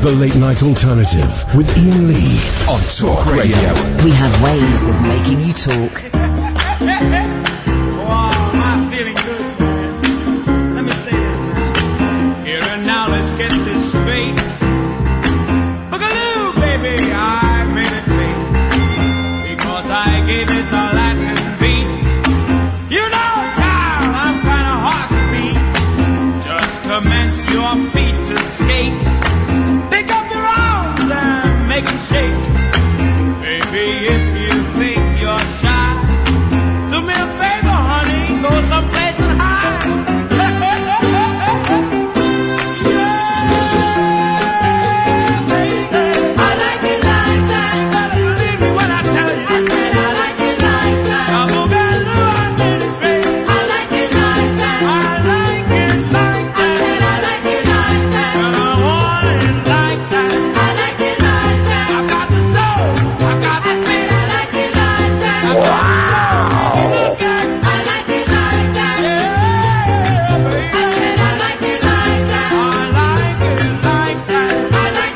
The Late Night Alternative with Iain Lee on Talk Radio. We have ways of making you talk. Wow, I'm feeling good, man. Let me say this now. Here and now, let's get this straight. Boogaloo, baby, I made it great. Because I gave it the Latin beat. You know, child, I'm kind of hard to beat. Just commence your feet to skate. Pick up your arms and make them shake. Baby, if you think you're shy, do me a favor, honey, go someplace and hide. Yeah, baby. I like it like that. Better believe me when I tell you. I said I like it like that. I'm a boogaloo, I made it great. I like it like that. I like it like that. I said I like it like that. And I want it like that. I like it like that. I got the soul, I got the feel. I like it like that. I got the soul. Look at it. I like it like that. Yeah, baby. I said I like it like that. I like it like that. I like it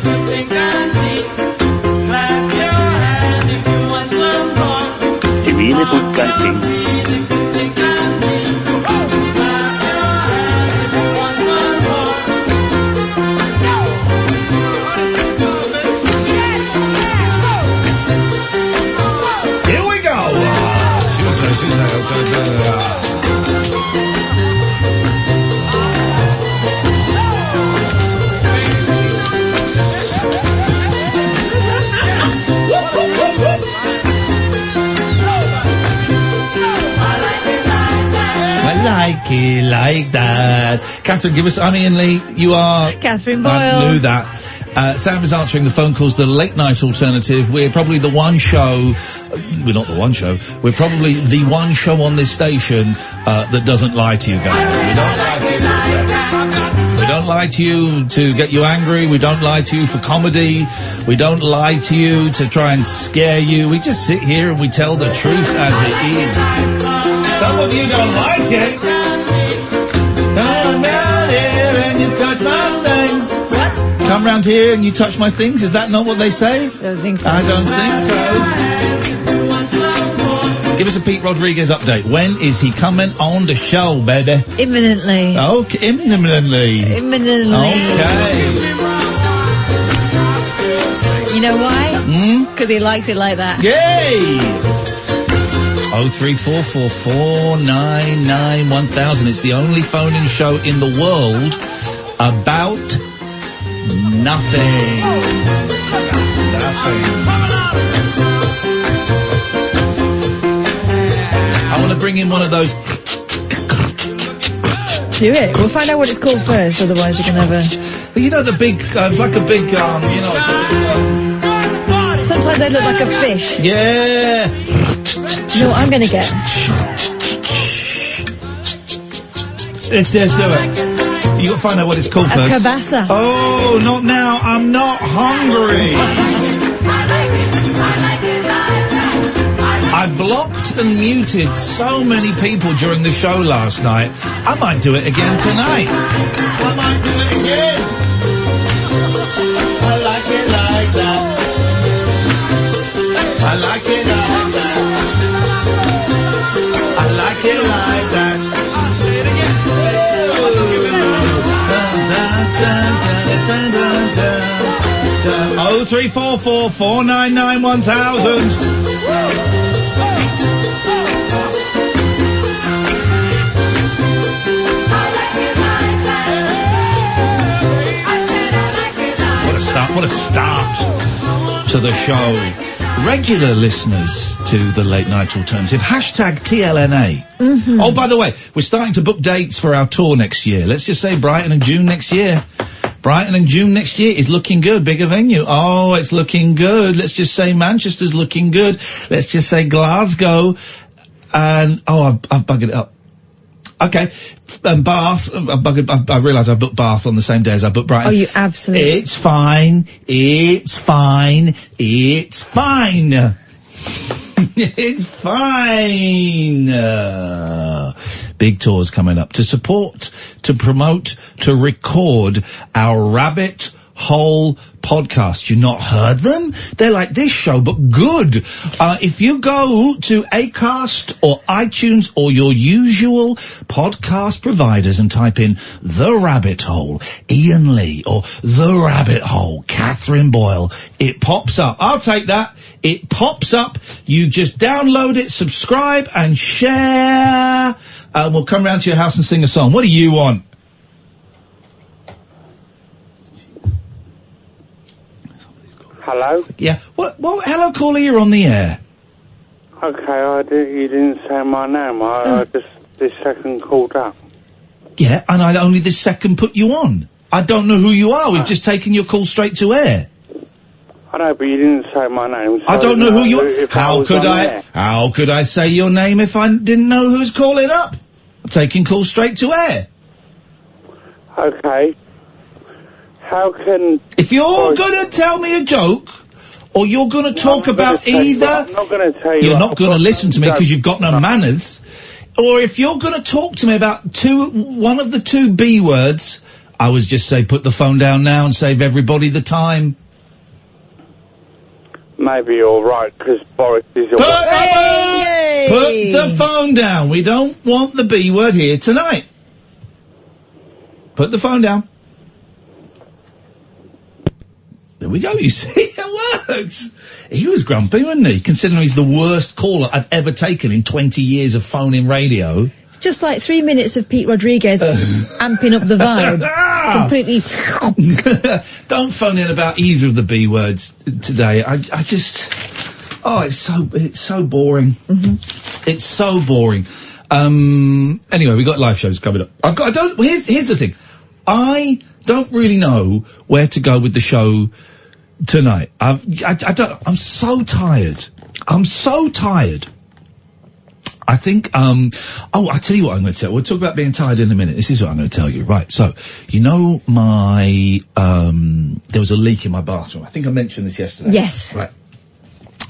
like that. Divine Putzganting. Clap your hands if you want some more. Divine Putzganting. Here we go. I like it like that. Catherine, give us, Iain Lee, you are... Catherine Boyle. I knew that. Sam is answering the phone calls, the Late Night Alternative. We're probably the one show, we're not the one show, we're probably the one show on this station that doesn't lie to you guys. We don't lie to you. We don't lie to you to get you angry. We don't lie to you for comedy. We don't lie to you to try and scare you. We just sit here and we tell the truth as it is. Some of you don't like it. Come round here and you touch my things. What? Come round here and you touch my things. Is that not what they say? I don't think so. I don't think so. Give us a Pete Rodriguez update. When is he coming on the show, baby? Imminently. Okay, imminently. Imminently. Okay. You know why? Hmm? Because he likes it like that. Yay! 03444991000. It's the only phone-in show in the world about nothing. I want to bring in one of those. Do it. We'll find out what it's called first, otherwise you can never... You know the big, it's like a big, you know. Sometimes they look like a fish. Yeah. You know what I'm going to get? Let's do it. You got to find out what it's called A first. cabasa. Oh, not now. I'm not hungry. I blocked and muted so many people during the show last night. I might do it again tonight. I might do it again. I like it like that. I like it like that. I like it like that. I'll say it again. Oh, 03444991000. What a start to the show. Regular listeners to the Late Night Alternative, hashtag TLNA. Mm-hmm. Oh, by the way, we're starting to book dates for our tour next year. Let's just say Brighton and June next year. Brighton and June next year is looking good. Bigger venue. Oh, it's looking good. Let's just say Manchester's looking good. Let's just say Glasgow. And, oh, I've buggered it up. Okay. Bath. I realise I booked Bath on the same day as I booked Brighton. Oh, you absolutely... It's fine. It's fine. It's fine. It's fine. big tours coming up. To support, to promote, to record our Rabbit Hole podcast. You not heard them? They're like this show, but good. If you go to Acast or iTunes or your usual podcast providers and type in The Rabbit Hole, Iain Lee, or The Rabbit Hole, Catherine Boyle, it pops up. I'll take that. It pops up. You just download it, subscribe, and share. We'll come round to your house and sing a song. What do you want? Hello? Yeah. Well, hello, caller, you're on the air. Okay, you didn't say my name. I just this second called up. Yeah, and I only this second put you on. I don't know who you are. We've just taken your call straight to air. I know, but you didn't say my name. So I don't know who you are. How could I say your name if I didn't know who's calling up? I'm taking calls straight to air. Okay. How can... If you're gonna tell me a joke, or you're gonna talk about either... I'm not gonna tell you... You're not gonna listen to me because you've got no manners. Or if you're gonna talk to me about one of the two B words, I would just say put the phone down now and save everybody the time. Maybe you're right, because Boris is... Put the phone down. We don't want the B word here tonight. Put the phone down. There we go, you see, it works. He was grumpy, wasn't he? Considering he's the worst caller I've ever taken in 20 years of phone-in radio. It's just like 3 minutes of Pete Rodriguez amping up the vibe. Completely. Don't phone in about either of the B words today. I just... Oh, it's so boring. Mm-hmm. It's so boring. Anyway, we got live shows coming up. Here's the thing. I don't really know where to go with the show tonight. I'm so tired. I think, I'll tell you what I'm going to tell. We'll talk about being tired in a minute. This is what I'm going to tell you. Right. So, you know, there was a leak in my bathroom. I think I mentioned this yesterday. Yes. Right.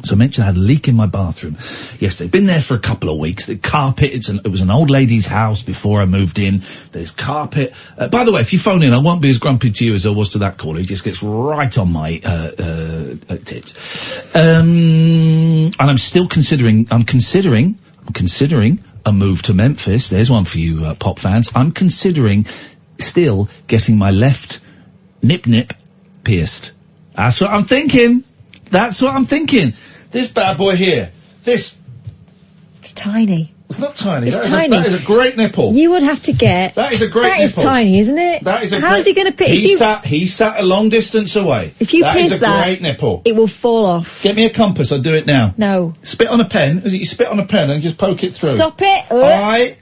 So I mentioned I had a leak in my bathroom yesterday. Been there for a couple of weeks. The carpet, it was an old lady's house before I moved in. There's carpet. By the way, if you phone in, I won't be as grumpy to you as I was to that caller. He just gets right on my, tits. And I'm considering a move to Memphis. There's one for you, pop fans. I'm considering still getting my left nip pierced. That's what I'm thinking. This bad boy here. It's tiny. It's not tiny. It's tiny. That is a great nipple. You would have to get... That is a great nipple. That is tiny, isn't it? How's he going to pick... He sat a long distance away. If you pierce that... That is a great nipple. It will fall off. Get me a compass, I'll do it now. No. Spit on a pen. Is it you spit on a pen and just poke it through? Stop it.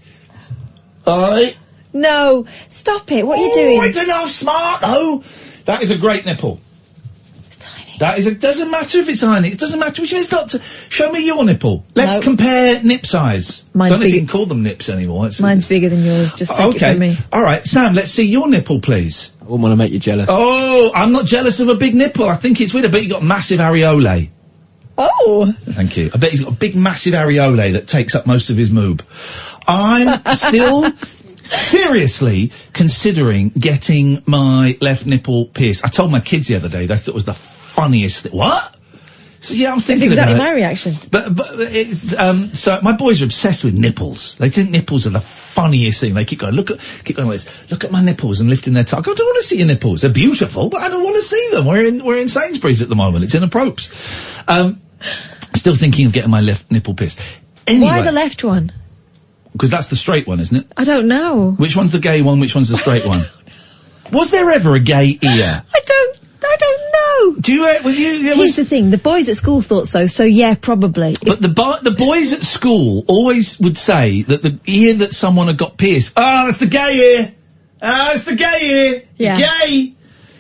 No. Stop it. What are you doing? I don't know, smart, though. That is a great nipple. It doesn't matter if it's tiny. It doesn't matter which one it's not. Show me your nipple. Let's compare nip size. Mine's don't know if bigger. you can call them nips anymore. Mine's bigger than yours. Just take it from me. All right, Sam, let's see your nipple, please. I wouldn't want to make you jealous. Oh, I'm not jealous of a big nipple. I think it's weird. I bet you got massive areolae. Oh. Thank you. I bet he's got a big, massive areolae that takes up most of his moob. I'm still... seriously considering getting my left nipple pierced. I told my kids the other day that it was the funniest thing. What? So yeah, I'm thinking exactly about my reaction. But it's, so my boys are obsessed with nipples. They think nipples are the funniest thing. They keep going like this. Look at my nipples and lifting their tongue. I don't want to see your nipples. They're beautiful, but I don't want to see them. We're in Sainsbury's at the moment. It's in a Propes. Still thinking of getting my left nipple pierced. Anyway, why the left one? Because that's the straight one, isn't it? I don't know. Which one's the gay one? Which one's the straight one? Was there ever a gay ear? I don't know. Do you? Here's the thing: the boys at school thought so. So yeah, probably. But the boys at school always would say that the ear that someone had got pierced. Oh, that's the gay ear. It's the gay ear. Yeah. Gay.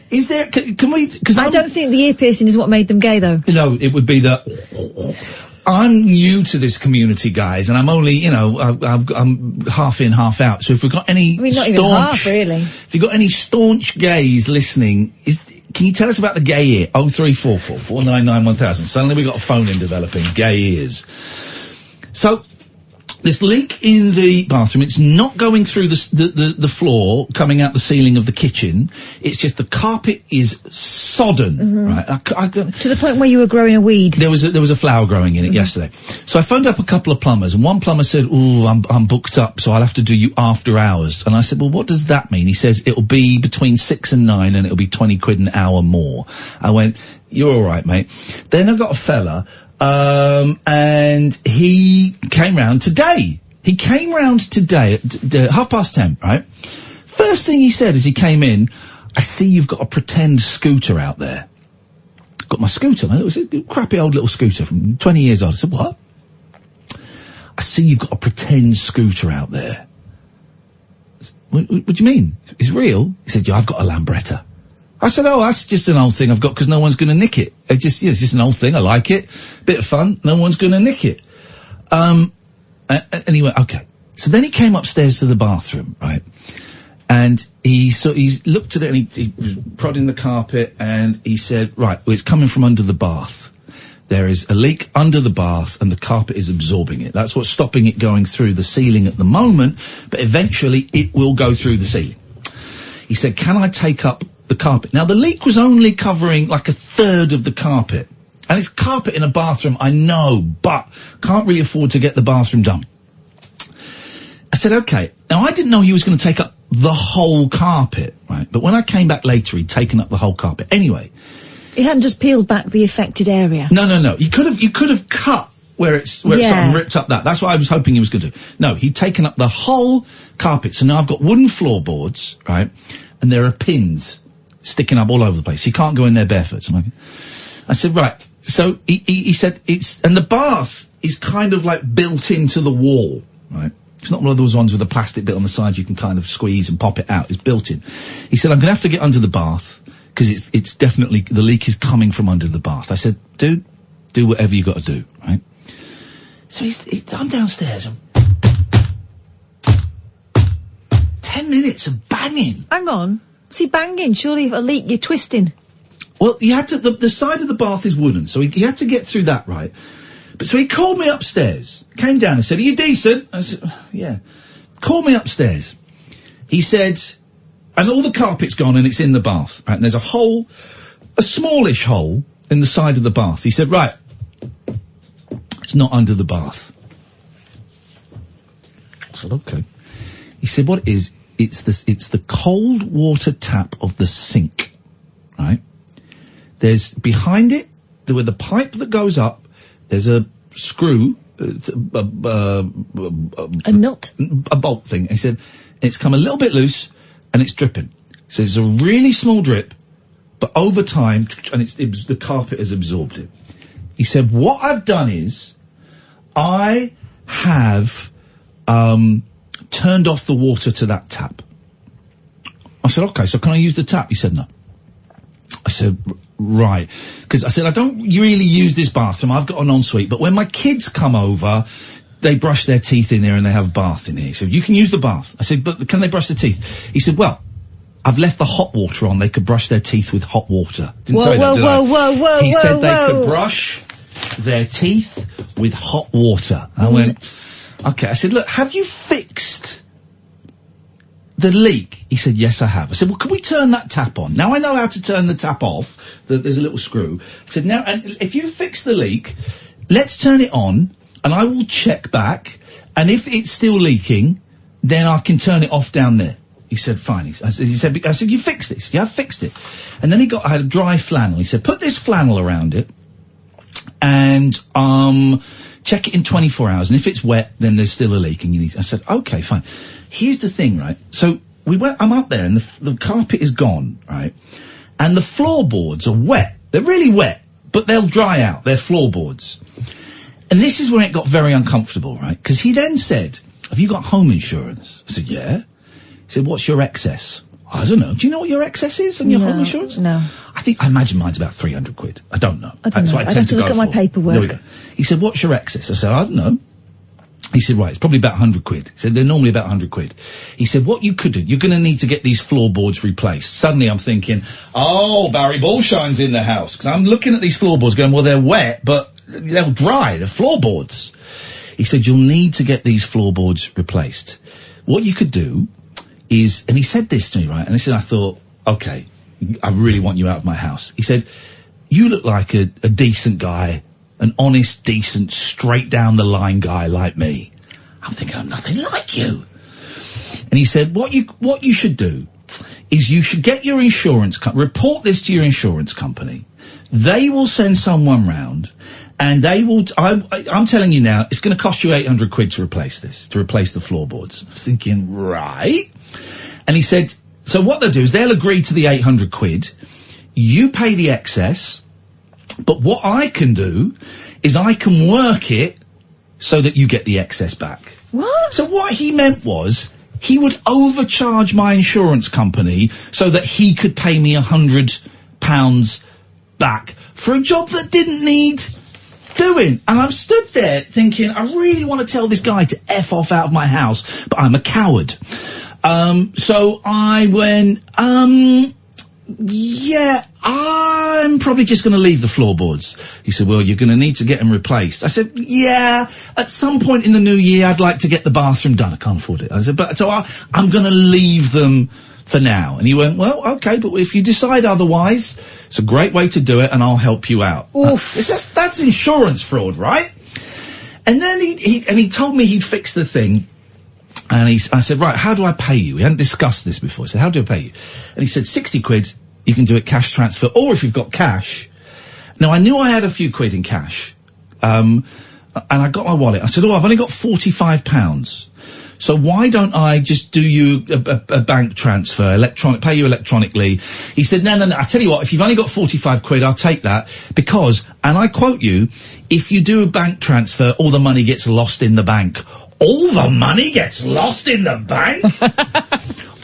Is there? Can we? Because I don't think the ear piercing is what made them gay, though. No, it would be the. I'm new to this community, guys, and I'm only, I'm half in, half out. So if we've got any not even half, really. If you've got any staunch gays listening, can you tell us about the gay ear? 0344 499 1000. Suddenly we've got a phone in developing, gay ears. So, This leak in the bathroom, it's not going through the floor, coming out the ceiling of the kitchen. It's just the carpet is sodden, right? To the point where you were growing a weed. There was a flower growing in it yesterday. So I phoned up a couple of plumbers, and one plumber said, "Ooh, I'm booked up, so I'll have to do you after hours." And I said, "Well, what does that mean?" He says, "It'll be between 6 and 9, and it'll be 20 quid an hour more." I went, "You're all right, mate." Then I got a fella. And he came round today. He came round today at 10:30, right? First thing he said as he came in, "I see you've got a pretend scooter out there." Got my scooter, man. It was a crappy old little scooter from 20 years old. I said, "What?" "I see you've got a pretend scooter out there." What do you mean? It's real? He said, "Yeah, I've got a Lambretta." I said, "Oh, that's just an old thing I've got because no one's going to nick it. It's just an old thing. I like it. Bit of fun. No one's going to nick it." Anyway, okay. So then he came upstairs to the bathroom, right? And he looked at it and he was prodding the carpet and he said, "Right, well, it's coming from under the bath. There is a leak under the bath and the carpet is absorbing it. That's what's stopping it going through the ceiling at the moment, but eventually it will go through the ceiling." He said, "Can I take up the carpet?" Now, the leak was only covering like a third of the carpet. And it's carpet in a bathroom, I know, but can't really afford to get the bathroom done. I said, "Okay." Now, I didn't know he was going to take up the whole carpet, right? But when I came back later, he'd taken up the whole carpet. Anyway. He hadn't just peeled back the affected area. No. You could have cut where it's sort of ripped up that. That's what I was hoping he was going to do. No, he'd taken up the whole carpet. So now I've got wooden floorboards, right? And there are pins sticking up all over the place. You can't go in there barefoot. So I said, "Right." So he said and the bath is kind of like built into the wall, right? It's not one of those ones with a plastic bit on the side you can kind of squeeze and pop it out. It's built in. He said, "I'm going to have to get under the bath because it's definitely, the leak is coming from under the bath." I said, "Dude, do whatever you got to do," right? So I'm downstairs and 10 minutes of banging. Hang on. What's he banging? Surely if a leak, you're twisting. Well, you had to, the side of the bath is wooden, so he had to get through that, right? But so he called me upstairs, came down and said, "Are you decent?" I said, "Yeah." Called me upstairs. He said, and all the carpet's gone and it's in the bath, right? And there's a hole, a smallish hole in the side of the bath. He said, "Right, it's not under the bath." I said, "Okay." He said, "What it is, it's the cold water tap of the sink, right? There's behind it, with the pipe that goes up, there's a screw, a nut, a bolt thing." He said, "It's come a little bit loose and it's dripping." So it's a really small drip, but over time, and the carpet has absorbed it. He said, "What I've done is, I have turned off the water to that tap." I said, "Okay, so can I use the tap?" He said, "No." I said, "Right." Because I said, "I don't really use this bathroom. I've got an ensuite, but when my kids come over, they brush their teeth in there and they have a bath in here." He said, "You can use the bath." I said, "But can they brush their teeth?" He said, "Well, I've left the hot water on. They could brush their teeth with hot water." Didn't tell you that, did I? He said they could brush their teeth with hot water. I went, "Okay." I said, "Look, have you fixed the leak?" He said, "Yes, I have." I said, "Well, can we turn that tap on?" Now I know how to turn the tap off. There's a little screw. I said, "Now, and if you fix the leak, let's turn it on and I will check back. And if it's still leaking, then I can turn it off down there." He said, "Fine." I said, "You fixed this?" "Yeah, I fixed it." And then I had a dry flannel. He said, "Put this flannel around it and, check it in 24 hours. And if it's wet, then there's still a leak and you need..." I said, "Okay, fine." Here's the thing, right? So I'm up there and the carpet is gone, right? And the floorboards are wet. They're really wet, but they'll dry out. They're floorboards. And this is where it got very uncomfortable, right? Because he then said, "Have you got home insurance?" I said, "Yeah." He said, "What's your excess?" "I don't know." "Do you know what your excess is on your home insurance?" No. I imagine mine's about 300 quid. I don't know. That's what I I'd tend have to go look at my for. paperwork. There we go. He said, "What's your excess?" I said, "I don't know." He said, "Right, it's probably about 100 quid. He said, "They're normally about 100 quid. He said, "What you could do, you're going to need to get these floorboards replaced." Suddenly I'm thinking, oh, Barry Bullshine's in the house. Because I'm looking at these floorboards going, well, they're wet, but they'll dry. They're floorboards. He said, you'll need to get these floorboards replaced. What you could do is, and he said this to me, right, and I thought, okay, I really want you out of my house. He said, you look like a decent guy, an honest, decent, straight down the line guy like me. I'm thinking, I'm nothing like you. And he said, what you should do is you should get your insurance report this to your insurance company. They will send someone round, and they will, I'm telling you now, it's going to cost you 800 quid to replace the floorboards. I'm thinking, right. And he said, so what they'll do is they'll agree to the 800 quid, you pay the excess, but what I can do is I can work it so that you get the excess back. What? So what he meant was, he would overcharge my insurance company so that he could pay me £100 back for a job that didn't need doing. And I'm stood there thinking, I really want to tell this guy to F off out of my house, but I'm a coward. So I went, yeah, I'm probably just going to leave the floorboards. He said, well, you're going to need to get them replaced. I said, yeah, at some point in the new year, I'd like to get the bathroom done. I can't afford it. I said, but so I'm going to leave them for now. And he went, well, okay, but if you decide otherwise, it's a great way to do it, and I'll help you out. Oof. That's insurance fraud, right? And then he told me he'd fix the thing. And I said, right, how do I pay you? We hadn't discussed this before. I said, how do I pay you? And he said, 60 quid, you can do it cash transfer, or if you've got cash. Now, I knew I had a few quid in cash. And I got my wallet. I said, I've only got £45. So why don't I just do you a bank transfer, pay you electronically? He said, no, I tell you what, if you've only got 45 quid, I'll take that because, and I quote you, if you do a bank transfer, all the money gets lost in the bank. All the money gets lost in the bank?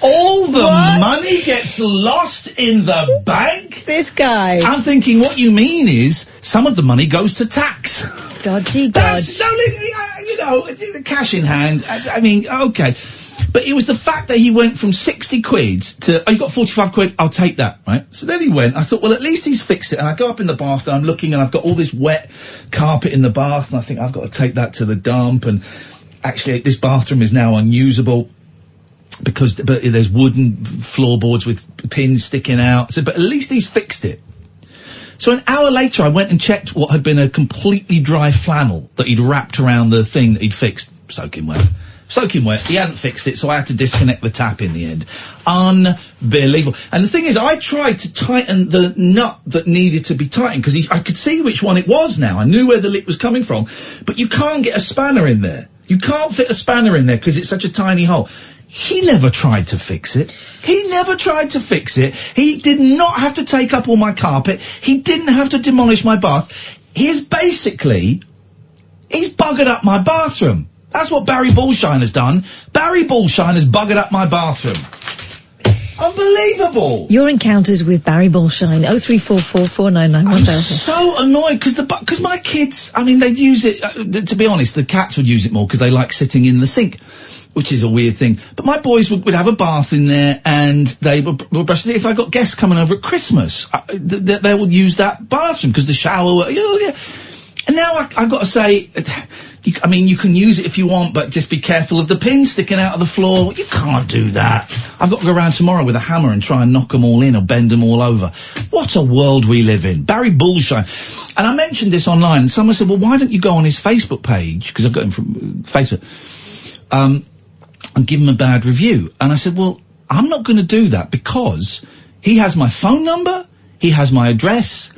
All the money gets lost in the bank? This guy. I'm thinking, what you mean is, some of the money goes to tax. Dodgy. The cash in hand, I mean, okay. But it was the fact that he went from 60 quid to, you got 45 quid, I'll take that, right? So then he went, I thought, well, at least he's fixed it. And I go up in the bath and I'm looking and I've got all this wet carpet in the bath and I think I've got to take that to the dump. And actually, this bathroom is now unusable because there's wooden floorboards with pins sticking out. So, but at least he's fixed it. So an hour later, I went and checked what had been a completely dry flannel that he'd wrapped around the thing that he'd fixed. Soaking wet. He hadn't fixed it, so I had to disconnect the tap in the end. Unbelievable. And the thing is, I tried to tighten the nut that needed to be tightened, because I could see which one it was now. I knew where the leak was coming from. But you can't get a spanner in there. You can't fit a spanner in there because it's such a tiny hole. He never tried to fix it. He did not have to take up all my carpet. He didn't have to demolish my bath. He's buggered up my bathroom. That's what Barry Bullshine has done. Barry Bullshine has buggered up my bathroom. Unbelievable. Your encounters with Barry Bullshine, 0344 499 1000. So annoyed because my kids, I mean, they'd use it, to be honest, the cats would use it more because they like sitting in the sink, which is a weird thing. But my boys would have a bath in there and they would brush their teeth. If I got guests coming over at Christmas, they would use that bathroom because the shower, yeah. And now I've got to say, you can use it if you want, but just be careful of the pins sticking out of the floor. You can't do that. I've got to go around tomorrow with a hammer and try and knock them all in or bend them all over. What a world we live in. Barry Bullshine. And I mentioned this online, and someone said, well, why don't you go on his Facebook page, because I've got him from Facebook, and give him a bad review. And I said, well, I'm not going to do that because he has my phone number, he has my address,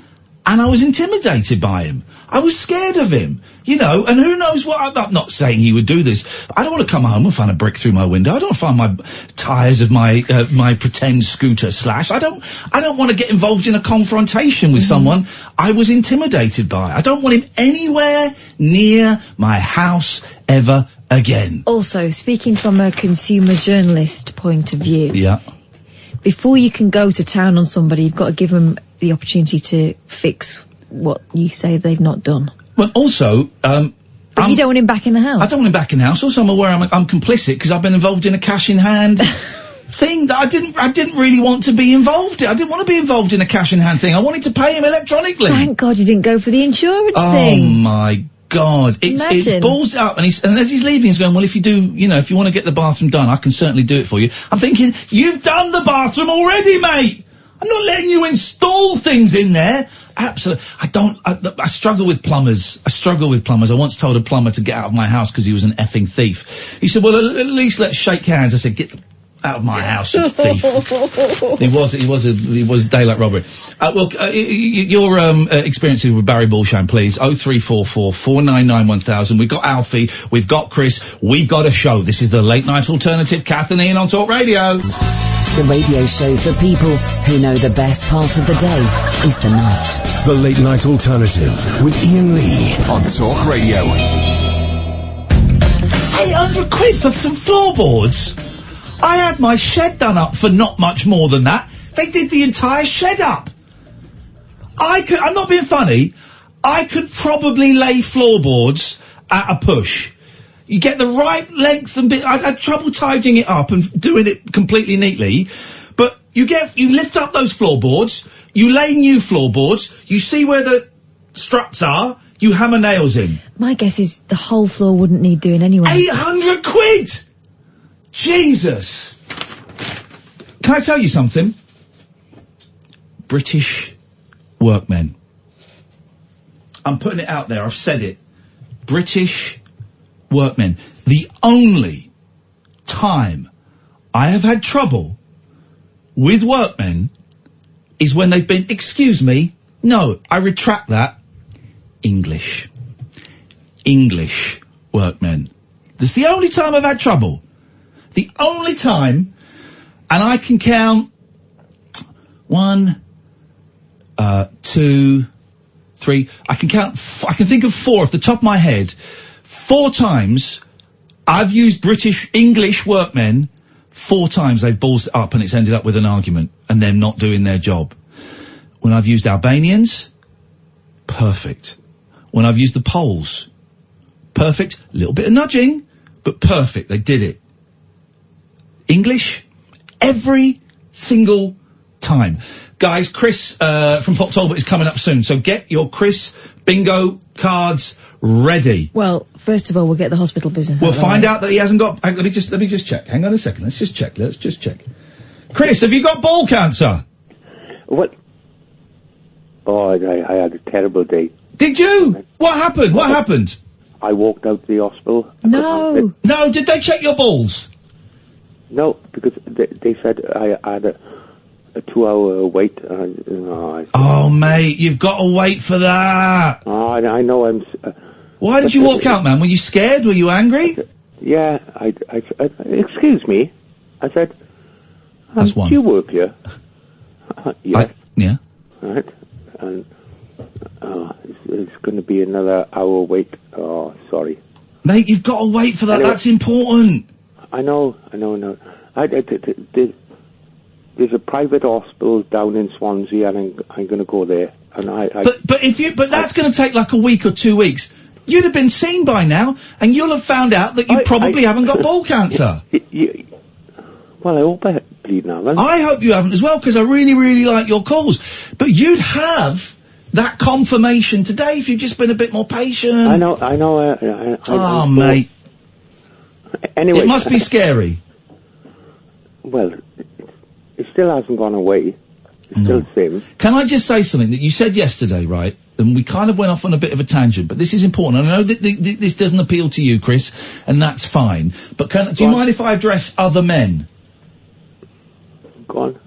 and I was intimidated by him. I was scared of him, and who knows what, I'm not saying he would do this. I don't want to come home and find a brick through my window. I don't find my tyres of my pretend scooter slash. I don't want to get involved in a confrontation with someone I was intimidated by. I don't want him anywhere near my house ever again. Also, speaking from a consumer journalist point of view. Yeah. Before you can go to town on somebody, you've got to give them the opportunity to fix what you say they've not done. Well, also, but you don't want him back in the house. I don't want him back in the house. Also, I'm aware I'm complicit because I've been involved in a cash in hand thing that I didn't really want to be involved in. I didn't want to be involved in a cash in hand thing. I wanted to pay him electronically. Thank God you didn't go for the insurance thing. Oh my God. It's Imagine. balls up, and as he's leaving, he's going, well, if you do, if you want to get the bathroom done, I can certainly do it for you. I'm thinking, you've done the bathroom already, mate! I'm not letting you install things in there. Absolutely. I struggle with plumbers. I once told a plumber to get out of my house because he was an effing thief. He said, well, at least let's shake hands. I said, get out of my house, you thief. He was daylight robbery. Your experiences with Barry Bullsham, please. 0344 499 1000. We've got Alfie, we've got Chris, we've got a show. This is the Late Night Alternative. Kath and Iain on Talk Radio. The radio show for people who know the best part of the day is the night. The Late Night Alternative with Iain Lee on Talk Radio. 800 quid for some floorboards? I had my shed done up for not much more than that. They did the entire shed up. I'm not being funny, I could probably lay floorboards at a push. You get the right length and bit. I had trouble tidying it up and doing it completely neatly. But you lift up those floorboards, you lay new floorboards, you see where the struts are, you hammer nails in. My guess is the whole floor wouldn't need doing anyway. 800 quid! Jesus! Can I tell you something? British workmen. I'm putting it out there, I've said it. British workmen. The only time I have had trouble with workmen is when they've been, excuse me, no, I retract that, English workmen. That's the only time I've had trouble. The only time, and I can count 1, 2, 3, I can think of 4 off the top of my head. 4 times I've used English workmen, 4 times they've ballsed it up and it's ended up with an argument and them not doing their job. When I've used Albanians, perfect. When I've used the Poles, perfect. Little bit of nudging, but perfect. They did it. English, every single time. Guys, Chris from Port Talbot is coming up soon, so get your Chris bingo cards ready. Well, first of all, we'll get the hospital business. We'll find out that he hasn't got. Let me just check. Hang on a second. Let's just check. Chris, have you got ball cancer? What? Oh, I had a terrible day. Did you? What happened? I walked out the hospital. No. No, did they check your balls? No, because they said I had a 2-hour wait. Oh, mate, you've got to wait for that. I know I'm... Why did you walk out, man? Were you scared? Were you angry? Yeah, I excuse me. I said, that's one. Do you work here? Yes. Yeah. Right. And it's going to be another hour wait. Oh, sorry. Mate, you've got to wait for that. Anyway, that's important. I know. There's a private hospital down in Swansea, and I'm going to go there. And But that's going to take like a week or 2 weeks. You'd have been seen by now, and you'll have found out that you probably haven't got ball cancer. Well, I hope I bleed now. Then. I hope you haven't as well, because I really, really like your calls. But you'd have that confirmation today if you'd just been a bit more patient. I know. Oh, mate. Anyway, it must be scary. Well, it still hasn't gone away. It's still the same. Can I just say something that you said yesterday, right? And we kind of went off on a bit of a tangent, but this is important. I know that this doesn't appeal to you, Chris, and that's fine. But do you mind if I address other men? Go on.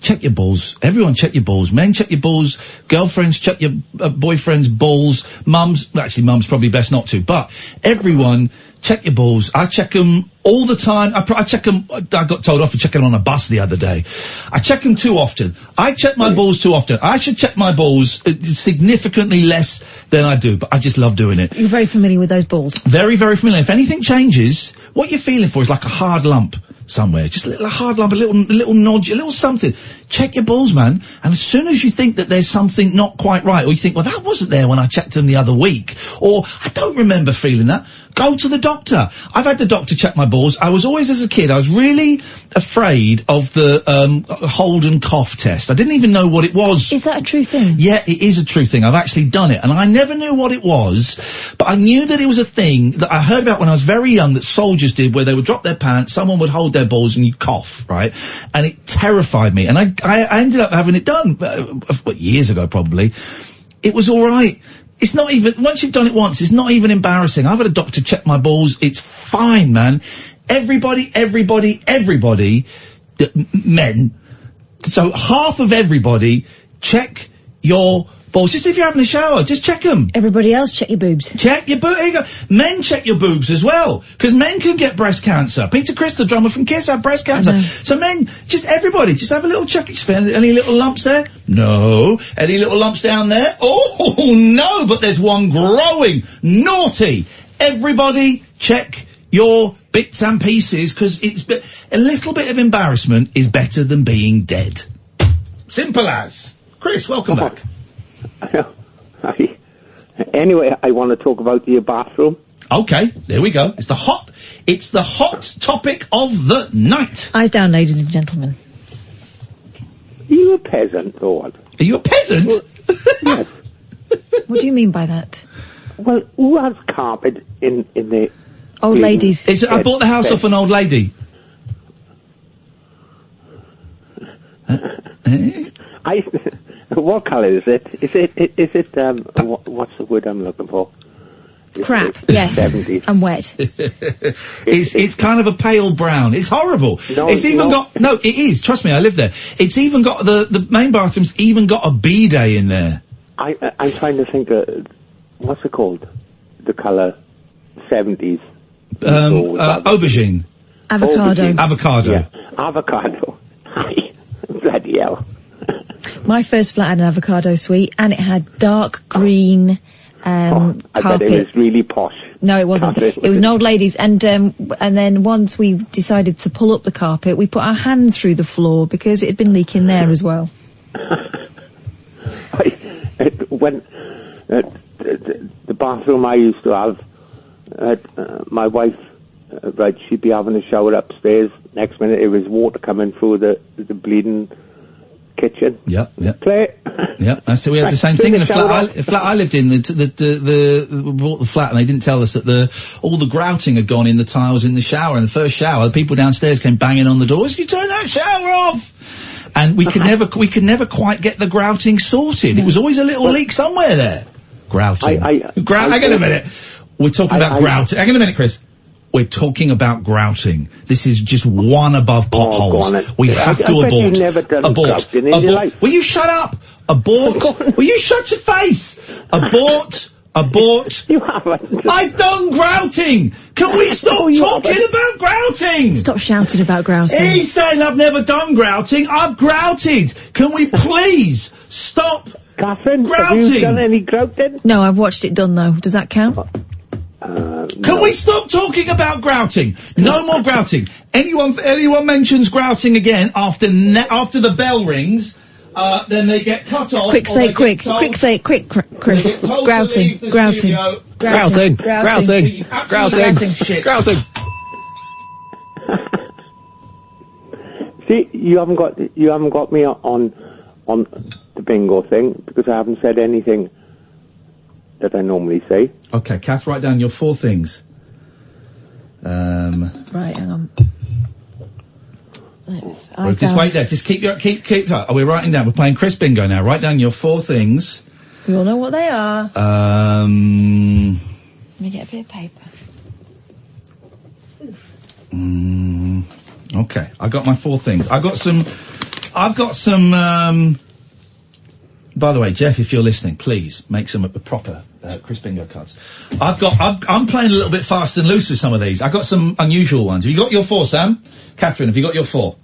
Check your balls. Everyone check your balls. Men check your balls. Girlfriends check your boyfriend's balls. Mums probably best not to, but everyone check your balls. I check them all the time. I check them. I got told off for checking them on a bus the other day. I check them too often. I check my balls too often. I should check my balls significantly less than I do, but I just love doing it. You're very familiar with those balls. Very, very familiar. If anything changes, what you're feeling for is like a hard lump somewhere. Just a little hard lump, a little nodge, a little something. Check your balls, man. And as soon as you think that there's something not quite right, or you think, well, that wasn't there when I checked them the other week, or I don't remember feeling that, Go to the doctor. I've had the doctor check my balls. I was always, as a kid, I was really afraid of the hold and cough test. I didn't even know what it was. Is that a true thing? Yeah, it is a true thing. I've actually done it, and I never knew what it was, but I knew that it was a thing that I heard about when I was very young that soldiers did, where they would drop their pants, someone would hold their balls, and you cough, right? And it terrified me, and I ended up having it done years ago, probably. It was all right. It's not even, once you've done it once, it's not even embarrassing. I've had a doctor check my balls. It's fine, man. Everybody, men, so half of everybody, check your balls. Just if you're having a shower, just check them. Everybody else, check your boobs. Check your boobs. Here you go. Men check your boobs as well, because men can get breast cancer. Peter Criss, the drummer from Kiss, had breast cancer. So men, everybody, just have a little check. Any little lumps there? No. Any little lumps down there? Oh, no, but there's one growing. Naughty. Everybody check your bits and pieces, because a little bit of embarrassment is better than being dead. Simple as. Chris, welcome back. Anyway, I want to talk about your bathroom. Okay, there we go. It's the hot topic of the night. Eyes down, ladies and gentlemen. Are you a peasant or what? Are you a peasant? Yes. What do you mean by that? Well, who has carpet in the... Old ladies. I bought the house off an old lady. What colour is it? Is it what's the word I'm looking for? Crap, yes. 70s. I'm wet. It's kind of a pale brown. It's horrible. No, it's even got... No, it is. Trust me, I live there. It's even got... The main bathroom's even got a bidet in there. I'm trying to think what's it called? The colour 70s. Aubergine. Avocado. Avocado. Yeah. Avocado. Bloody hell. My first flat had an avocado suite, and it had dark green I carpet. bet it was really posh. No, it wasn't. It was an old lady's, and then once we decided to pull up the carpet, we put our hand through the floor because it had been leaking there as well. When the bathroom I used to have, my wife, right, she'd be having a shower upstairs. Next minute, it was water coming through the bleeding kitchen. Yep. Claire. Yeah, that's it. We had the same thing in a flat I lived in. We bought the flat, and they didn't tell us that all the grouting had gone in the tiles in the shower. In the first shower, the people downstairs came banging on the doors. You turn that shower off! And we could never quite get the grouting sorted. It was always a little leak somewhere there. Grouting. Hang on a minute. We're talking about grouting. Hang on a minute, Chris. We're talking about grouting. This is just one above potholes. We have to abort. You've never done grouting in your life. Will you shut up? Abort. Will you shut your face? Abort. You haven't. I've done grouting. Can we stop talking about grouting? Stop shouting about grouting. He's saying I've never done grouting. I've grouted. Can we please stop Catherine, grouting? have you done any grouting? No, I've watched it done though. Does that count? Can we stop talking about grouting? No more grouting. Anyone mentions grouting again after the bell rings, then they get cut off. Quick, say it quick, Chris. Grouting. See, you haven't got me on the bingo thing because I haven't said anything that I normally say. Okay, Kath, write down your 4 things. Right, hang on. Just wait there. Just keep. Are we writing down? We're playing Chris Bingo now. Write down your 4 things. We all know what they are. Let me get a bit of paper. Okay, I got my 4 things. I've got some. By the way, Jeff, if you're listening, please make some proper Chris Bingo cards. I'm playing a little bit fast and loose with some of these. I've got some unusual ones. Have you got your 4, Sam? Catherine, have you got your 4?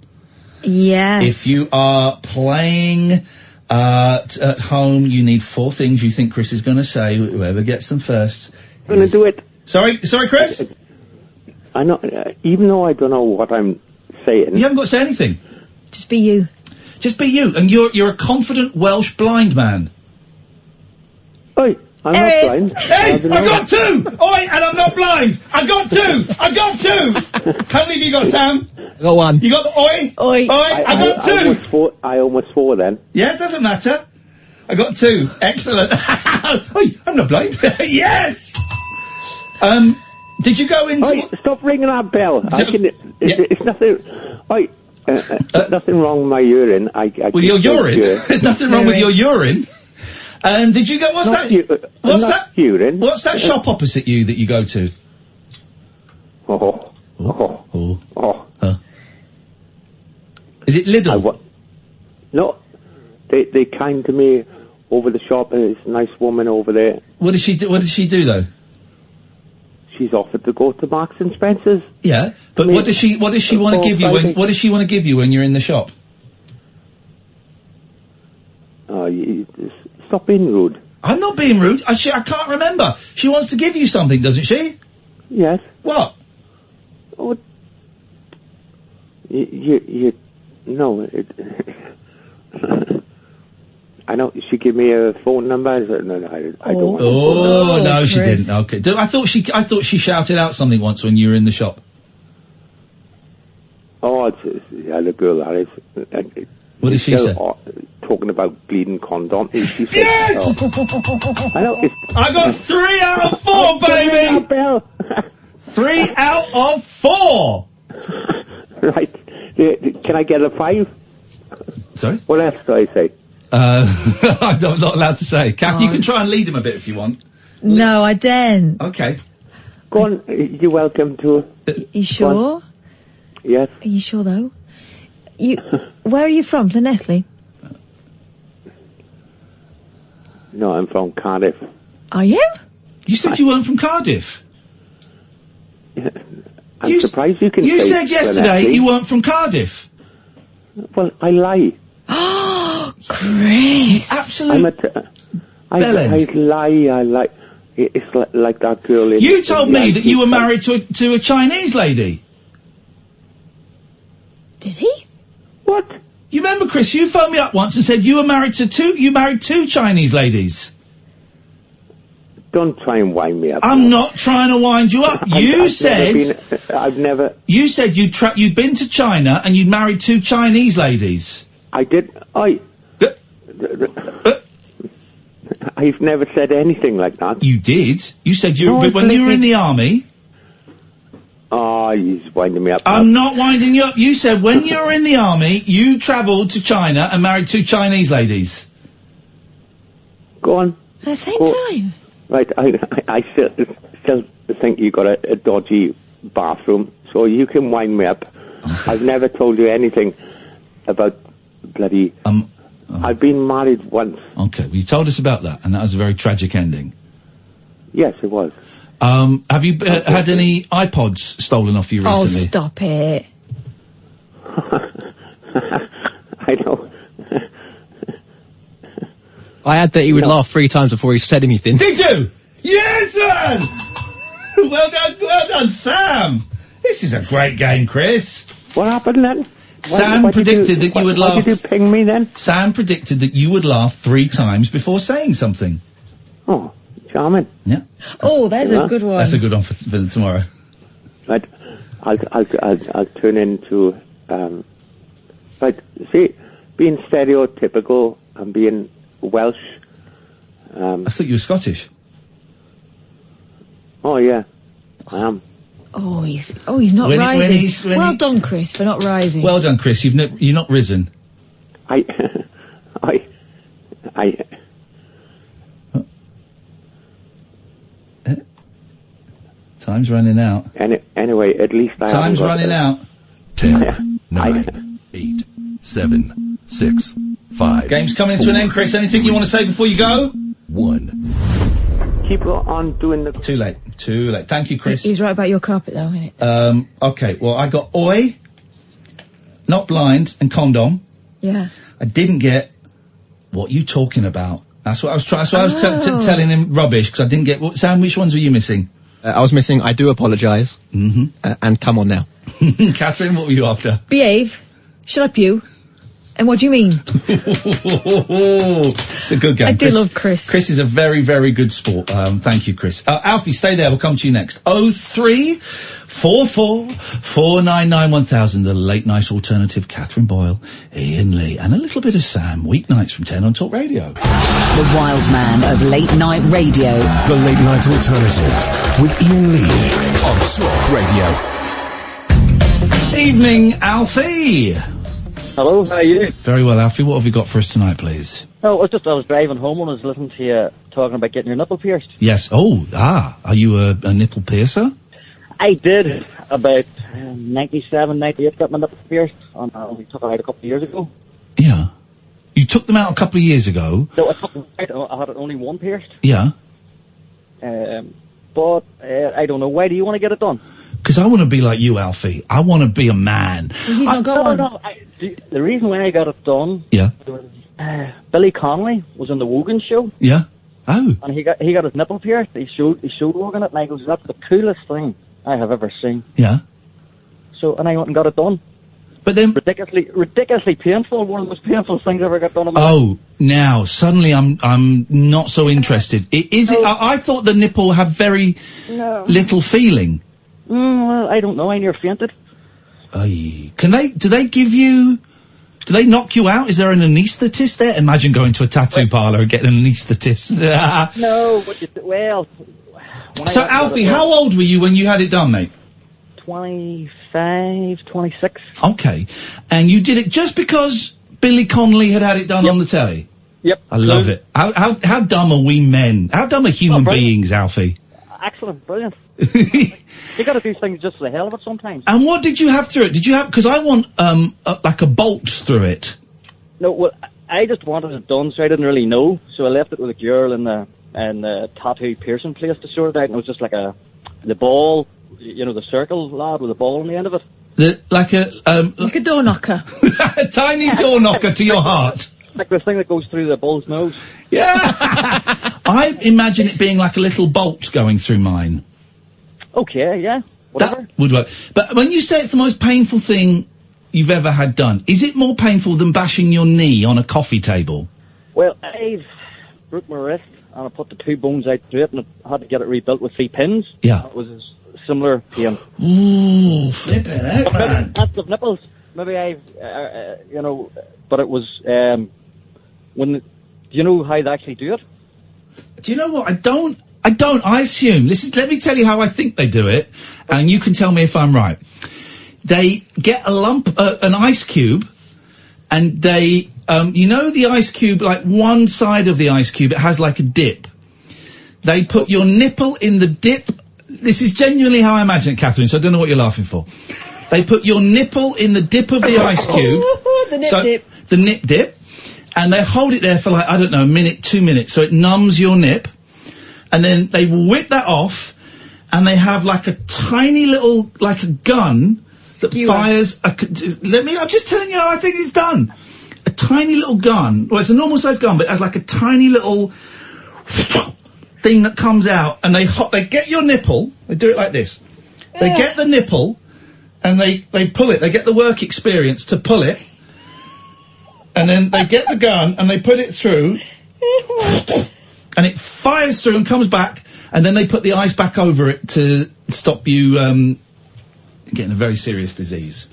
Yes. If you are playing at home, you need 4 things you think Chris is going to say. Whoever gets them first. I'm going to do it. Sorry, Chris? I know, even though I don't know what I'm saying. You haven't got to say anything. Just be you. Just be you, and you're a confident Welsh blind man. Oi. I'm There not it is. blind. Hey, don't I know. got 2! Oi, and I'm not blind! I got 2! I got 2! How many have you got, Sam? I got 1. You got the oi? Oi. I got 2! I almost swore then. Yeah, it doesn't matter. I got 2. Excellent. Oi, I'm not blind. Yes! Did you go into... Oi, stop ringing that bell. It's nothing... Oi, nothing wrong with my urine. With your urine? There's nothing wrong with your urine. Did you go... What's that urine. What's that shop opposite you that you go to? Is it Lidl? No. They came to me over the shop. There's a nice woman over there. What does she do though? She's offered to go to Marks and Spencer's. Yeah, but what does she want to give you what does she want to give you when you're in the shop? Stop being rude. I'm not being rude. I can't remember. She wants to give you something, doesn't she? Yes. What? Oh, no. I know she gave me a phone number. No, I don't want. Oh no, she didn't. Okay, I thought she shouted out something once when you were in the shop. Oh, the girl that is. What did she say? Talking about bleeding condom. She said, Yes! I know. I got 3 out of 4, baby. 3 out of 4. Right. Can I get a 5? Sorry? What else do I say? I'm not allowed to say. Kath, you can try and lead him a bit if you want. No, I daren't. Okay. Go on. You're welcome to. You sure? Yes. Are you sure though? Where are you from, Llanelli? No, I'm from Cardiff. Are you? You said you weren't from Cardiff. I'm surprised you can. You say said yesterday you weren't from Cardiff. Well, I lie. Oh, Chris! Absolute. I lie. It's like that girl. You told me that you were married to a Chinese lady. Did he? What? You remember, Chris? You phoned me up once and said you were married to You married 2 Chinese ladies. Don't try and wind me up. I'm not trying to wind you up. You said I've never. You said you'd been to China and you'd married 2 Chinese ladies. I did. I've never said anything like that. You did. You said when you were in the army. Oh, he's winding me up. I'm not winding you up. You said when you were in the army, you travelled to China and married 2 Chinese ladies. Go on. At the same time? Right, I still think you got a dodgy bathroom, so you can wind me up. I've never told you anything about bloody... I've been married once. Okay, well, you told us about that, and that was a very tragic ending. Yes, it was. Have you had any iPods stolen off you recently? Oh, stop it. I know. I had that he would laugh 3 times before he said anything. Did you? Yes, man! Well done, Sam! This is a great game, Chris. What happened then? Sam predicted that you would laugh... Why did you ping me then? Sam predicted that you would laugh 3 times before saying something. Oh, charming. Yeah. Oh, that's a good one. That's a good one for tomorrow. Right. I'll turn into... But, see, being stereotypical and being Welsh... I thought you were Scottish. Oh, yeah. I am. Oh, he's not rising. Well done, Chris, for not rising. Well done, Chris. You're not risen. Time's running out. Anyway, at least I Time's running out. 10, 9, 8, 7, 6, 5. Game's coming to an end, Chris. Anything you want to say before you go? 1. Keep on doing the... Too late. Thank you, Chris. He's right about your carpet, though, isn't it? Okay, well, I got oi, not blind, and condom. Yeah. I didn't get what you talking about. That's what I was trying. That's why I was telling him rubbish, because I didn't get... Sam, which ones were you missing? I was missing I do apologise. Mm-hmm. And come on now. Catherine, what were you after? Behave. Shut up, you. And what do you mean? It's a good game. I do love Chris. Chris is a very, very good sport. Thank you, Chris. Alfie, stay there. We'll come to you next. 0344 499 1000. The late night alternative. Catherine Boyle, Iain Lee, and a little bit of Sam. Weeknights from 10 on Talk Radio. The wild man of late night radio. The Late Night Alternative with Iain Lee on Talk Radio. Evening, Alfie. Hello, how are you? Very well, Alfie. What have you got for us tonight, please? No, I was driving home and I was listening to you talking about getting your nipple pierced. Yes. Oh, are you a nipple piercer? I did about 97, 98, got my nipple pierced. And I only took it out a couple of years ago. Yeah. You took them out a couple of years ago? So I took them out, I had only one pierced. Yeah. But I don't know, why do you want to get it done? Because I want to be like you, Alfie. I want to be a man. He's not going. No, the reason why I got it done... Yeah. Was, Billy Connolly was on the Wogan show. Yeah. Oh. And he got his nipple pierced. He showed Wogan it, and I goes, that's the coolest thing I have ever seen. Yeah. So, and I went and got it done. But then... Ridiculously painful. One of the most painful things I ever got done in my life. Oh, now, suddenly I'm not so interested. I thought the nipple had very little feeling. Well, I don't know. I near fainted. Do they knock you out? Is there an anaesthetist there? Imagine going to a tattoo parlour and getting an anaesthetist. No, but So, Alfie, how old were you when you had it done, mate? 25, 26. Okay. And you did it just because Billy Connolly had it done on the telly? Yep. I love it. How dumb are we men? How dumb are human beings, Alfie? Excellent, brilliant. You got to do things just for the hell of it sometimes. And what did you have through it? Because I want like a bolt through it. No, well, I just wanted it done, so I didn't really know. So I left it with a girl in the tattoo piercing place to sort it out, and it was just like the ball, the circle lad with a ball on the end of it. Like a door knocker. A tiny door knocker to your heart. Like the thing that goes through the bull's nose. Yeah. I imagine it being like a little bolt going through mine. Okay, yeah. Whatever. That would work. But when you say it's the most painful thing you've ever had done, is it more painful than bashing your knee on a coffee table? Well, I've broke my wrist and I put the two bones out through it and I had to get it rebuilt with 3 pins. Yeah. It was a similar pain. Ooh, flipping out, man. That's the nipples. Maybe but it was, do you know how they actually do it? Do you know what? I don't. I assume. Let me tell you how I think they do it, and you can tell me if I'm right. They get an ice cube, and they, the ice cube, like one side of the ice cube, it has like a dip. They put your nipple in the dip. This is genuinely how I imagine it, Catherine, so I don't know what you're laughing for. They put your nipple in the dip of the ice cube. The nip dip. The nip dip. And they hold it there for like, I don't know, a minute, 2 minutes, so it numbs your nip. And then they whip that off, and they have like a tiny little, like a gun that fires I'm just telling you how I think it's done. A tiny little gun. Well, it's a normal sized gun, but it has like a tiny little thing that comes out, and they get your nipple, they do it like this. They get the nipple, and they pull it, they get the work experience to pull it, and then they get the gun, and they put it through, and it fires through and comes back, and then they put the ice back over it to stop you getting a very serious disease.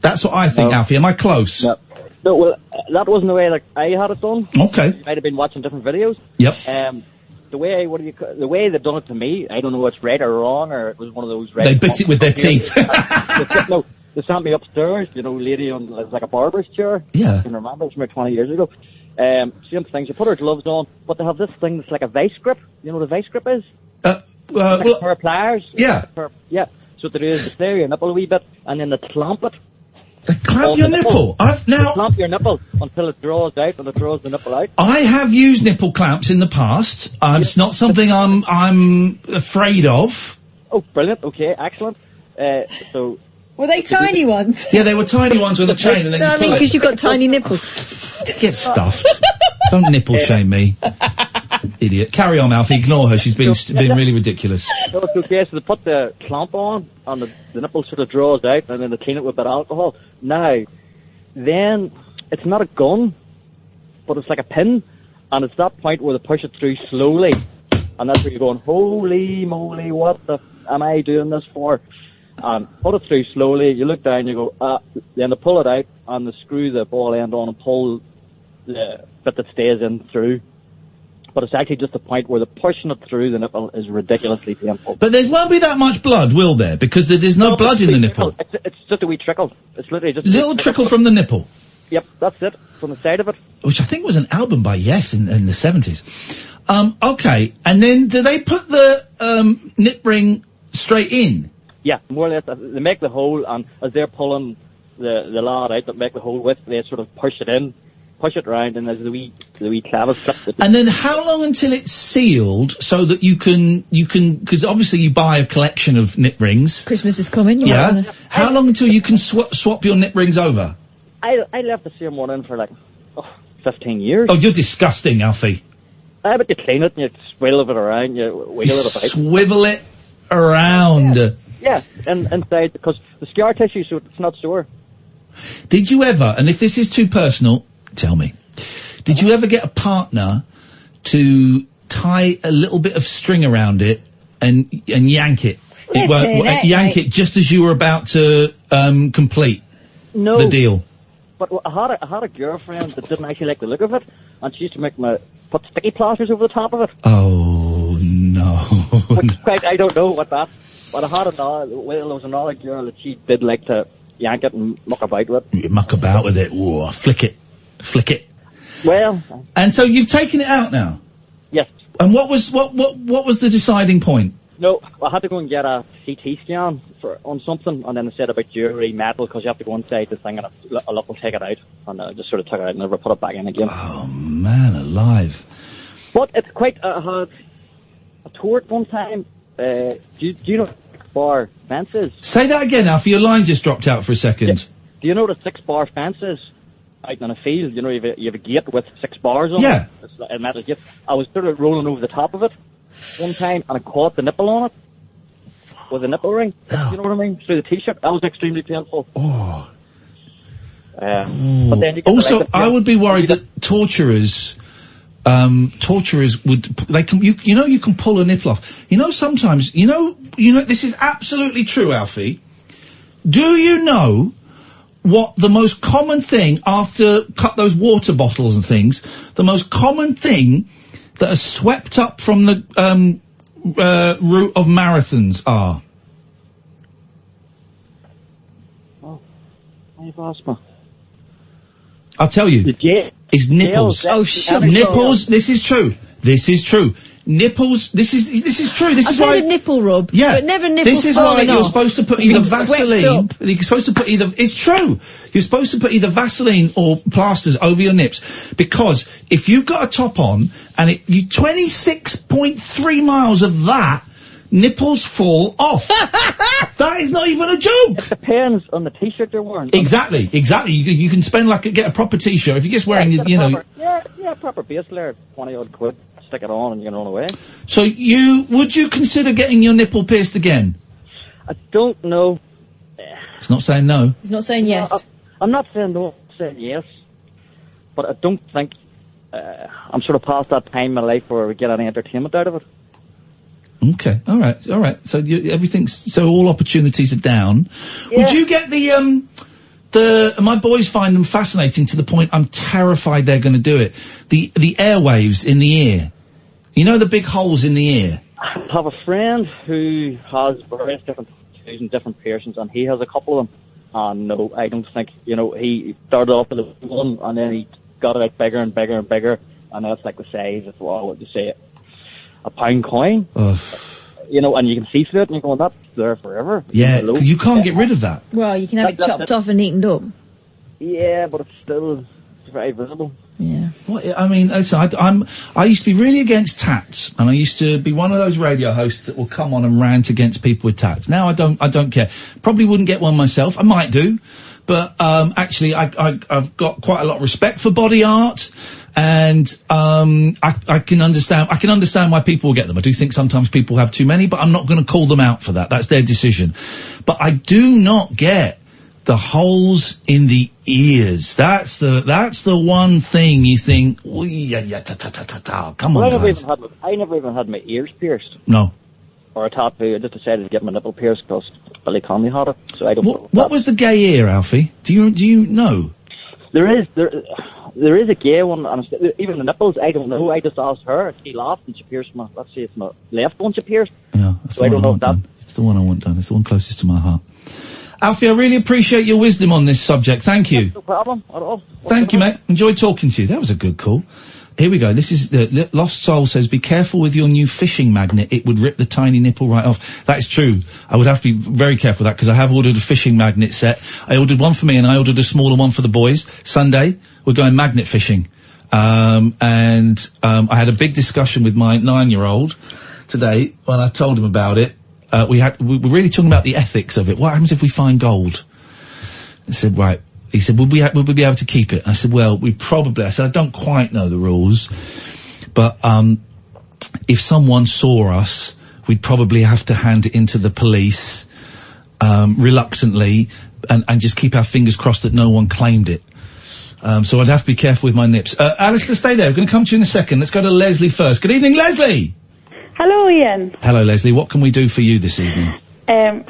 That's what I think, Alfie. Am I close? No, well, that wasn't the way I had it done. Okay. You might have been watching different videos. Yep. The way they've done it to me, I don't know if it's right or wrong, or it was one of those. They bit it with their teeth. They sent me upstairs, lady on like a barber's chair. Yeah. I can remember, it was about 20 years ago. Same thing, she put her gloves on, but they have this thing that's like a vice grip. You know what a vice grip is? Like a pair of pliers. Yeah. Yeah. So what they do is they flare your nipple a wee bit, and then they clamp it. They clamp your nipple? They clamp your nipple until it draws out, and it draws the nipple out. I have used nipple clamps in the past. It's not something I'm afraid of. Oh, brilliant. Okay, excellent. So... Were they tiny ones? Yeah, they were tiny ones with a chain, and then no, you I mean, because you've got tiny nipples. Get stuffed. Don't nipple shame me. Idiot. Carry on, Alfie. Ignore her. She's been really ridiculous. No, it's okay. So they put the clamp on, and the nipple sort of draws out, and then they clean it with a bit of alcohol. Now, then, it's not a gun, but it's like a pin, And it's that point where they push it through slowly, and that's where you're going, holy moly, what the am I doing this for? Put it through slowly, you look down, you go, then they pull it out, and they screw the ball end on and pull the bit that stays in through. But it's actually just the point where the pushing it through the nipple is ridiculously painful. But there won't be that much blood, will there? Because there's no blood in the nipple. It's just a wee trickle. It's literally just Little trickle from the nipple. Yep, that's it, from the side of it. Which I think was an album by Yes in the 70s. Okay, and then do they put the nip ring straight in? Yeah, more or less. They make the hole, and as they're pulling the lard out that make the hole with, they sort of push it in, push it round, and there's the wee clavis clip. And then how long until it's sealed so that you can, because obviously you buy a collection of nip rings. Christmas is coming. Yeah. How long until you can swap your nip rings over? I left the same one in for like 15 years. Oh, you're disgusting, Alfie. But you clean it and you swivel it around, you wiggle it about. Swivel it around. Yeah, and inside, because the scar tissue, so it's not sore. Did you ever, and if this is too personal, tell me, did you ever get a partner to tie a little bit of string around it and yank it? Yank it just as you were about to complete the deal? But I had a girlfriend that didn't actually like the look of it, and she used to make me put sticky plasters over the top of it. Oh, no. Which, I don't know what that, but I had there was another girl that she did like to yank it and muck about with it. You muck about with it. Whoa, flick it. Well. And so you've taken it out now? Yes. And what was the deciding point? No, I had to go and get a CT scan on something, and then they said about jewellery, metal, because you have to go inside the thing, and a look will take it out. And I just sort of took it out and never put it back in again. Oh, man alive. But it's quite, I had a tour at one time. Do you know what 6-bar fence is? Say that again, Alfie, your line just dropped out for a second. Yeah. Do you know what a 6-bar fence is? Out in a field, you know, you have a gate with 6 bars on it. It's like a metal gate. I was sort of rolling over the top of it one time, and I caught the nipple on it with a nipple ring. Oh. You know what I mean? Through the t-shirt. That was extremely painful. Oh. But then you get also, I would be worried that torturers would, you can pull a nipple off. You know, sometimes, you know, this is absolutely true, Alfie. Do you know what the most common thing after cut those water bottles and things, the most common thing that are swept up from the route of marathons are? Oh, I've asked me. I'll tell you. Is nipples. Oh, shut Nipples. This is true. Nipples. This is true. This is why. I've had a nipple rub. Yeah. But never nipples. This is why you're supposed to put either Being swept Vaseline. up. You're supposed to put either. It's true. You're supposed to put either Vaseline or plasters over your nips, because if you've got a top on and you 26.3 miles of that, nipples fall off. That is not even a joke. It depends on the t-shirt you're wearing. Exactly. You can spend get a proper t-shirt if you're just wearing proper base layer, 20 odd quid. Stick it on and you can run away. So would you consider getting your nipple pierced again? I don't know. It's not saying no. He's not saying yes. I'm not saying no, I'm saying yes. But I don't think I'm sort of past that time in my life where we get any entertainment out of it. Okay, all right. So so all opportunities are down. Yeah. Would you get my boys find them fascinating to the point I'm terrified they're going to do it. The airwaves in the ear. You know, the big holes in the ear. I have a friend who has various different tattoos and different piercings, and he has a couple of them. And no, I don't think, he started off with one, and then he got it out bigger and bigger and bigger, and now it's like the size of, what would you say, a pound coin. Ugh. And you can see through it, and you're going, that's there forever. Yeah, you can't get rid of that. Well, you can have it chopped off and eaten up. Yeah, but it's still very visible. Yeah. I mean, I used to be really against tats, and I used to be one of those radio hosts that will come on and rant against people with tats. Now I don't care. Probably wouldn't get one myself. I might do, but actually I've got quite a lot of respect for body art, and I can understand why people will get them. I do think sometimes people have too many, but I'm not going to call them out for that. That's their decision. But I do not get The holes in the ears. That's the one thing you think, come on, I guys. never even had my ears pierced. No. Or a tattoo. I just decided to get my nipple pierced because Billy Conley had it. So I don't know. What was the gay ear, Alfie? Do you know? There is a gay one, and even the nipples, I don't know. I just asked her, she laughed and she pierced my, let's see, it's my left one she pierced. Yeah, that's so I don't know if that... It's the one I want done. It's the one closest to my heart. Alfie, I really appreciate your wisdom on this subject. Thank you. No problem at all. Thank you, mate. Enjoyed talking to you. That was a good call. Here we go. This is the Lost Soul says, be careful with your new fishing magnet. It would rip the tiny nipple right off. That's true. I would have to be very careful with that because I have ordered a fishing magnet set. I ordered one for me and I ordered a smaller one for the boys. Sunday, we're going magnet fishing. I had a big discussion with my 9-year-old today when I told him about it. We were really talking about the ethics of it. What happens if we find gold? I said, right. He said, would we be able to keep it? I said, well, I said, I don't quite know the rules, but, if someone saw us, we'd probably have to hand it into the police, reluctantly, and just keep our fingers crossed that no one claimed it. So I'd have to be careful with my nips. Alistair, stay there. We're going to come to you in a second. Let's go to Leslie first. Good evening, Leslie! Hello, Ian. Hello, Leslie. What can we do for you this evening?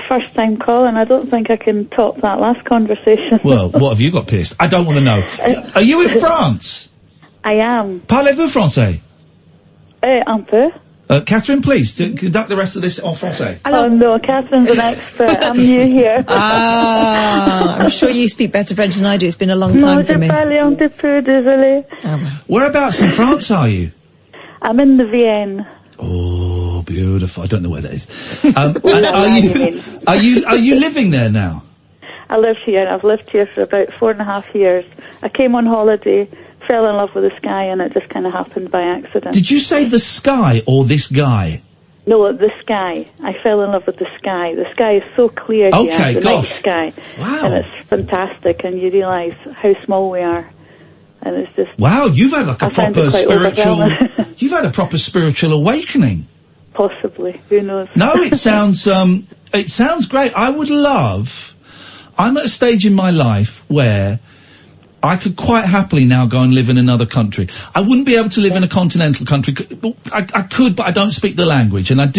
First time calling. I don't think I can top that last conversation. Well, what have you got pierced? I don't want to know. Are you in France? I am. Parlez-vous français? Un peu. Catherine, please, conduct the rest of this en français. Oh no, Catherine's an expert. I'm new here. I'm sure you speak better French than I do. It's been a long time for me. Un peu, désolé. Whereabouts in France are you? I'm in the Vienne. Oh, beautiful. I don't know where that is. Are you living there now? I live here. I've lived here for about 4.5 years. I came on holiday, fell in love with the sky, and it just kind of happened by accident. Did you say the sky or this guy? No, the sky. I fell in love with the sky. The sky is so clear here, the night sky. Wow. And it's fantastic, and you realise how small we are. And it's just... Wow, you've had like a proper spiritual... You've had a proper spiritual awakening. Possibly. Who knows? No, it sounds great. I'm at a stage in my life where I could quite happily now go and live in another country. I wouldn't be able to live in a continental country. I could, but I don't speak the language. And I'm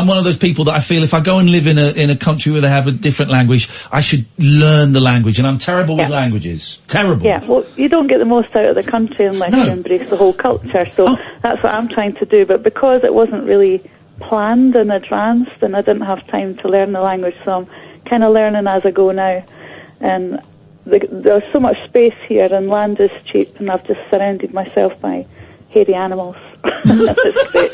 one of those people that I feel if I go and live in a country where they have a different language, I should learn the language. And I'm terrible with languages. Terrible. Yeah, well, you don't get the most out of the country unless you embrace the whole culture. So that's what I'm trying to do. But because it wasn't really planned in advance, then I didn't have time to learn the language. So I'm kind of learning as I go now. And there's so much space here, and land is cheap, and I've just surrounded myself by hairy animals. That's great.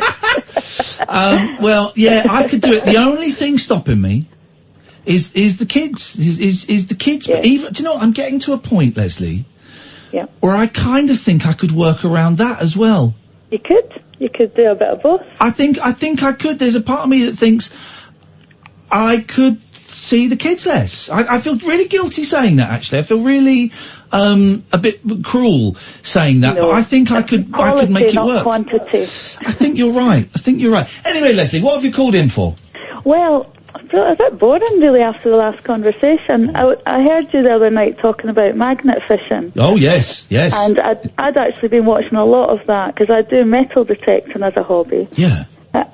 Well, yeah, I could do it. The only thing stopping me is the kids. Is the kids. Yeah. But even, do you know what? I'm getting to a point, Leslie, yeah, where I kind of think I could work around that as well. You could do a bit of both. I think I could. There's a part of me that thinks I could see the kids less. I feel really guilty saying that, actually. I feel really a bit cruel saying that, but I think I could make it work. Quantity. I think you're right. Anyway, Leslie, what have you called in for? Well, I felt a bit boring really after the last conversation. I heard you the other night talking about magnet fishing. Oh, yes. And I'd actually been watching a lot of that because I do metal detecting as a hobby. Yeah.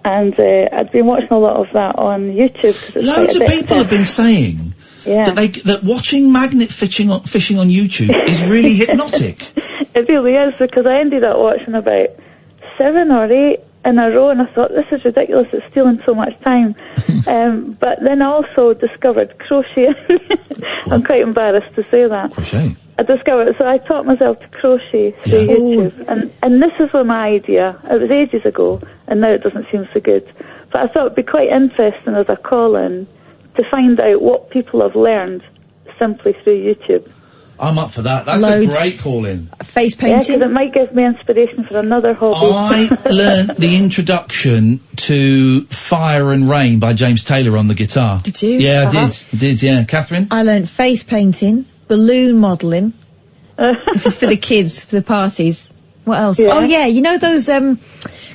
And I'd been watching a lot of that on YouTube. Loads of people have been saying that watching magnet fishing on YouTube is really hypnotic. It really is, because I ended up watching about 7 or 8 in a row, and I thought, this is ridiculous, it's stealing so much time. But then I also discovered crochet. I'm quite embarrassed to say that. Crochet? I discovered, so I taught myself to crochet through YouTube, and this is where my idea, it was ages ago, and now it doesn't seem so good, but I thought it'd be quite interesting as a call-in to find out what people have learned simply through YouTube. I'm up for that. That's a great call-in. Face painting. Yeah, because it might give me inspiration for another hobby. I learned the introduction to Fire and Rain by James Taylor on the guitar. Did you? Yeah, I did, yeah. Catherine? I learned face painting, balloon modelling. This is for the kids, for the parties. What else? Yeah. Oh, yeah, you know those,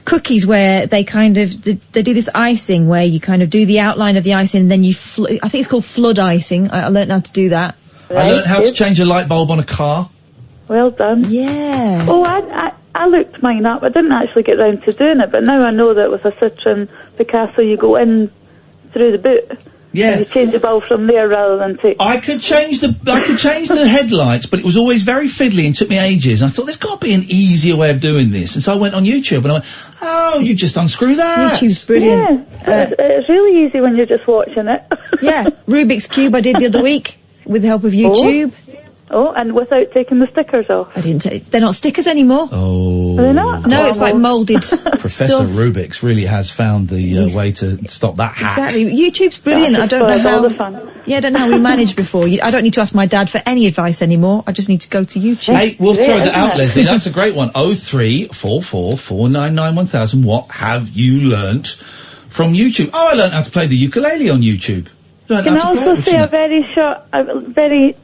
cookies where they kind of they do this icing where you kind of do the outline of the icing and then you I think it's called flood icing. I learned how to do that. I learned how to change a light bulb on a car. Well done. Yeah. Oh, I looked mine up. I didn't actually get round to doing it, but now I know that with a Citroen Picasso you go in through the boot. Yeah. And you change the bulb from there rather than take... I could change the headlights, but it was always very fiddly and took me ages. And I thought, there's got to be an easier way of doing this. And so I went on YouTube and I went, oh, you just unscrew that. YouTube's brilliant. Yeah, it's really easy when you're just watching it. Yeah, Rubik's Cube I did the other week with the help of YouTube. Oh, and without taking the stickers off. I didn't take... They're not stickers anymore. Oh. Are they not? No, it's like moulded Professor stuff. Rubik's really has found the way to stop that hack. Exactly. YouTube's brilliant. I don't know how... all the fun. Yeah, I don't know how we managed before. I don't need to ask my dad for any advice anymore. I just need to go to YouTube. Hey, we'll throw that out, Leslie. That's a great one. 0344 499 1000. What have you learnt from YouTube? Oh, I learnt how to play the ukulele on YouTube. Can I also say a very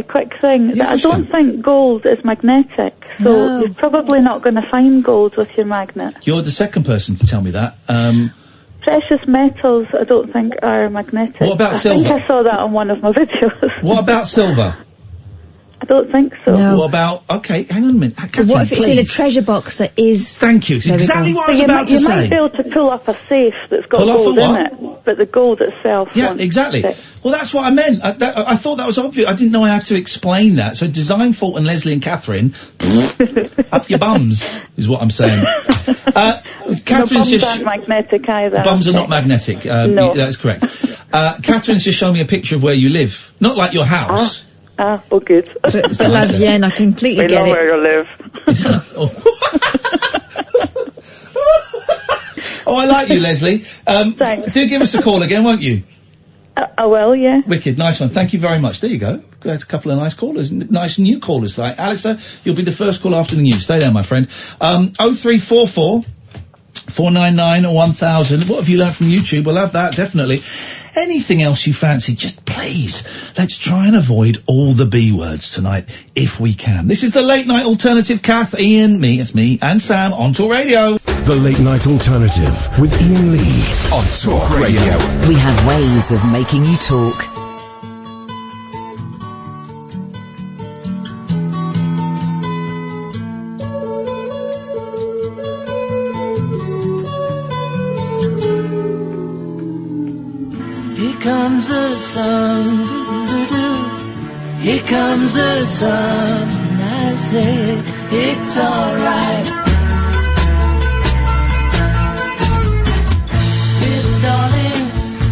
quick thing? Yeah, That I don't think gold is magnetic, so you're probably not going to find gold with your magnet. You're the second person to tell me that. Precious metals, I don't think are magnetic. What about I silver? think I saw that on one of my videos. What about silver? I don't think so. No. What about... Okay, hang on a minute. Catherine, What if it's in a please. treasure box that is... Thank you. It's There we exactly go. what I was you about to you say. might be able to pull up a safe that's got Pull off a gold what? in it, but the gold itself Yeah, won't exactly. stick. Well, that's what I meant. I thought that was obvious. I didn't know I had to explain that. So Design Fault and Leslie and Catherine, up your bums, is what I'm saying. Catherine's bums just... aren't magnetic either. Bums are not magnetic. No. That's correct. Catherine's just shown me a picture of where you live. Not like your house. Well, good. But lad, yeah, I completely We get know it. where you live. Oh, I like you, Leslie. Thanks. Do give us a call again, won't you? I will, yeah. Wicked, nice one. Thank you very much. There you go. That's a couple of nice callers, nice new callers. Like Alistair, you'll be the first call after the news. Stay there, my friend. 0344 499 1000. What have you learned from YouTube? We'll have that, definitely. Anything else you fancy, just please, let's try and avoid all the B words tonight, if we can. This is the Late Night Alternative. Kath, Ian, it's me, and Sam on Talk Radio. The Late Night Alternative with Ian Lee on Talk Radio. We have ways of making you talk. Here comes the sun, doo-doo-doo. Here comes the sun, and I say it's alright. Little darling,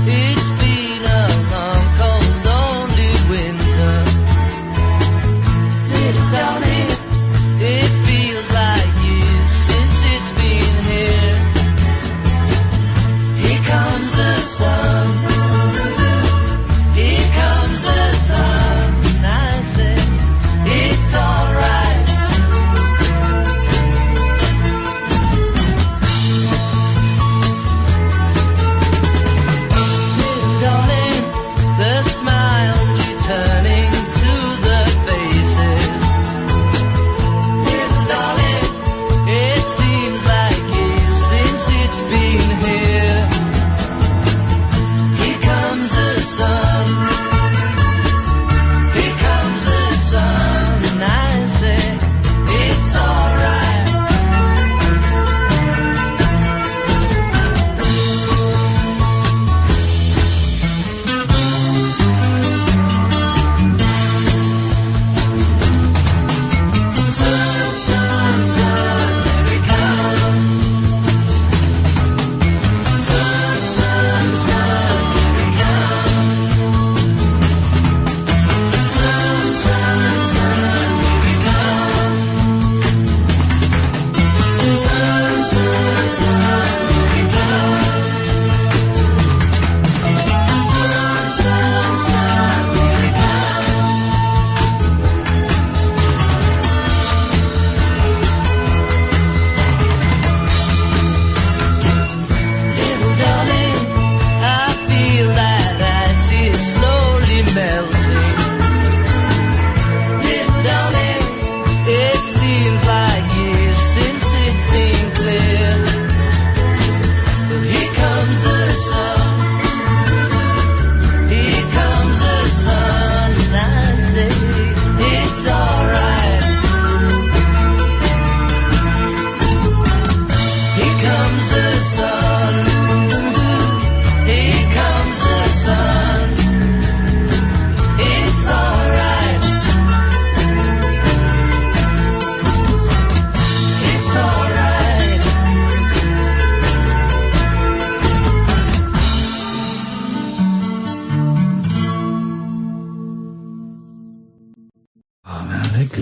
it's been a long, cold, lonely winter. Little darling, it feels like years since it's been here. Here comes the sun. Here comes the sun, and I say it's alright.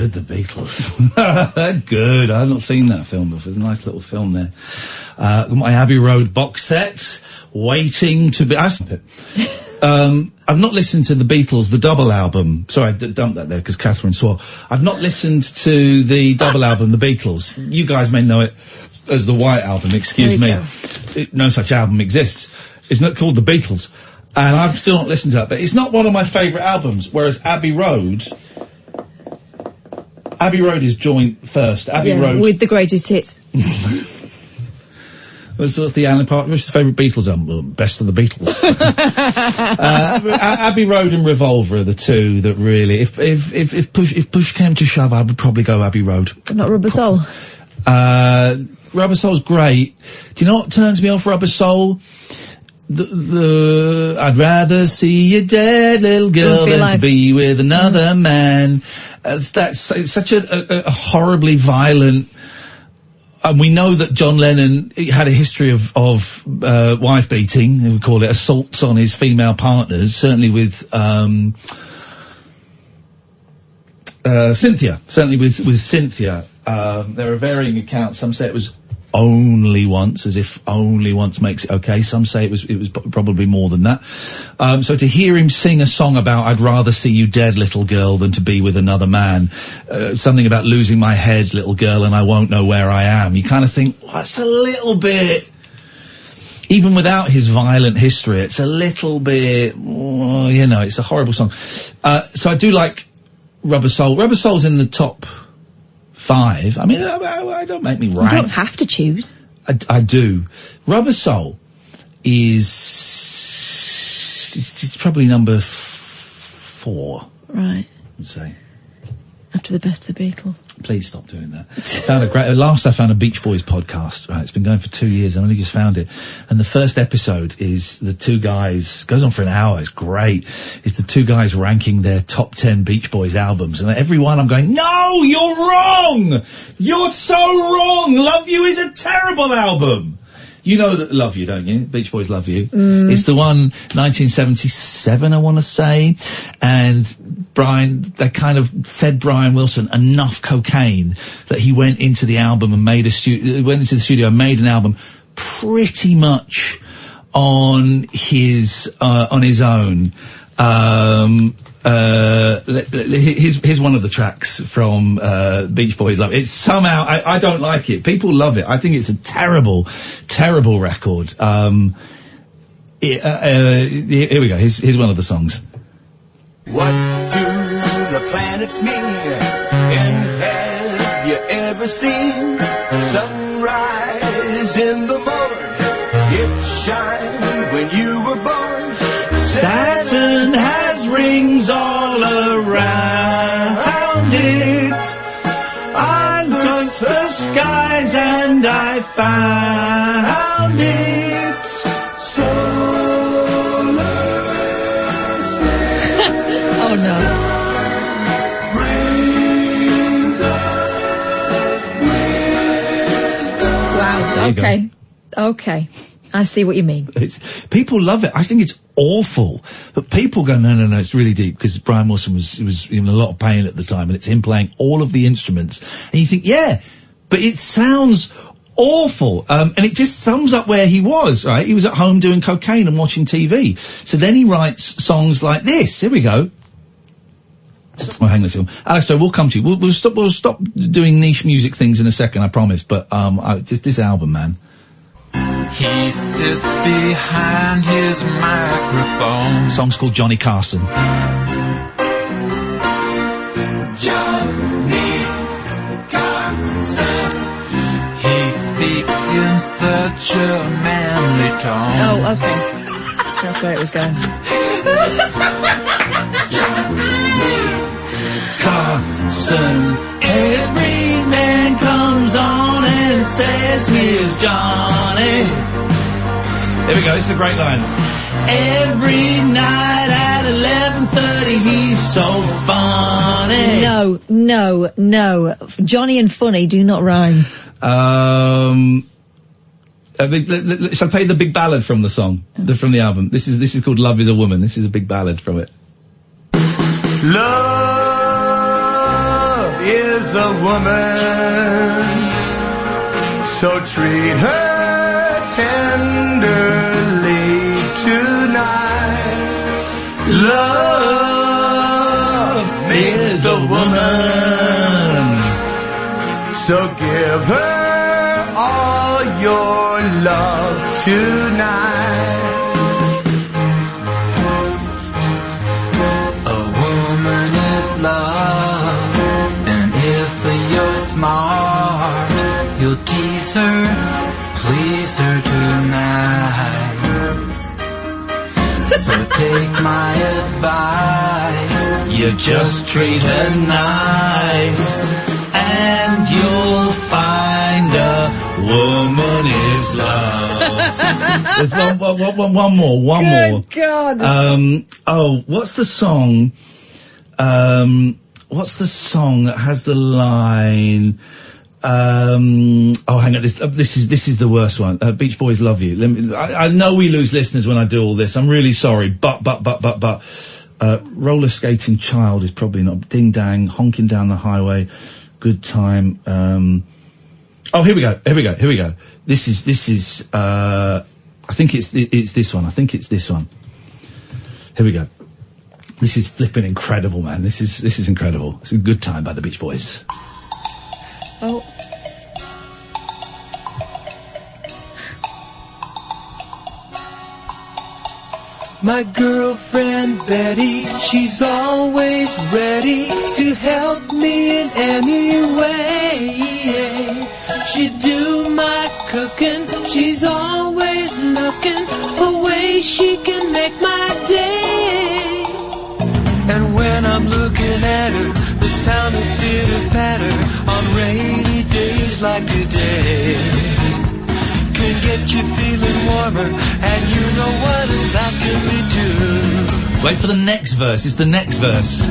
good, The Beatles. Good. I've not seen that film before. It's a nice little film there. My Abbey Road box set, waiting to be... I've not listened to the Beatles, the double album. Sorry, I dumped that there because Catherine swore. I've not listened to the double album, the Beatles. You guys may know it as the White Album, excuse me. No such album exists. It's not called the Beatles. And I've still not listened to that, but it's not one of my favourite albums, whereas Abbey Road is joint first. Abbey Road... with the greatest hits. What's the Alan Park? What's your favourite Beatles album? Well, best of the Beatles. Abbey Road and Revolver are the two that really, if push came to shove, I would probably go Abbey Road. Not Rubber Soul. Rubber Soul's great. Do you know what turns me off Rubber Soul? I'd rather see you dead, little girl, than to be with another man. It's such a horribly violent. And we know that John Lennon had a history of wife beating, we call it assaults on his female partners, certainly with Cynthia. Certainly with Cynthia. There are varying accounts. Some say it was only once, as if only once makes it okay. Some say it was probably more than that. So to hear him sing a song about I'd rather see you dead, little girl, than to be with another man, something about losing my head, little girl, and I won't know where I am, you kind of think, well, that's a little bit, even without his violent history, it's a little bit, it's a horrible song. So I do like Rubber Soul. Rubber Soul's in the top 5. I mean, I don't make me rank. You don't have to choose. I do. Rubber Soul it's probably number 4. Right. I'd say. After the best of the Beatles. Please stop doing that. Last I found a Beach Boys podcast, right? It's been going for 2 years. I only just found it. And the first episode is the two guys, goes on for an hour, it's great. It's the two guys ranking their top 10 Beach Boys albums. And every one I'm going, no, you're wrong! You're so wrong! Love You is a terrible album! You know that Love You, don't you? Beach Boys Love You. It's the one, 1977, I want to say. And they kind of fed Brian Wilson enough cocaine that he went into the album and made the studio and made an album pretty much on his own. Here's one of the tracks from Beach Boys Love. It's somehow I don't like it. People love it. I think it's a terrible record. Here we go. Here's one of the songs. What do the planets mean? And have you ever seen sunrise in the morning? It shined when you were born. Saturn has rings all around it. I looked the skies and I found it. Solar Oh no. brings us wisdom. Wow. Okay. I see what you mean. People love it. I think it's awful. But people go, no, it's really deep, because Brian Wilson was in a lot of pain at the time, and it's him playing all of the instruments. And you think, yeah, but it sounds awful. And it just sums up where he was, right? He was at home doing cocaine and watching TV. So then he writes songs like this. Here we go. Well, hang on a second. Alistair, we'll come to you. We'll stop doing niche music things in a second, I promise. But, just this album, man. He sits behind his microphone. The song's called Johnny Carson. Johnny Carson. He speaks in such a manly tone. Oh, okay. That's where it was going. Carson. Every man comes on and says, here's Johnny. There we go, it's a great line. Every night at 11:30 he's so funny. No. Johnny and funny do not rhyme. Shall I play the big ballad from the song, from the album? This is called Love Is a Woman. This is a big ballad from it. Love is is a woman, so treat her tenderly tonight. Love is a woman, so give her all your love tonight. Love, and if you're smart, you'll tease her, please her tonight. So take my advice, You just treat her nice, and you'll find a woman is love. There's one more. God. What's the song? What's the song that has the line? Hang on. This is the worst one. Beach Boys Love You. I know we lose listeners when I do all this. I'm really sorry. But, roller skating child is probably not. Ding dang, honking down the highway. Good time. Here we go. This is, I think it's this one. Here we go. This is flipping incredible, man. This is incredible. It's a Good Time by the Beach Boys. Oh. My girlfriend Betty, she's always ready to help me in any way. She do my cooking, she's always looking for ways she can make my day. And when I'm looking at her, the sound of bitter patter on rainy days like today can get you feeling warmer, and you know what that can lead to. Wait for the next verse. It's the next verse.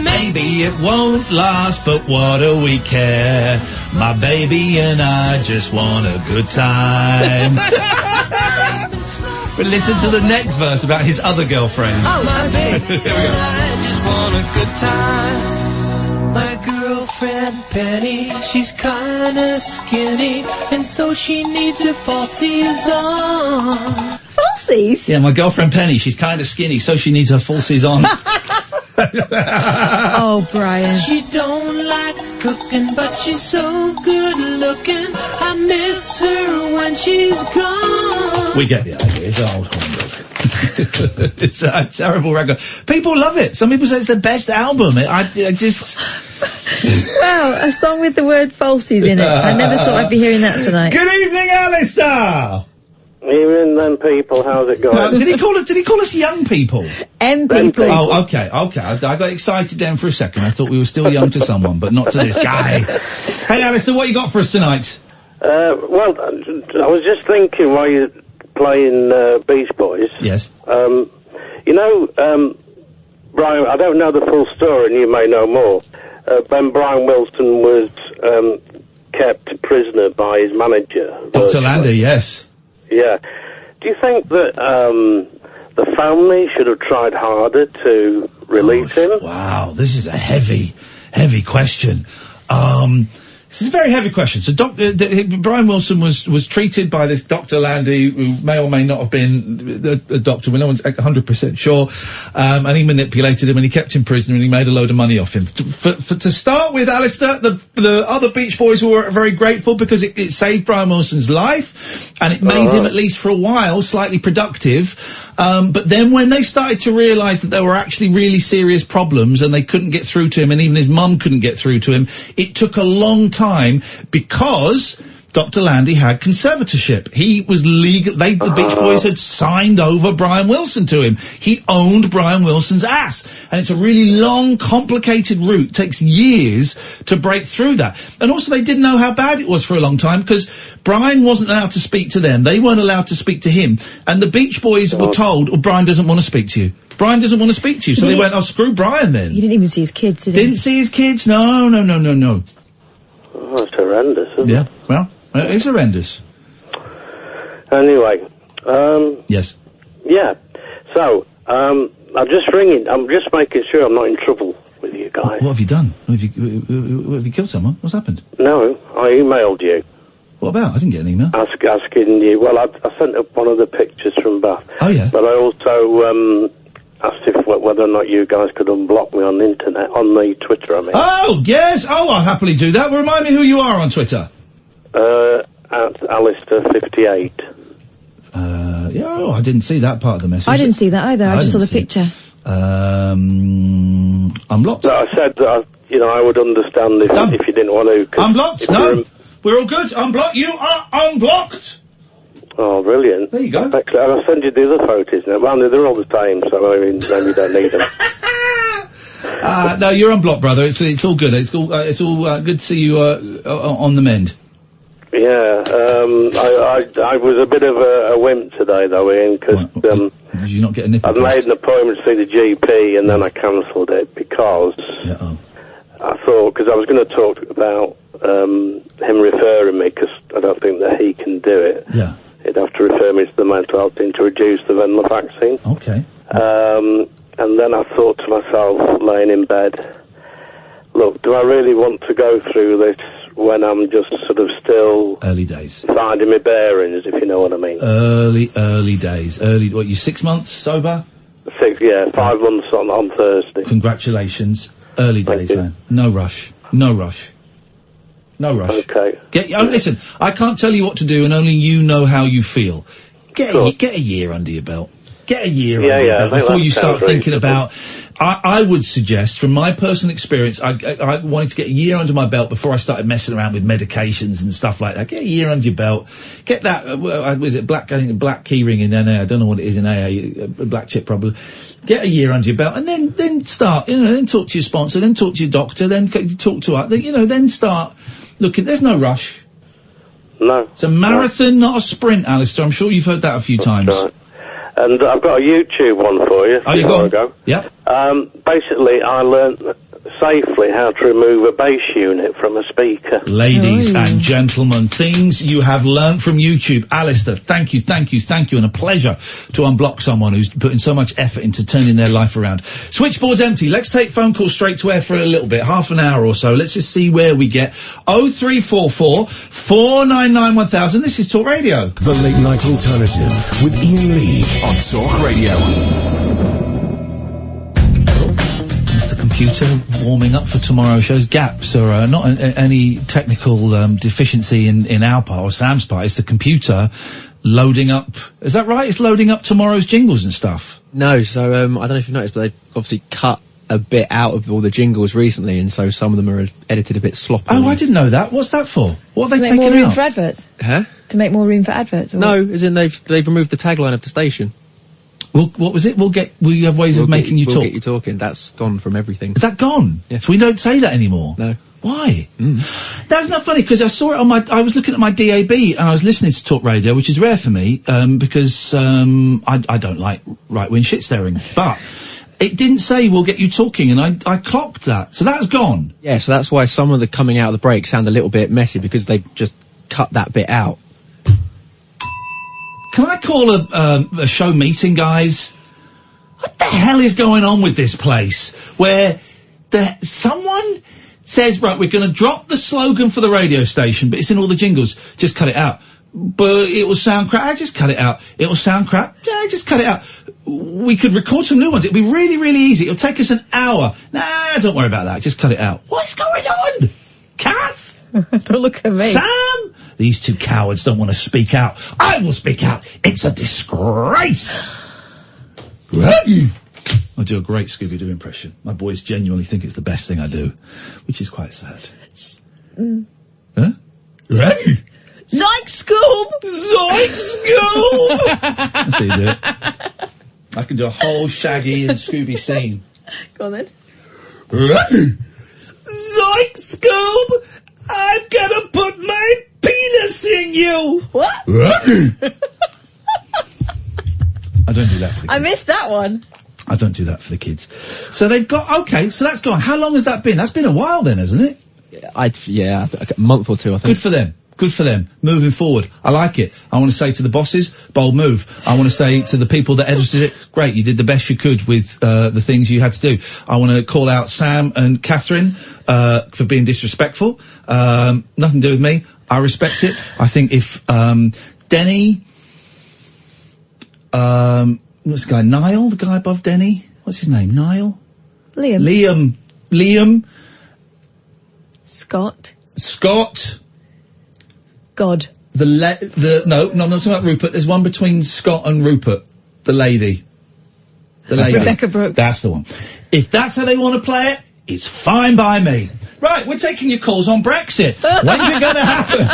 Maybe it won't last, but what do we care? My baby and I just want a good time. But listen to the next verse about his other girlfriends. Oh, my baby and I just want a good time. My girlfriend Penny, she's kinda skinny, and so she needs her falsies on. Falsies? Yeah, my girlfriend Penny, she's kind of skinny, so she needs her falsies on. Oh, Brian. She don't like cooking, but she's so good looking. I miss her when she's gone. We get the idea. It's old humbug. It's a terrible record. People love it. Some people say it's the best album. I just... Wow, a song with the word falsies in it. I never thought I'd be hearing that tonight. Good evening, Alistair! Even them people, how's it going? Did he call us young people? people. Oh, okay. I got excited then for a second. I thought we were still young to someone, but not to this guy. Hey, Alistair, what you got for us tonight? Well, I was just thinking while you're playing Beach Boys. Yes. Brian, I don't know the full story, and you may know more. When Brian Wilson was kept prisoner by his manager. Dr. Landy, yes. Yeah. Do you think that the family should have tried harder to release him? Wow, this is a heavy question. This is a very heavy question. So Brian Wilson was treated by this Dr. Landy, who may or may not have been a doctor, no one's 100% sure, and he manipulated him and he kept him prisoner and he made a load of money off him. To start with, Alistair, the other Beach Boys were very grateful because it saved Brian Wilson's life and it made him, at least for a while, slightly productive. But then when they started to realise that there were actually really serious problems and they couldn't get through to him and even his mum couldn't get through to him, it took a long time because Dr. Landy had conservatorship. He was legal. The Beach Boys had signed over Brian Wilson to him. He owned Brian Wilson's ass. And it's a really long, complicated route. It takes years to break through that. And also they didn't know how bad it was for a long time because Brian wasn't allowed to speak to them. They weren't allowed to speak to him. And the Beach Boys were told, Brian doesn't want to speak to you. Brian doesn't want to speak to you. So they went, screw Brian then. You didn't even see his kids, did you? Didn't see his kids? No. Oh, that's horrendous, isn't it? Yeah, well, it's horrendous. Anyway, yes. Yeah, so, I'm just ringing, I'm just making sure I'm not in trouble with you guys. What have you done? Have you killed someone? What's happened? No, I emailed you. What about? I didn't get an email. Asking you. Well, I sent up one of the pictures from Bath. Oh, yeah. But I also asked if whether or not you guys could unblock me on the internet, on the Twitter, I mean. Oh, yes. Oh, I'll happily do that. Well, remind me who you are on Twitter. At Alistair58. Yeah, I didn't see that part of the message. I didn't see that either. I just saw the picture. Unblocked. No, I said that, I would understand if you didn't want to. Unblocked? No. We're all good. Unblocked. You are unblocked. Oh, brilliant. There you go. I'll send you the other photos now. Well, they're all the same, so I mean, maybe you don't need them. No, you're unblocked, brother. It's all good. It's all good to see you on the mend. Yeah, I was a bit of a wimp today, though, Ian, because did you not get a nipple? I'd made an appointment to see the GP, and then I cancelled it because I thought, because I was going to talk about him referring me, because I don't think that he can do it. Yeah. He'd have to refer me to the mental health team to reduce the venom vaccine. Okay. And then I thought to myself, laying in bed, look, do I really want to go through this when I'm just sort of still... Early days. Finding my bearings, if you know what I mean. Early days. What, you 6 months sober? 5 months on Thursday. Congratulations. Early days, man. No rush. Okay. Listen, I can't tell you what to do, and only you know how you feel. Get a year under your belt. Get a year under your belt before you start thinking about... I would suggest, from my personal experience, I wanted to get a year under my belt before I started messing around with medications and stuff like that. Get a year under your belt. Get that, was it black keyring in NA? I don't know what it is in AA, black chip probably. Get a year under your belt, and then start, then talk to your sponsor, then talk to your doctor, then talk to us, then start looking. There's no rush. No. It's a marathon, not a sprint, Alistair. I'm sure you've heard that a few times. Right. And I've got a YouTube one for you. Oh, you go? Yeah. Basically, I learnt safely how to remove a bass unit from a speaker. Ladies and gentlemen, things you have learnt from YouTube. Alistair, thank you, and a pleasure to unblock someone who's putting so much effort into turning their life around. Switchboard's empty. Let's take phone calls straight to air for a little bit, half an hour or so. Let's just see where we get. 0344 499 1000. This is Talk Radio. The Late Night Alternative with Iain Lee on Talk Radio. Computer warming up for tomorrow's show's gaps or not any technical deficiency in our part or Sam's part. It's the computer loading up. Is that right? It's loading up tomorrow's jingles and stuff. No, so I don't know if you've noticed, but they've obviously cut a bit out of all the jingles recently, and so some of them are edited a bit sloppy. Oh, I didn't know that. What's that for? What have they taken out? To make more room for adverts. Huh? To make more room for adverts. Or? No, as in they've removed the tagline of the station. What was it? Will you have ways of making you talk? We'll get you talking. That's gone from everything. Is that gone? Yeah. So we don't say that anymore? No. Why? That's not funny, because I saw it on I was looking at my DAB and I was listening to Talk Radio, which is rare for me, because I don't like right-wing shit staring. But it didn't say we'll get you talking, and I clocked that. So that's gone. Yeah, so that's why some of the coming out of the break sound a little bit messy, because they've just cut that bit out. Can I call a show meeting, guys? What the hell is going on with this place? Where someone says, right, we're going to drop the slogan for the radio station, but it's in all the jingles. Just cut it out. But it will sound crap. Just cut it out. It will sound crap. Yeah, just cut it out. We could record some new ones. It'd be really, really easy. It'll take us an hour. Nah, don't worry about that. Just cut it out. What's going on? Kath? Don't look at me. Sam? These two cowards don't want to speak out. I will speak out. It's a disgrace. I do a great Scooby-Doo impression. My boys genuinely think it's the best thing I do, which is quite sad. Huh? Ready? Zoink Scoob! Zoink Scoob! That's how you do it. I can do a whole Shaggy and Scooby scene. Go on then. Ready? Zoink Scoob! I'm gonna put my penis in you! What? Ready? I don't do that for the kids. I missed that one. I don't do that for the kids. So they've got, okay, so that's gone. How long has that been? That's been a while then, hasn't it? a month or two, I think. Good for them. Good for them. Moving forward. I like it. I want to say to the bosses, bold move. I want to say to the people that edited it, great, you did the best you could with the things you had to do. I want to call out Sam and Catherine for being disrespectful. Nothing to do with me. I respect it. I think if Denny, what's the guy? Niall, the guy above Denny? What's his name? Niall? Liam. Scott. No, God. I'm not talking about Rupert. There's one between Scott and Rupert. The lady. Rebecca Brooks. That's the one. If that's how they want to play it, it's fine by me. Right, we're taking your calls on Brexit. When's it going to happen?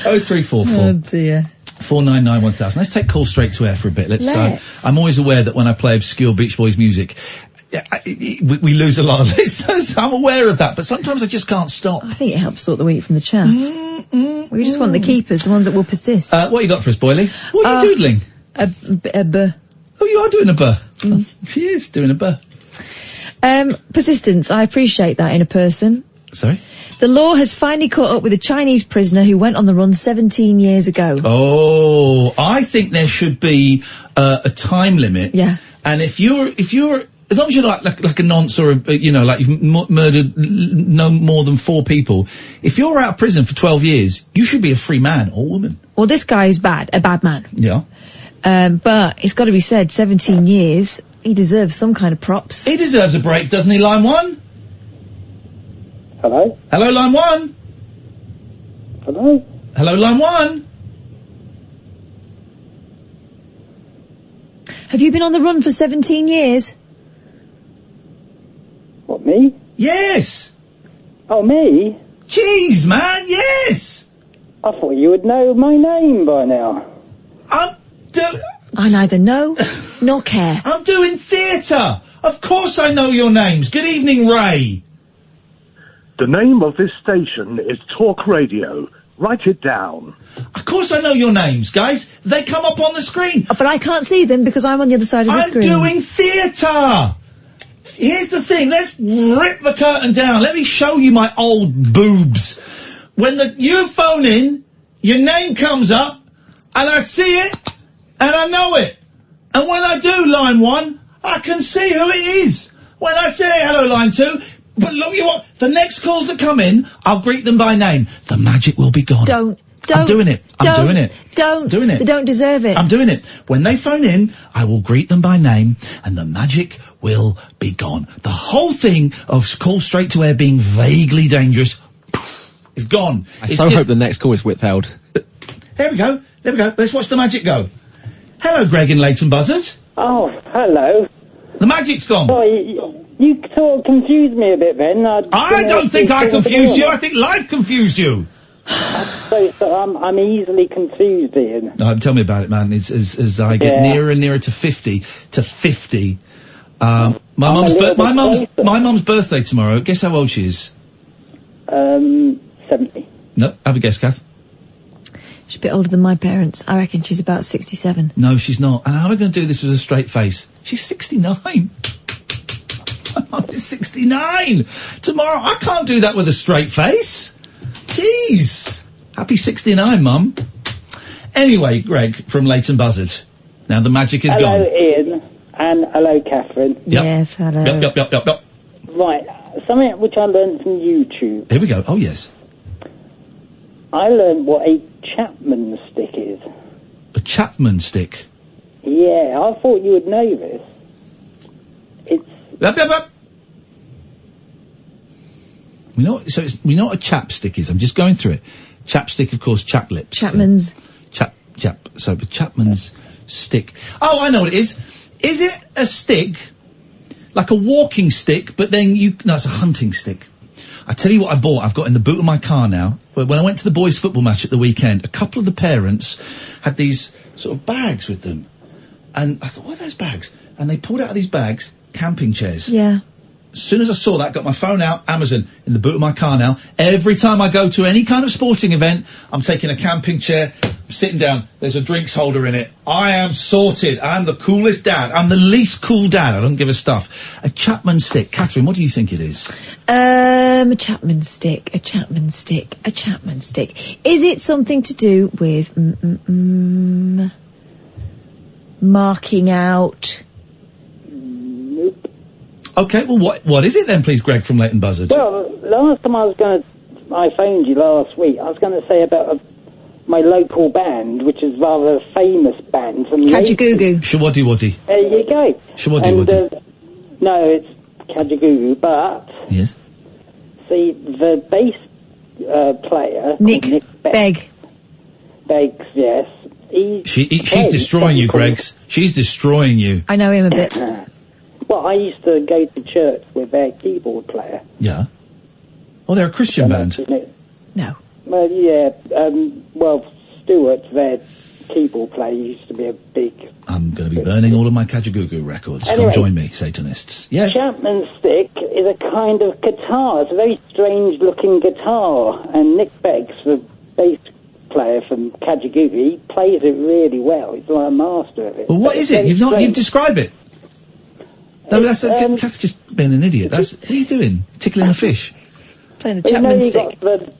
0344. Oh dear. 499 1000. Let's take calls straight to air for a bit. Let's. I'm always aware that when I play obscure Beach Boys music, we lose a lot of listeners. I'm aware of that, but sometimes I just can't stop. I think it helps sort the wheat from the chaff. We just want the keepers, the ones that will persist. What you got for us, Boyley? What are you doodling? A buh. Oh, you are doing a buh. Oh, she is doing a buh. Persistence. I appreciate that in a person. Sorry? The law has finally caught up with a Chinese prisoner who went on the run 17 years ago. Oh, I think there should be a time limit. Yeah. And if you're, as long as you're like a nonce or like you've murdered no more than 4 people, if you're out of prison for 12 years, you should be a free man or woman. Well, this guy is a bad man. Yeah. But it's got to be said, 17 years, he deserves some kind of props. He deserves a break, doesn't he, line 1? Hello? Hello, line 1? Hello? Hello, line 1? Have you been on the run for 17 years? What, me? Yes! Oh, me? Jeez, man, yes! I thought you would know my name by now. I neither know nor care. I'm doing theatre! Of course I know your names. Good evening, Ray. The name of this station is Talk Radio. Write it down. Of course I know your names, guys. They come up on the screen. But I can't see them because I'm on the other side of the screen. I'm doing theatre! Here's the thing. Let's rip the curtain down. Let me show you my old boobs. When you phone in, your name comes up, and I see it, and I know it. And when I do line 1, I can see who it is. When I say hello line 2, but look, the next calls that come in, I'll greet them by name. The magic will be gone. Don't. I'm doing it. I'm doing it. Don't. Doing it. They don't deserve it. I'm doing it. When they phone in, I will greet them by name, and the magic will be gone. The whole thing of call straight to air being vaguely dangerous is gone. I hope the next call is withheld. There we go. Let's watch the magic go. Hello, Greg in Leighton Buzzard. Oh, hello. The magic's gone. Sorry, you sort of confused me a bit then. I don't think I confused you. I think life confused you. I'm easily confused, Ian. Tell me about it, man. As I get nearer and nearer to 50, my mum's birthday tomorrow. Guess how old she is? 70. No, have a guess, Kath. She's a bit older than my parents. I reckon she's about 67. No, she's not. And how am I going to do this with a straight face? She's 69. My mum is 69. Tomorrow, I can't do that with a straight face. Jeez. Happy 69, Mum. Anyway, Greg from Leighton Buzzard. Now the magic is gone. Hello, Ian. And hello, Catherine. Yep. Yes, hello. Yep. Right, something which I learned from YouTube. Here we go. Oh, yes. I learned what a Chapman stick is. A Chapman stick? Yeah, I thought you would know this. It's... Yep. We know what a chapstick is. I'm just going through it. Chapstick, of course, chap lips. Chapman's. So Chapman's stick. Oh, I know what it is. Is it a stick, like a walking stick, but then no, it's a hunting stick. I tell you what I bought. I've got in the boot of my car now. When I went to the boys' football match at the weekend, a couple of the parents had these sort of bags with them. And I thought, what are those bags? And they pulled out of these bags camping chairs. Yeah. As soon as I saw that, got my phone out, Amazon, in the boot of my car now. Every time I go to any kind of sporting event, I'm taking a camping chair, I'm sitting down, there's a drinks holder in it. I am sorted. I'm the coolest dad. I'm the least cool dad. I don't give a stuff. A Chapman stick. Catherine, what do you think it is? A Chapman stick. Is it something to do with marking out? Nope. Okay, well, what is it then, please, Greg from Leighton Buzzard? Well, last time I phoned you last week, I was going to say about my local band, which is rather a famous band from Kajagoogoo. Shawaddy Waddy. There you go. Shawaddy Waddy. No, it's Kajagoogoo, but... Yes. See, the bass player... Nick Begg. Beggs, yes. She's destroying you, Greggs. She's destroying you. I know him a bit. Well, I used to go to church with their keyboard player. Yeah. Oh, they're a Christian band. No. Well, yeah. Stuart, their keyboard player, used to be a big... I'm going to be burning all of my Kajagoogoo records. Anyway, come join me, Satanists. Yes. Chapman stick is a kind of guitar. It's a very strange-looking guitar. And Nick Beggs, the bass player from Kajagoogoo, he plays it really well. He's like a master of it. Well, what is it? You've described it. No, that's just being an idiot. What are you doing? Tickling a fish? Playing a Chapman stick. Got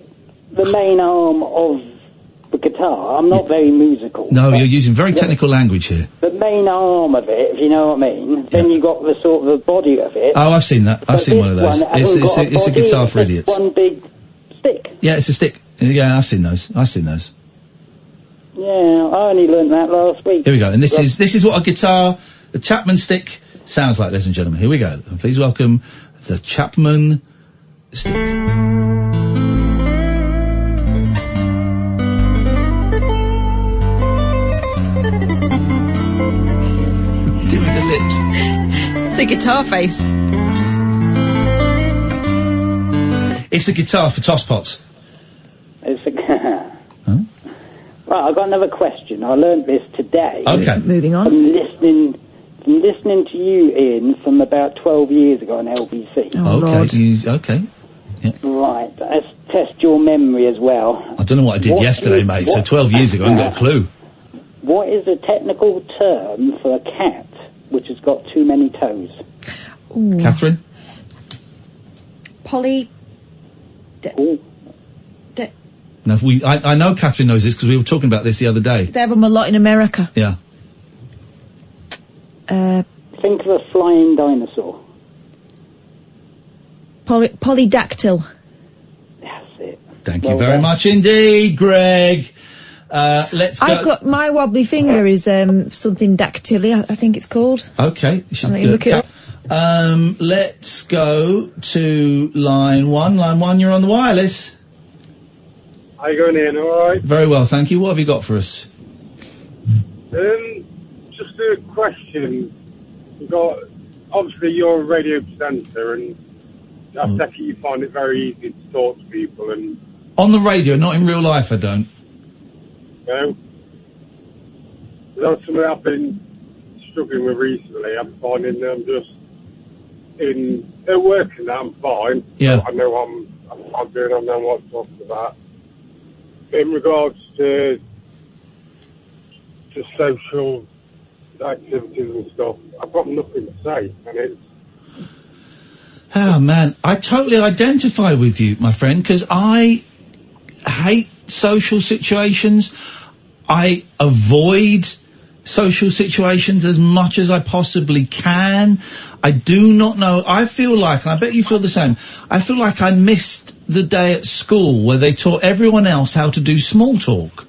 the main arm of the guitar. I'm not very musical. No, you're using very technical language here. The main arm of it, if you know what I mean. Then you got the sort of the body of it. Oh, I've seen that. I've seen one of those. It's a guitar for idiots. One big stick. Yeah, it's a stick. Yeah, I've seen those. Yeah, I only learned that last week. Here we go. And this is what a Chapman stick sounds like, ladies and gentlemen. Here we go. And please welcome the Chapman stick. Doing the lips. The guitar face. It's a guitar for tosspots. Right, I've got another question. I learned this today. Okay. Moving on. From listening to you, Ian, from about 12 years ago on LBC. Okay. Yeah. Right, let's test your memory as well. I don't know what I did yesterday, mate, so 12 years ago, I haven't got a clue. What is the technical term for a cat which has got too many toes? Ooh. Catherine? No, I know Catherine knows this because we were talking about this the other day. They have them a lot in America. Yeah. Think of a flying dinosaur. Polydactyl. That's it. Thank you very much indeed, Greg. Let's go. I've got my wobbly finger is something dactyly, I think it's called. Okay. I'll let you look it up. Let's go to line one. Line one, you're on the wireless. How you going, Ian? All right? Very well, thank you. What have you got for us? Just a question. Obviously, you're a radio presenter, and I take it you find it very easy to talk to people. And on the radio, not in real life, I don't. you know, that's something I've been struggling with recently. I'm finding them just at work and that I'm fine. Yeah. I know I'm doing. I know what I'm talking about. In regards to social activities and stuff, I've got nothing to say, and it's... Oh, man, I totally identify with you, my friend, because I hate social situations. I avoid social situations as much as I possibly can. I do not know. I feel like, and I bet you feel the same, I feel like I missed the day at school where they taught everyone else how to do small talk.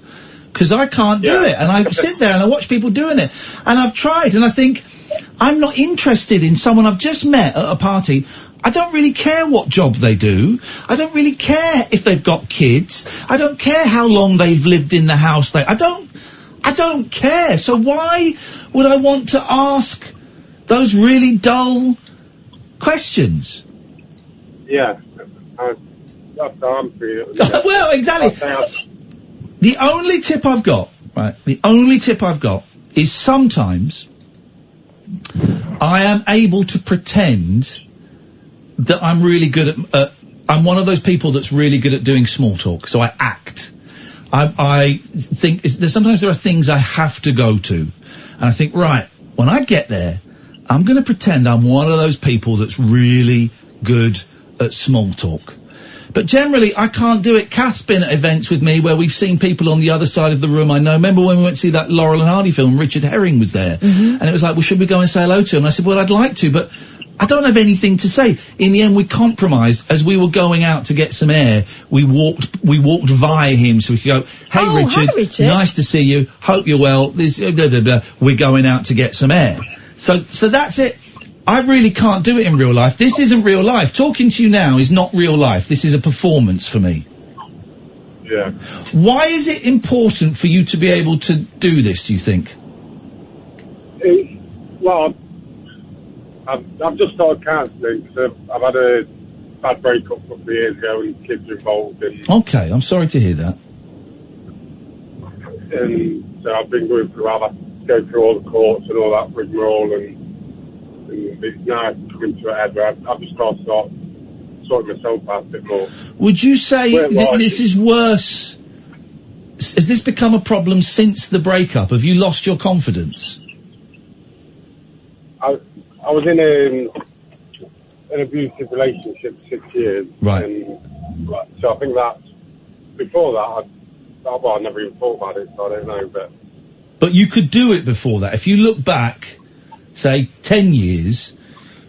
Because I can't do it. And I sit there and I watch people doing it. And I've tried and I think, I'm not interested in someone I've just met at a party. I don't really care what job they do. I don't really care if they've got kids. I don't care how long they've lived in the house. I don't care. So why would I want to ask those really dull questions? Yeah. That's how I'm feeling. Well, exactly. The only tip I've got, is sometimes I am able to pretend that I'm really good at, I'm one of those people that's really good at doing small talk, so I act. I think sometimes there are things I have to go to, and I think, right, when I get there, I'm going to pretend I'm one of those people that's really good at small talk. But generally, I can't do it. Kath's been at events with me where we've seen people on the other side of the room I know. Remember when we went to see that Laurel and Hardy film, Richard Herring was there? And it was like, well, should we go and say hello to him? And I said, well, I'd like to, but I don't have anything to say. In the end, we compromised. As we were going out to get some air, we walked via him so we could go, hey, Richard, hi, Richard. Nice to see you. Hope you're well. This, we're going out to get some air. So that's it. I really can't do it in real life. This isn't real life. Talking to you now is not real life. This is a performance for me. Yeah. Why is it important for you to be able to do this, do you think? Well, I've just started counselling because I've had a bad breakup a couple of years ago and kids are involved. Okay, I'm sorry to hear that. And so I've been going through, I've had to go through all the courts and all that rigmarole, and it's now coming to a head where I've just got to start sorting myself out a bit more. Would you say this is worse? Has this become a problem since the breakup? Have you lost your confidence? I was in an abusive relationship for 6 years. Right. And so I think that before that, I never even thought about it, so I don't know. But you could do it before that. If you look back, say, 10 years,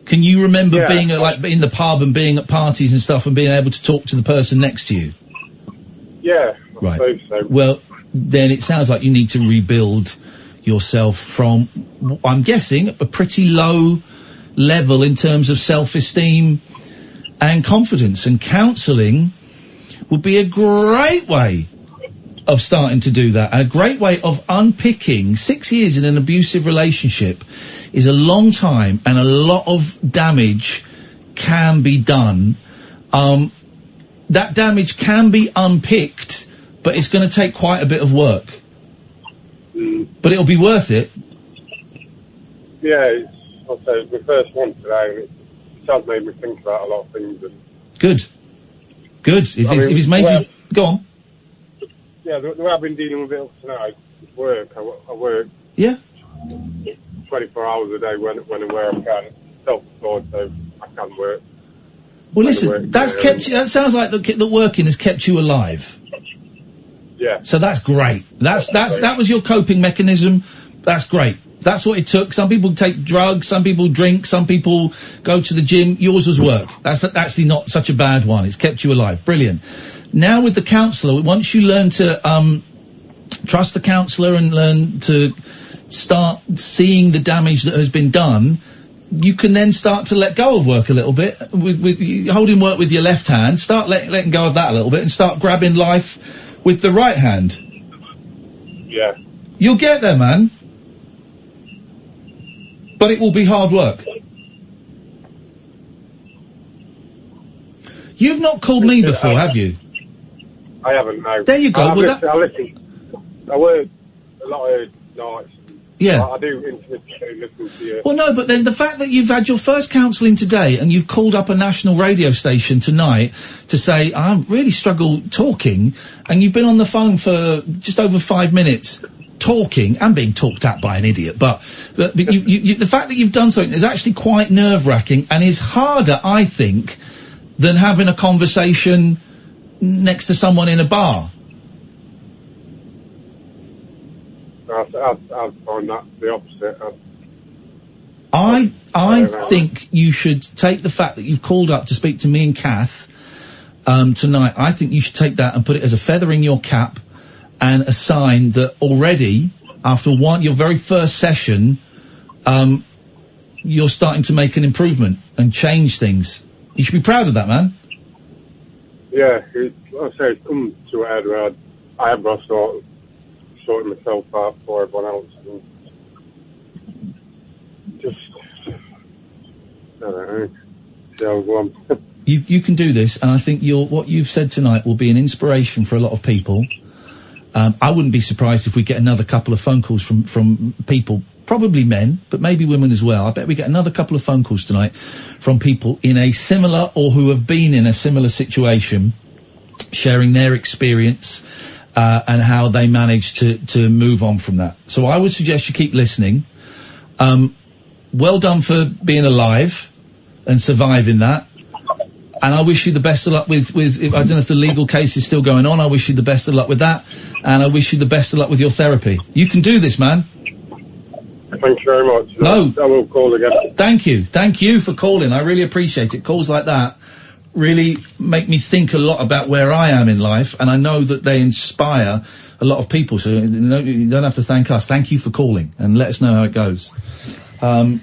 can you remember being at, in the pub and being at parties and stuff and being able to talk to the person next to you? Yeah, I Right. suppose so. Well, then it sounds like you need to rebuild yourself from, I'm guessing, a pretty low level in terms of self-esteem and confidence. And counselling would be a great way of starting to do that. A great way of unpicking. 6 years in an abusive relationship is a long time, and a lot of damage can be done. That damage can be unpicked, but it's going to take quite a bit of work. But it'll be worth it. Yeah, it's my first one today, and it has made me think about a lot of things. And Good. If it's made you... Go on. Yeah, the way I've been dealing with it up tonight is work. I work. Yeah. 24 hours a day when and where I can. Self-employed, so I can work. Well, listen, that's kept you... That sounds like the working has kept you alive. Yeah. So that's great. That was your coping mechanism. That's great. That's what it took. Some people take drugs, some people drink, some people go to the gym. Yours was work. That's actually not such a bad one. It's kept you alive. Brilliant. Now with the counsellor, once you learn to trust the counsellor and learn to start seeing the damage that has been done, you can then start to let go of work a little bit. With holding work with your left hand, start letting go of that a little bit and start grabbing life with the right hand. Yeah. You'll get there, man. But it will be hard work. You've not called me before, have you? I haven't, no. There you go. I listen. I work a lot of nights. Yeah. I do intermittently listen to you. Well, no, but then the fact that you've had your first counselling today and you've called up a national radio station tonight to say, I really struggle talking, and you've been on the phone for just over 5 minutes talking and being talked at by an idiot, but you, the fact that you've done something is actually quite nerve-wracking and is harder, I think, than having a conversation next to someone in a bar. I find that the opposite. I think you should take the fact that you've called up to speak to me and Kath tonight. I think you should take that and put it as a feather in your cap and a sign that already, after your very first session, you're starting to make an improvement and change things. You should be proud of that, man. Yeah, like I say, it's come to a head where I have got to start sorting myself out for everyone else. And just, I don't know, see how I go on. You can do this, and I think what you've said tonight will be an inspiration for a lot of people. I wouldn't be surprised if we get another couple of phone calls from people, probably men, but maybe women as well. I bet we get another couple of phone calls tonight from people in a similar or who have been in a similar situation, sharing their experience, and how they managed to move on from that. So I would suggest you keep listening. Well done for being alive and surviving that. And I wish you the best of luck with I don't know if the legal case is still going on. I wish you the best of luck with that. And I wish you the best of luck with your therapy. You can do this, man. Thank you very much. No. I will call again. Thank you. Thank you for calling. I really appreciate it. Calls like that really make me think a lot about where I am in life. And I know that they inspire a lot of people. So you don't have to thank us. Thank you for calling and let us know how it goes. Man.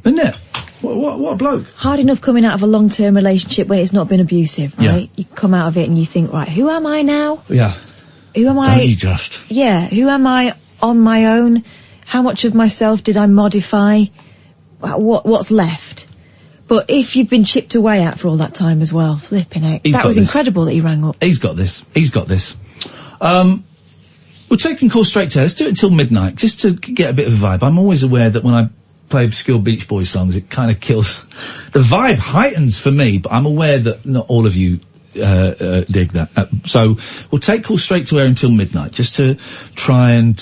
Annette, what a bloke. Hard enough coming out of a long-term relationship when it's not been abusive, right? You come out of it and you think, right, who am I now? Yeah. Who am I? Don't you just? Yeah, who am I on my own? How much of myself did I modify? What's left? But if you've been chipped away at for all that time as well, flipping out. That was incredible that he rang up. He's got this. We're taking calls straight to her. Let's do it until midnight, just to get a bit of a vibe. I'm always aware that when I play obscure Beach Boys songs, it kind of kills. The vibe heightens for me, but I'm aware that not all of you dig that. So we'll take calls straight to air until midnight, just to try and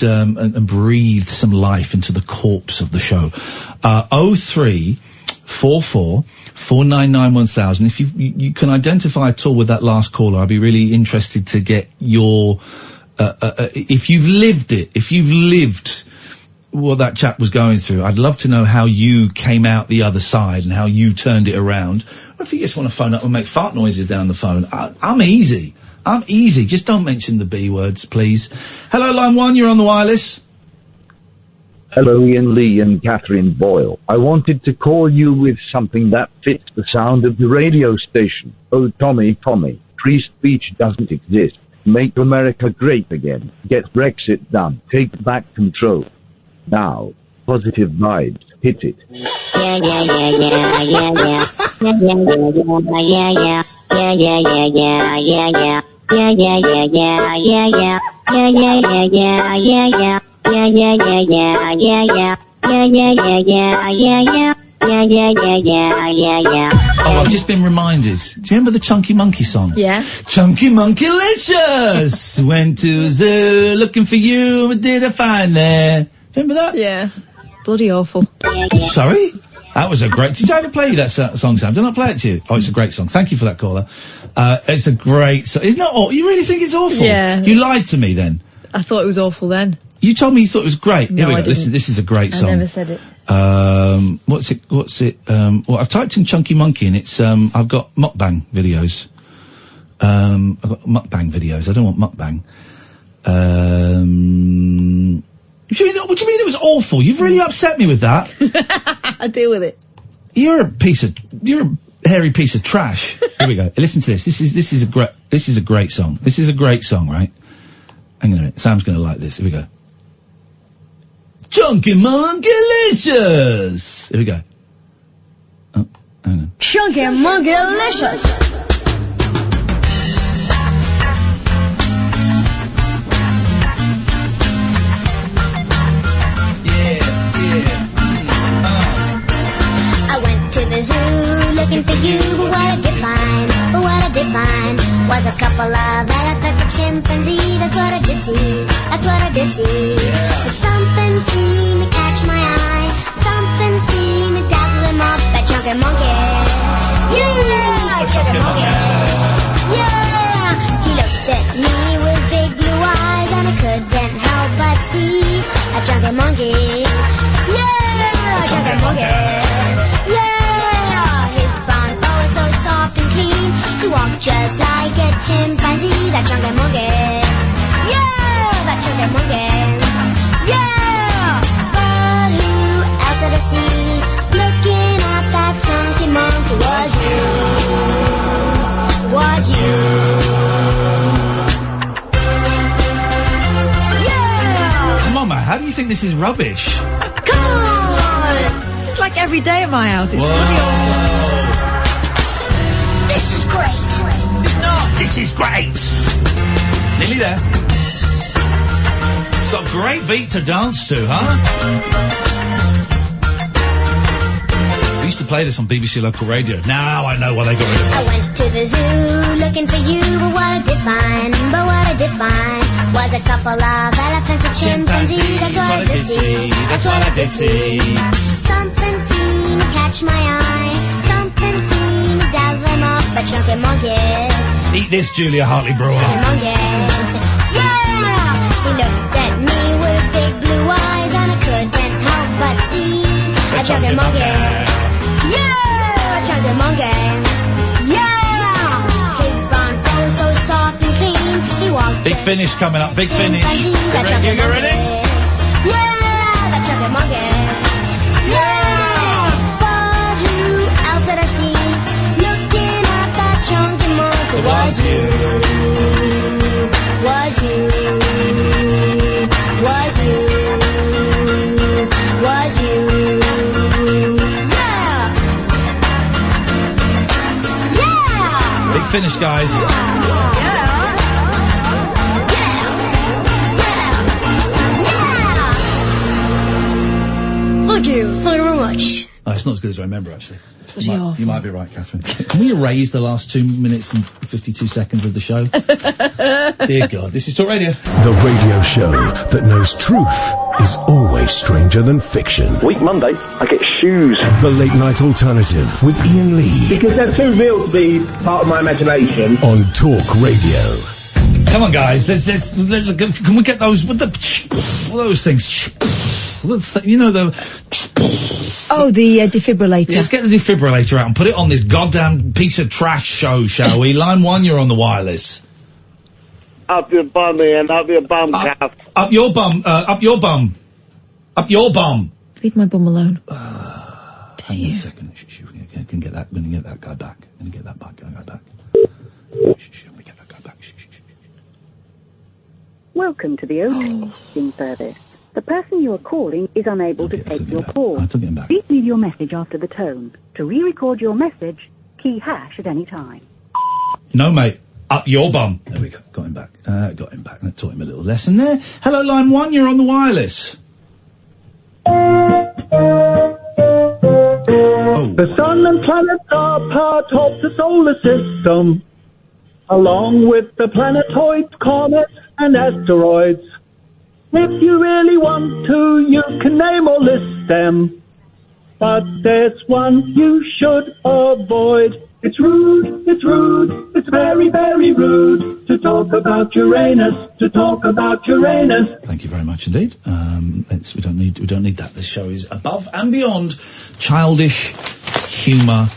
breathe some life into the corpse of the show. 0344 499 1000. If you can identify at all with that last caller, I'd be really interested to get your if you've lived it, if you've lived what that chap was going through, I'd love to know how you came out the other side and how you turned it around. Or if you just want to phone up and make fart noises down the phone, I'm easy. Just don't mention the B words, please. Hello, line 1, you're on the wireless. Hello, Ian Lee and Catherine Boyle. I wanted to call you with something that fits the sound of the radio station. Oh, Tommy, free speech doesn't exist. Make America great again. Get Brexit done. Take back control. Now, positive vibes. Hit it. Oh, I've just been reminded. Do you remember the Chunky Monkey song? Yeah. Chunky Monkeylicious! Went to a zoo looking for you, what did I find there? Remember that? Yeah. Bloody awful. Sorry? That was a great... Did I ever play you that song, Sam? Did I play it to you? Oh, it's a great song. Thank you for that, caller. It's a great song. It's not awful. You really think it's awful? Yeah. You lied to me then. I thought it was awful then. You told me you thought it was great. No, Here we go. I didn't. This is a great song. I never said it. What's it? Well, I've typed in Chunky Monkey and it's, I've got mukbang videos. I've got mukbang videos. I don't want mukbang. What do you mean it was awful? You've really upset me with that. I deal with it. You're a hairy piece of trash. Here we go. Listen to this. This is a great song. This is a great song, right? Hang on a minute. Sam's gonna like this. Here we go. Chunky Monkeylicious! Here we go. Oh, hang on. Chunky Monkeylicious! I went to the zoo looking for you, but what I did find was a couple of elephants, a chimpanzee. That's what I did see. But something seemed to catch my eye. Something seemed to dazzle him up. That chunky monkey. Yeah, chunky monkey. Yeah. He looked at me with big blue eyes, and I couldn't help but see a chunky monkey. Yeah, chunky monkey. Yeah, his brown fur was so soft and clean. He walked just like a chimpanzee. That chunky monkey. Yeah, that chunky monkey. Yeah, but who else did I see looking at that chunky monkey? Was you? Yeah. Come on, man. How do you think this is rubbish? Come on! It's like every day at my house. It's bloody awful. This is great. It's not. This is great. Nearly there. It's got a great beat to dance to, huh? We used to play this on BBC Local Radio. Now I know why they got rid of it. I went to the zoo looking for you, but what I did find was a couple of elephants and chimpanzees. That's what I did see. That's what I did see. Something seemed to catch my eye. Something seemed to dazzle them off. A chunky monkey. Eat this, Julia Hartley-Brewer. Monkey. Yeah! He looked at me with his big blue eyes, and I couldn't help but see a chunky monkey. Yeah! Chunky monkey. Yeah! His brown fur so soft and clean. He walked. Big finish coming up. Big finish. You ready? Yeah! The chunky monkey. Yeah! But who else did I see? Looking at that chunky monkey was you. Was you. Was you. Was you. Big finish, guys. Thank you very much. Oh, it's not as good as I remember, actually. You might be right, Catherine. Can we erase the last 2 minutes and 52 seconds of the show? Dear God, this is Talk Radio. The radio show that knows truth is always stranger than fiction. Week Monday, I get shoes. The Late Night Alternative with Iain Lee. Because they're too real to be part of my imagination. On Talk Radio. Come on, guys. Can we get those? What those things? You know Oh, the defibrillator. Let's get the defibrillator out and put it on this goddamn piece of trash show, shall we? Line 1, you're on the wireless. Up your bum, Ian. Up your bum, calf. Up your bum. Up your bum. Up your bum. Leave my bum alone. Hang on a second. I can get that. I'm going to get that guy back. I'm going to get that guy back. Let me get that guy back. Welcome to the O2 service. The person you are calling is unable to take your call. Please leave your message after the tone. To re-record your message, key hash at any time. No, mate. Up your bum. There we go. Got him back. That taught him a little lesson there. Hello, line 1. You're on the wireless. The sun and planets are part of the solar system, along with the planetoids, comets, and asteroids. If you really want to, you can name or list them. But there's one you should avoid. It's rude, it's very, very rude to talk about Uranus, Thank you very much indeed. We don't need that. This show is above and beyond childish humour.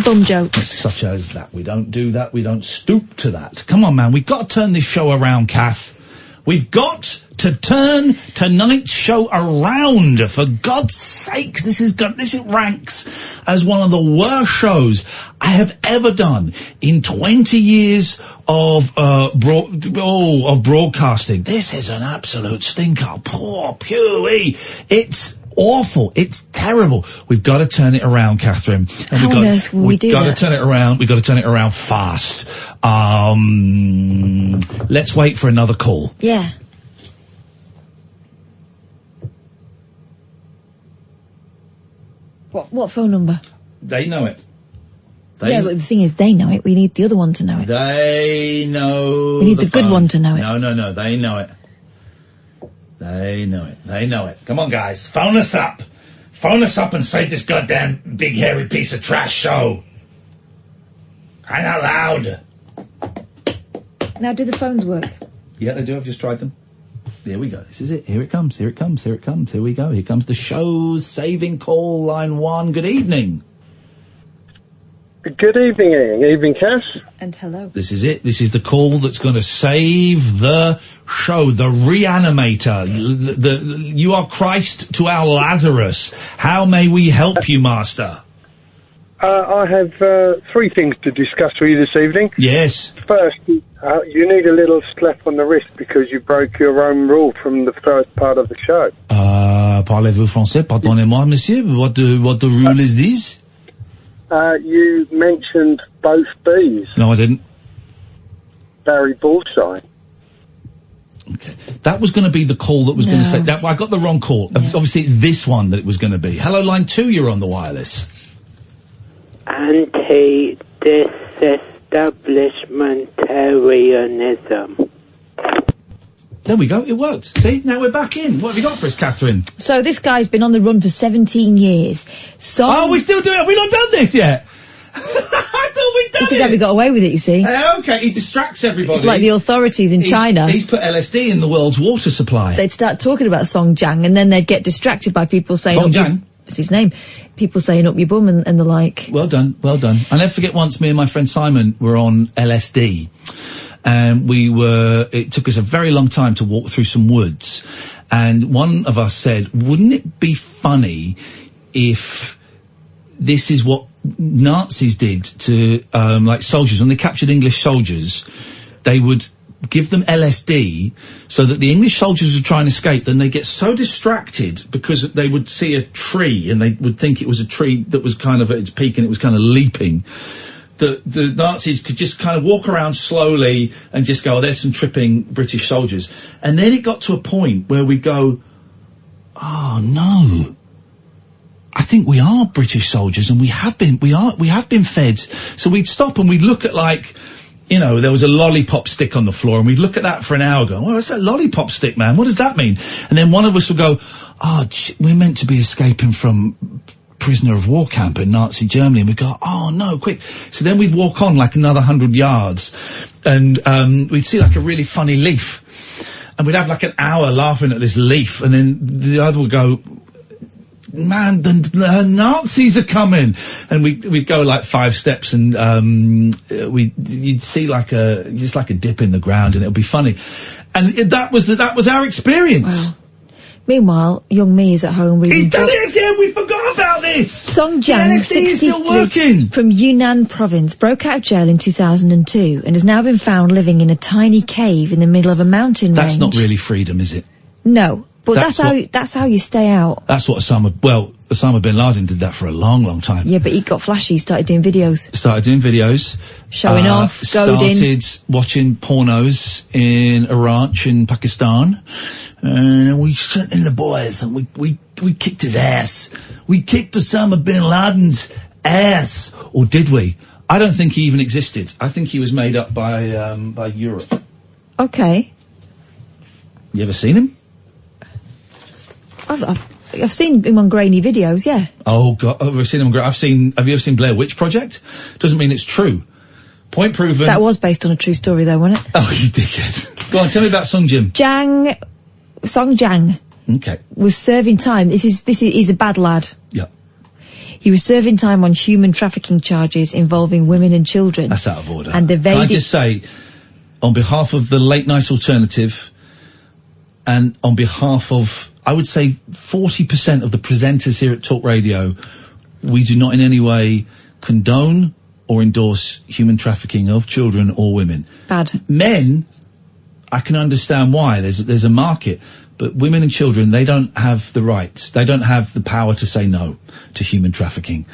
Bum jokes. Such as that. We don't do that. We don't stoop to that. Come on, man. We've got to turn this show around, Kath. We've got to turn tonight's show around. For God's sakes, this ranks as one of the worst shows I have ever done in 20 years of broadcasting. This is an absolute stinker. Poor Pewee. It's awful. It's terrible. We've got to turn it around, Catherine. How on earth will we do that? We've got to turn it around. We've got to turn it around fast. Let's wait for another call. Yeah. What phone number? They know it. Yeah, but the thing is, they know it. We need the other one to know it. They know. We need the good one to know it. No. They know it. They know it. Come on, guys. Phone us up. Phone us up and save this goddamn big hairy piece of trash show. Crying out loud. Now, do the phones work? Yeah, they do. I've just tried them. There we go. This is it. Here it comes. Here we go. Here comes the show's saving call, line 1. Good evening. Good evening, Ian. Evening, Cass. And hello. This is it. This is the call that's going to save the show. The reanimator. You are Christ to our Lazarus. How may we help you, Master? I have 3 things to discuss with you this evening. Yes. First, you need a little slap on the wrist because you broke your own rule from the first part of the show. Parlez-vous français? Pardonnez-moi, monsieur. What the rule is this? You mentioned both B's. No, I didn't. Barry Bullseye. That was going to be the call that was going to say that. I got the wrong call. Obviously, it's this one that it was going to be. Hello, line 2. You're on the wireless. Anti-disestablishmentarianism. There we go. It worked. See, now we're back in. What have you got for us, Catherine? So this guy's been on the run for 17 years. Oh, we're still doing it. Have we not done this yet? I thought we'd done This is how we got away with it, you see. Okay, he distracts everybody. It's like the authorities in China. He's put LSD in the world's water supply. They'd start talking about Song Jiang, and then they'd get distracted by people saying... Song Jiang? That's his name. People saying up your bum and the like. Well done, well done. I'll never forget once me and my friend Simon were on LSD. And it took us a very long time to walk through some woods. And one of us said, wouldn't it be funny if this is what Nazis did to, like soldiers, when they captured English soldiers, they would give them LSD so that the English soldiers would try and escape, then they get so distracted because they would see a tree and they would think it was a tree that was kind of at its peak and it was kind of leaping. The Nazis could just kind of walk around slowly and just go, oh, there's some tripping British soldiers. And then it got to a point where we go, oh no, I think we are British soldiers and we have been fed. So we'd stop and we'd look at, like, you know, there was a lollipop stick on the floor and we'd look at that for an hour going, well, what's that lollipop stick, man? What does that mean? And then one of us would go, oh, we're meant to be escaping from prisoner of war camp in Nazi Germany, and we go, oh no, quick. So then we'd walk on like another 100 yards and we'd see like a really funny leaf and we'd have like an hour laughing at this leaf, and then the other would go, man, the Nazis are coming, and we'd go like 5 steps and you'd see like a dip in the ground and it would be funny, and that was our experience. Wow. Meanwhile, young me is at home reading He's done it again! We forgot about this! Song Jiang, 63, from Yunnan province, broke out of jail in 2002 and has now been found living in a tiny cave in the middle of a mountain range. That's not really freedom, is it? No, but that's how you stay out. That's what Osama bin Laden did that for a long, long time. Yeah, but he got flashy, started doing videos. Showing off, goading. Started watching pornos in a ranch in Pakistan. And we sent in the boys and we kicked his ass. We kicked Osama bin Laden's ass. Or did we? I don't think he even existed. I think he was made up by Europe. Okay. You ever seen him? I've seen him on grainy videos, yeah. Oh God, I've seen him. Have you ever seen Blair Witch Project? Doesn't mean it's true. Point proven. That was based on a true story though, wasn't it? Oh, you dickhead. Go on, tell me about Song Jiang. Song Jiang. Okay. Was serving time. He's a bad lad. Yeah. He was serving time on human trafficking charges involving women and children. That's out of order. And evaded. Can I just say, on behalf of the late night alternative, and on behalf of, I would say, 40% of the presenters here at Talk Radio, we do not in any way condone or endorse human trafficking of children or women. Bad. Men, I can understand why. There's a market. But women and children, they don't have the rights. They don't have the power to say no to human trafficking.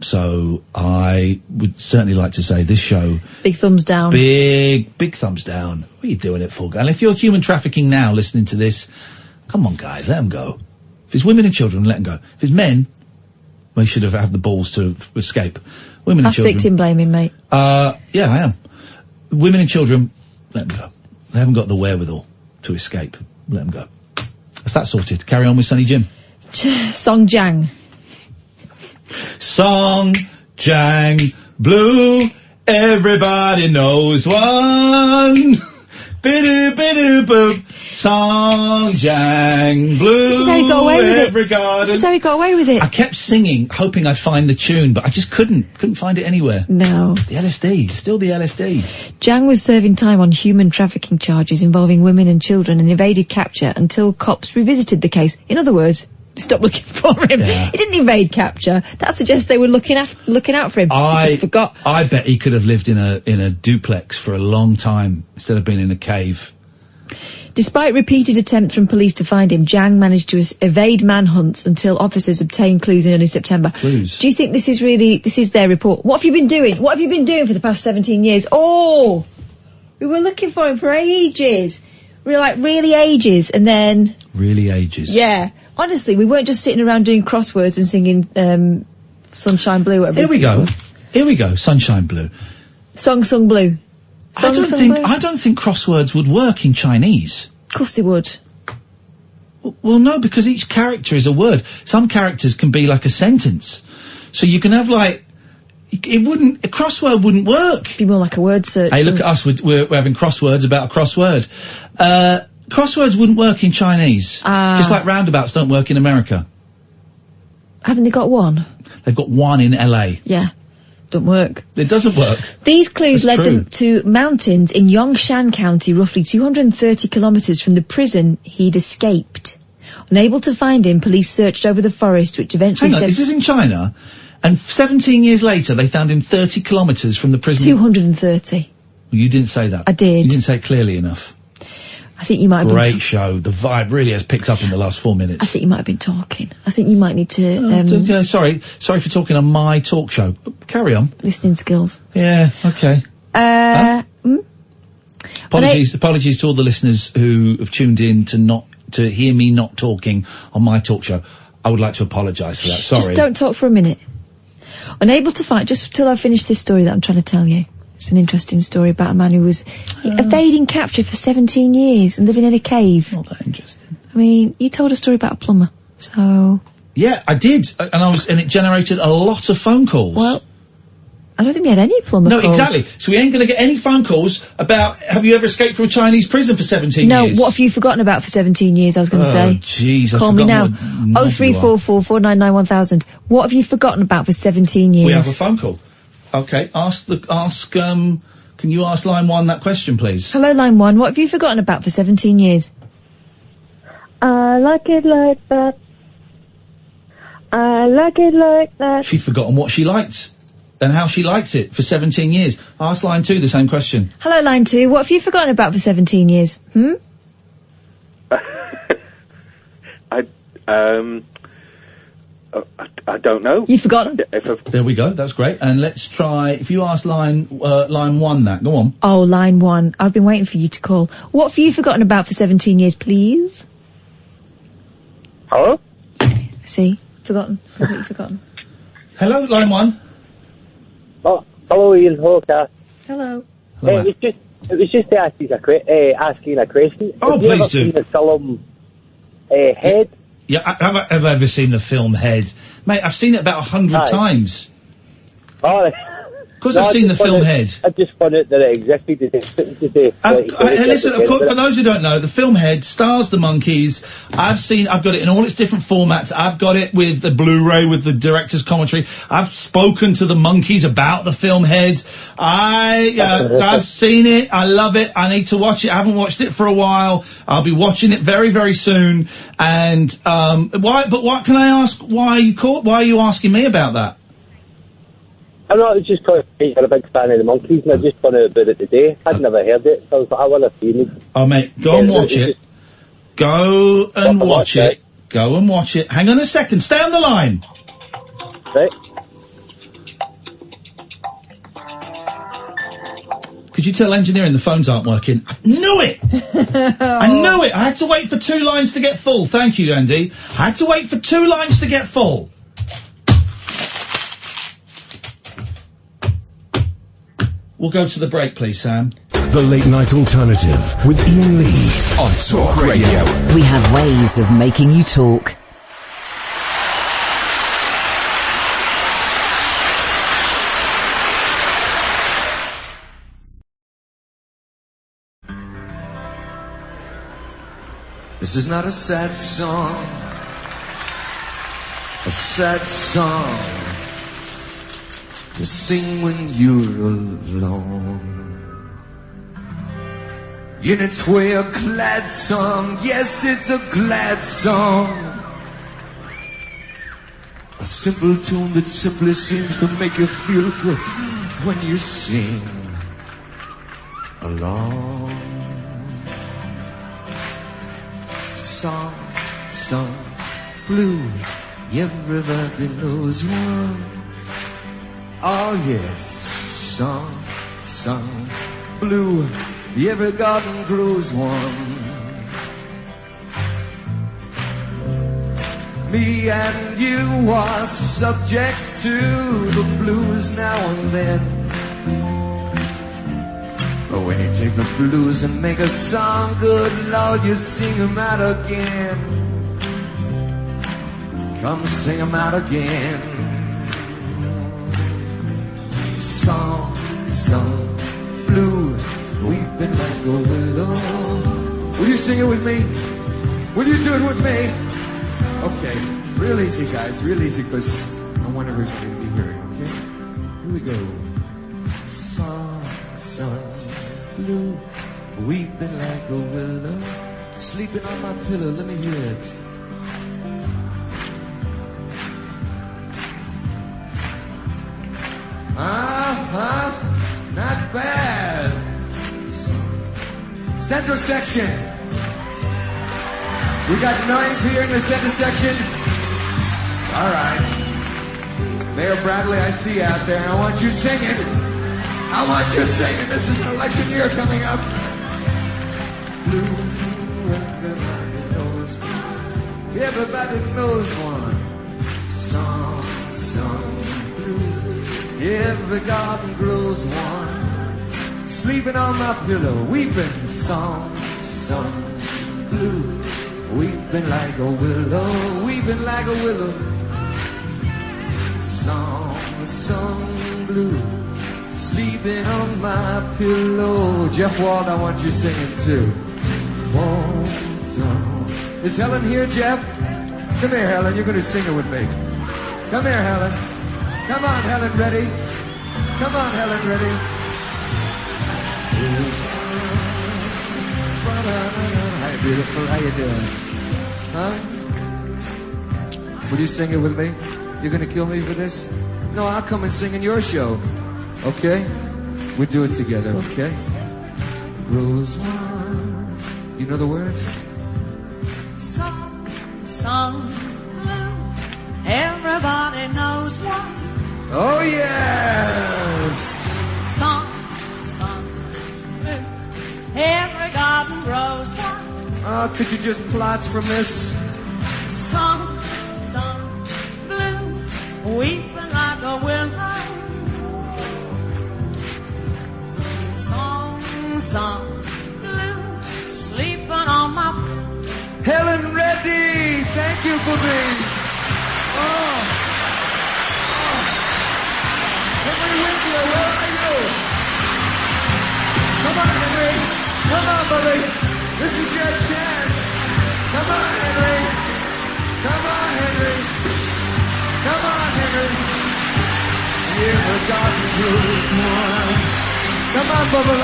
So I would certainly like to say this show... Big thumbs down. Big thumbs down. What are you doing it for? And if you're human trafficking now listening to this, come on, guys, let them go. If it's women and children, let them go. If it's men, they should have had the balls to escape. Women and children... That's victim blaming, mate. Yeah, I am. Women and children, let them go. They haven't got the wherewithal to escape. Let them go. That's that sorted. Carry on with Sonny Jim. Song Jiang. Song Jiang Blue. Everybody knows one. Bidoo bidoo boop. Song Jiang Blue. This is how he got away with every it. garden. This is how he got away with it. I kept singing, hoping I'd find the tune, but I just couldn't find it anywhere. No. The LSD, still the LSD. Jiang was serving time on human trafficking charges involving women and children and evaded capture until cops revisited the case. In other words, stopped looking for him. Yeah. He didn't evade capture. That suggests they were looking out for him. He just forgot. I bet he could have lived in a duplex for a long time instead of being in a cave. Despite repeated attempts from police to find him, Jiang managed to evade manhunts until officers obtained clues in early September. Clues? Do you think this is their report? What have you been doing? What have you been doing for the past 17 years? Oh! We were looking for him for ages. We were like, really ages, and then... Really ages. Yeah. Honestly, we weren't just sitting around doing crosswords and singing, Sunshine Blue. Here we go. Sunshine Blue. Sung Blue. I don't think crosswords would work in Chinese. Of course they would. Well, no, because each character is a word. Some characters can be like a sentence. So you can have a crossword wouldn't work. It'd be more like a word search. Hey, look at us, we're having crosswords about a crossword. Crosswords wouldn't work in Chinese. Just like roundabouts don't work in America. Haven't they got one? They've got one in LA. Yeah. Don't work. It doesn't work. These clues led them to mountains in Yongshan County, roughly 230 kilometres from the prison he'd escaped. Unable to find him, police searched over the forest, which eventually Hang on, this is in China, and 17 years later they found him 30 kilometres from the prison. 230. You didn't say that. I did. You didn't say it clearly enough. I think you might have been... Great show. The vibe really has picked up in the last 4 minutes. I think you might have been talking. I think you might need to... Sorry for talking on my talk show. Carry on. Listening skills. Yeah, okay. Apologies to all the listeners who have tuned in to hear me not talking on my talk show. I would like to apologise for that. Sorry. Just don't talk for a minute. Unable to find... Just till I finish this story that I'm trying to tell you. It's an interesting story about a man who was evading capture for 17 years and living in a cave. Not that interesting. I mean, you told a story about a plumber, so... Yeah, I did, and it generated a lot of phone calls. Well, I don't think we had any plumber calls. No, exactly. So we ain't going to get any phone calls about, have you ever escaped from a Chinese prison for 17 years? No, what have you forgotten about for 17 years, I was going to say. Oh, jeez, Call me now. 0344 499 1000. What have you forgotten about for 17 years? We have a phone call. Okay, can you ask line 1 that question, please? Hello, line 1. What have you forgotten about for 17 years? I like it like that. I like it like that. She's forgotten what she liked and how she liked it for 17 years. Ask line 2 the same question. Hello, line 2. What have you forgotten about for 17 years? I don't know. You've forgotten? There we go. That's great. And let's try, if you ask line 1 that, go on. Oh, line 1. I've been waiting for you to call. What have you forgotten about for 17 years, please? Hello? See? Forgotten. What have you forgotten? Hello, line 1. Oh, hello, Ian. Hello, Kath. Hello. It was just to ask you asking a question. Oh, have you please ever do. Seen the film Head? Yeah, have I ever seen the film Head? Mate, I've seen it about 100 times. Oh, of course I've seen the film Head. I just found out that it existed. Listen, of course, for those who don't know, the film Head stars the monkeys. I've got it in all its different formats. I've got it with the Blu-ray, with the director's commentary. I've spoken to the monkeys about the film Head. I've seen it. I love it. I need to watch it. I haven't watched it for a while. I'll be watching it very, very soon. And, what can I ask? Why are you asking me about that? I'm not, it's just because you're a big fan of the monkeys, and I just found out about it today. I'd never heard it, so I was like, I want to see it. Oh, mate, go and watch it. Go and watch it. Go and watch it. Hang on a second. Stay on the line. Right. Could you tell engineering the phones aren't working? I knew it! I knew it! I had to wait for 2 lines to get full. Thank you, Andy. I had to wait for 2 lines to get full. We'll go to the break, please, Sam. The Late Night Alternative with Iain Lee on Talk Radio. We have ways of making you talk. This is not a sad song. A sad song to sing when you're alone. In its way a glad song, yes it's a glad song. A simple tune that simply seems to make you feel good when you sing along. Song, song, blue, everybody knows one. Oh yes, song, song, blue, Every garden grows one. Me and you are subject to the blues now and then. But when you take the blues and make a song, good Lord, you sing 'em out again. Come sing 'em out again. Song, blue, weeping like a willow. Will you sing it with me? Will you do it with me? Okay, real easy, guys, real easy, because I want everybody to be hearing, okay? Here we go. Sun, blue, weeping like a willow, sleeping on my pillow, let me hear it. Not bad. Center section. We got ninth here in the center section. All right. Mayor Bradley, I see you out there. I want you singing. I want you singing. This is an election year coming up. Blue, everybody knows one. Everybody knows one. Song, blue. Every garden grows one. Sleeping on my pillow, weeping. Song, blue. Weeping like a willow, weeping like a willow. Song, blue, sleeping on my pillow. Jeff Wald, I want you singing too. Is Helen here, Jeff? Come here, Helen, you're going to sing it with me. Come here, Helen. Come on, Helen, ready? Come on, Helen, ready? Hi, beautiful, how you doing? Huh? Will you sing it with me? You're gonna kill me for this? No, I'll come and sing in your show. Okay? We'll do it together, okay? Rose one. You know the words? Song, blue, everybody knows one. Oh, yes! Song, blue, every garden grows one. Could you just plot from this? Song, blue, weeping like a willow. Song, blue, sleeping on my... Helen Reddy, thank you for being... Henry Winkler, where are you? Come on, Henry. Come on, buddy. This is your chance. Come on, Henry. Come on, Henry. Come on, Henry. Here the garden grows one. Come on, Bubba.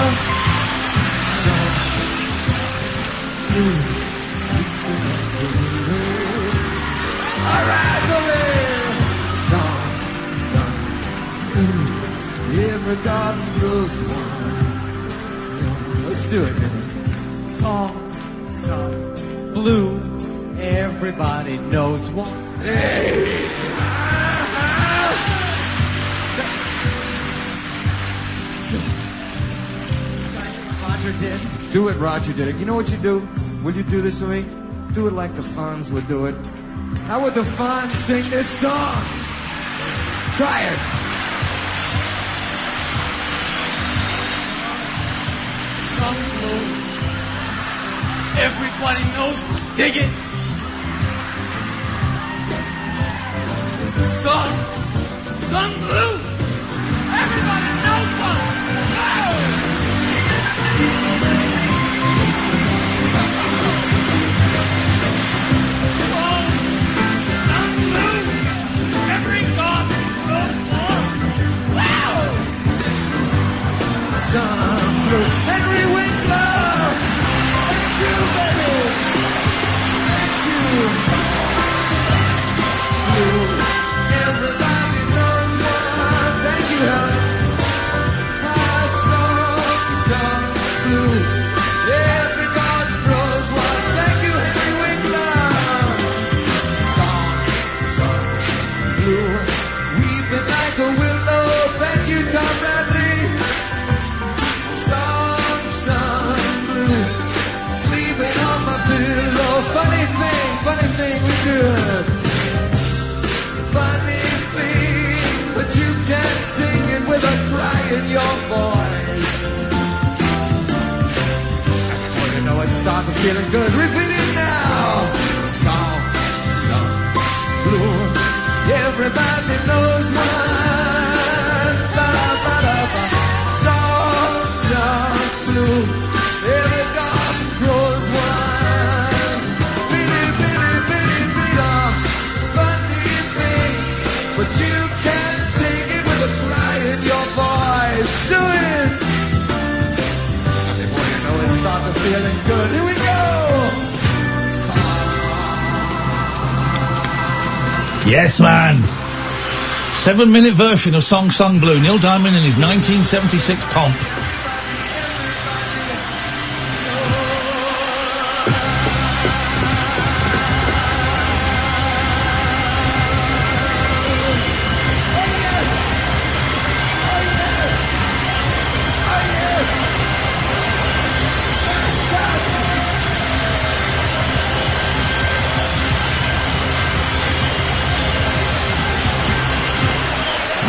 All right, Bubba. Every garden grows one. Let's do it, man. Song, blue, everybody knows one. Hey! Roger did. Do it, Roger did it. You know what you do? Will you do this for me? Do it like the Fonz would do it. How would the Fonz sing this song? Try it. Blue. Everybody knows. Dig it. Sun blue. Everybody knows one. Sun blue. Every garden knows one. Wow. Sun blue. Henry Winkler. Thank you, baby. Thank you. Blue. Everybody knows one. Thank you, Helen. started feeling good. Repeat it now. Song blue. Everybody knows one. Ba-da-ba-da-ba. Song blue. Every dog grows one. Bitty, bitty, bitty, bitty. Funny thing, but you can't sing it with a cry in your voice. Do it. And before you know it, started feeling good. Here we go. Yes, man. 7-minute version of Song Sung Blue. Neil Diamond in his 1976 pomp.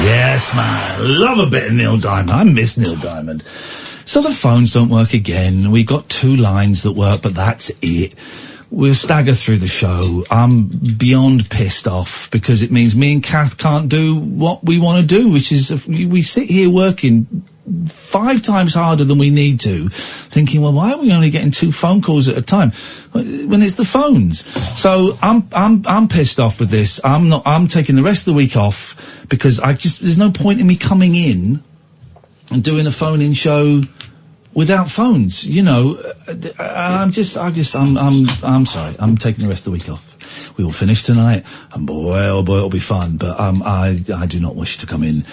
Yes, man. Love a bit of Neil Diamond. I miss Neil Diamond. So the phones don't work again. We've got 2 lines that work, but that's it. We'll stagger through the show. I'm beyond pissed off because it means me and Kath can't do what we want to do, which is we sit here working 5 times harder than we need to, thinking, well, why are we only getting 2 phone calls at a time when it's the phones? So I'm pissed off with this. I'm taking the rest of the week off because there's no point in me coming in and doing a phone-in show without phones, you know. I'm sorry. I'm taking the rest of the week off. We will finish tonight, and boy, oh boy, it'll be fun. But I do not wish to come in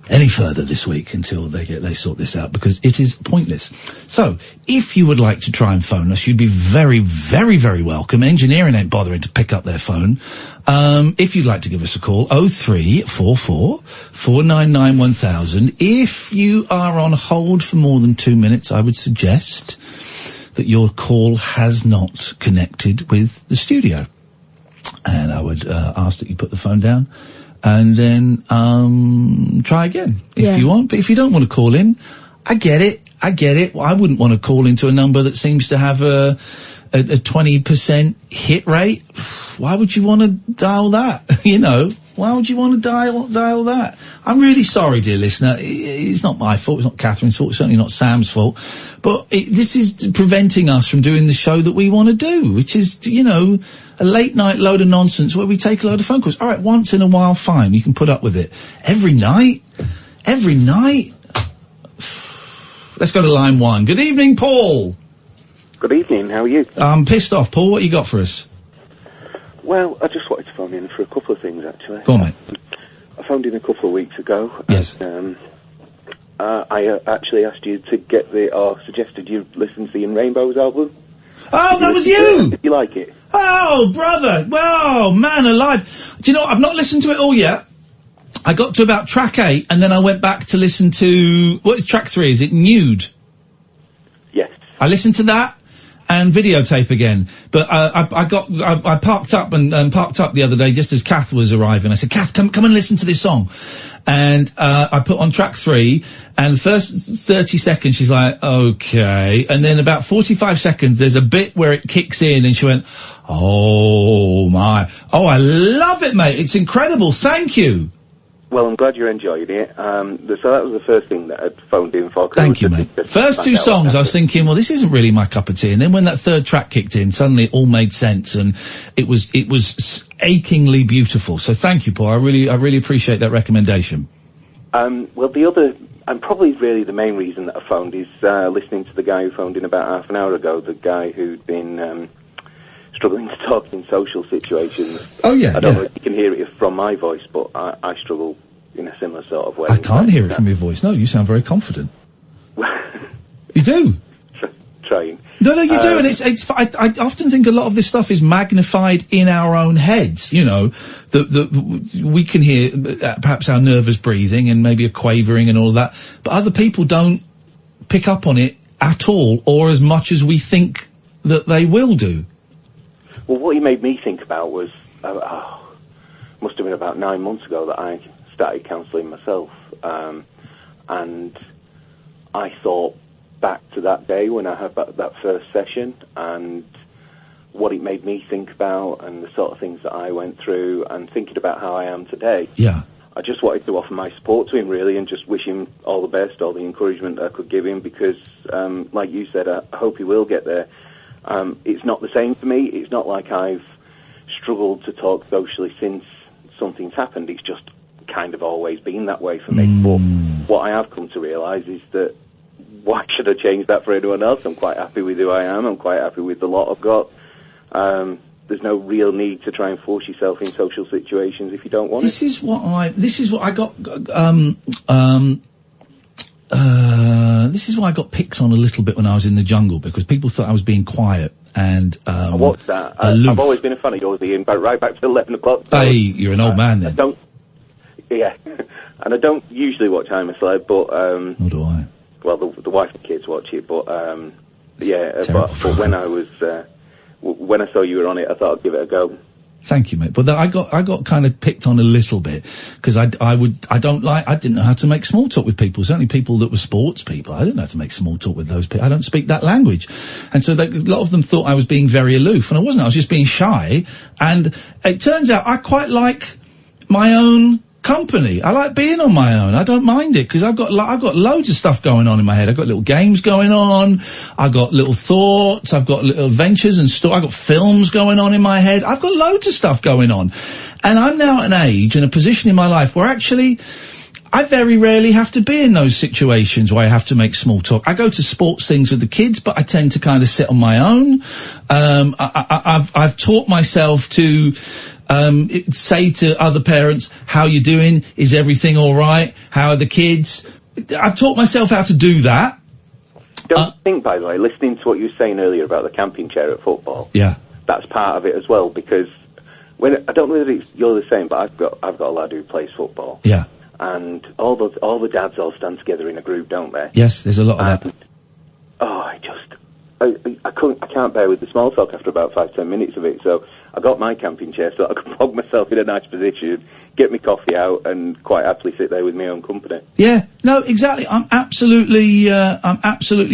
any further this week until they sort this out, because it is pointless. So, if you would like to try and phone us, you'd be very, very, very welcome. Engineering ain't bothering to pick up their phone. If you'd like to give us a call, 0344 499 1000. If you are on hold for more than 2 minutes, I would suggest that your call has not connected with the studio. And I would ask that you put the phone down and then try again if you want. But if you don't want to call in, I get it. I wouldn't want to call into a number that seems to have a 20% hit rate. Why would you want to dial that? You know, why would you want to dial that? I'm really sorry, dear listener. It's not my fault. It's not Catherine's fault. It's certainly not Sam's fault. But this is preventing us from doing the show that we want to do, which is, you know, a late night load of nonsense where we take a load of phone calls. All right, once in a while, fine. You can put up with it. Every night? Let's go to line 1. Good evening, Paul. Good evening. How are you? I'm pissed off, Paul. What you got for us? Well, I just wanted to phone in for a couple of things, actually. Go on, mate. I phoned in a couple of weeks ago. Yes. And, I actually asked you to suggested you listen to the In Rainbows album. Oh, that was you! Did you like it? Oh, brother! Well, man alive. Do you know, I've not listened to it all yet. I got to about track 8, and then I went back to listen to, what is track 3? Is it Nude? Yes. I listened to that and videotape again. But I parked up and parked up the other day just as Kath was arriving. I said, Kath, come and listen to this song. And I put on track 3, and the first 30 seconds she's like, okay. And then about 45 seconds there's a bit where it kicks in, and she went, oh my. Oh, I love it, mate. It's incredible. Thank you. Well, I'm glad you're enjoying it. So that was the first thing that I'd phoned in for. Thank you, mate. First 2 songs, I was thinking, well, this isn't really my cup of tea. And then when that 3rd track kicked in, suddenly it all made sense, and it was achingly beautiful. So thank you, Paul. I really appreciate that recommendation. Well, the other, and probably really the main reason that I phoned is listening to the guy who phoned in about half an hour ago, the guy who'd been struggling to talk in social situations. Oh, yeah. I don't know if you can hear it from my voice, but I struggle in a similar sort of way. I can't hear it from your voice. No, you sound very confident. You do. Trying. No, you do, and I often think a lot of this stuff is magnified in our own heads, you know, we can hear perhaps our nervous breathing and maybe a quavering and all of that, but other people don't pick up on it at all, or as much as we think that they will do. Well, what he made me think about was, must have been about 9 months ago that I started counselling myself, and I thought back to that day when I had that first session, and what it made me think about, and the sort of things that I went through, and thinking about how I am today. Yeah. I just wanted to offer my support to him, really, and just wish him all the best, all the encouragement I could give him, because, like you said, I hope he will get there. It's not the same for me. It's not like I've struggled to talk socially since something's happened. It's just kind of always been that way for me. But what I have come to realise is that why should I change that for anyone else? I'm quite happy with who I am. I'm quite happy with the lot I've got. There's no real need to try and force yourself in social situations if you don't want This is what I got, this is why I got picked on a little bit when I was in the jungle, because people thought I was being quiet and, I watched that. aloof. I've always been a fan of yours, Ian, but right back to 11 o'clock. Hey, you're an old man then. Yeah. And I don't usually watch I'm a Celeb, but, Nor do I. Well, the wife and kids watch it, but, but when I was, when I saw you were on it, I thought I'd give it a go. Thank you, mate. But I got kind of picked on a little bit, because I didn't know how to make small talk with people. Certainly people that were sports people. I didn't know how to make small talk with those people. I don't speak that language. And so a lot of them thought I was being very aloof, and I wasn't. I was just being shy. And it turns out I quite like my own company. I like being on my own. I don't mind it, because I've got loads of stuff going on in my head. I've got little games going on. I've got little thoughts. I've got little adventures and I've got films going on in my head. I've got loads of stuff going on. And I'm now at an age and a position in my life where actually I very rarely have to be in those situations where I have to make small talk. I go to sports things with the kids, but I tend to kind of sit on my own. I've taught myself to say to other parents, how you doing? Is everything all right? How are the kids? I've taught myself how to do that. Don't think, by the way, listening to what you were saying earlier about the camping chair at football. Yeah. That's part of it as well, because I don't know whether you're the same, but I've got a lad who plays football. Yeah. And all the dads all stand together in a group, don't they? Yes, there's a lot of that. Oh, I can't bear with the small talk after about 5-10 minutes of it, so I got my camping chair so I could plug myself in a nice position, get my coffee out, and quite happily sit there with my own company. Yeah, no, exactly. I'm absolutely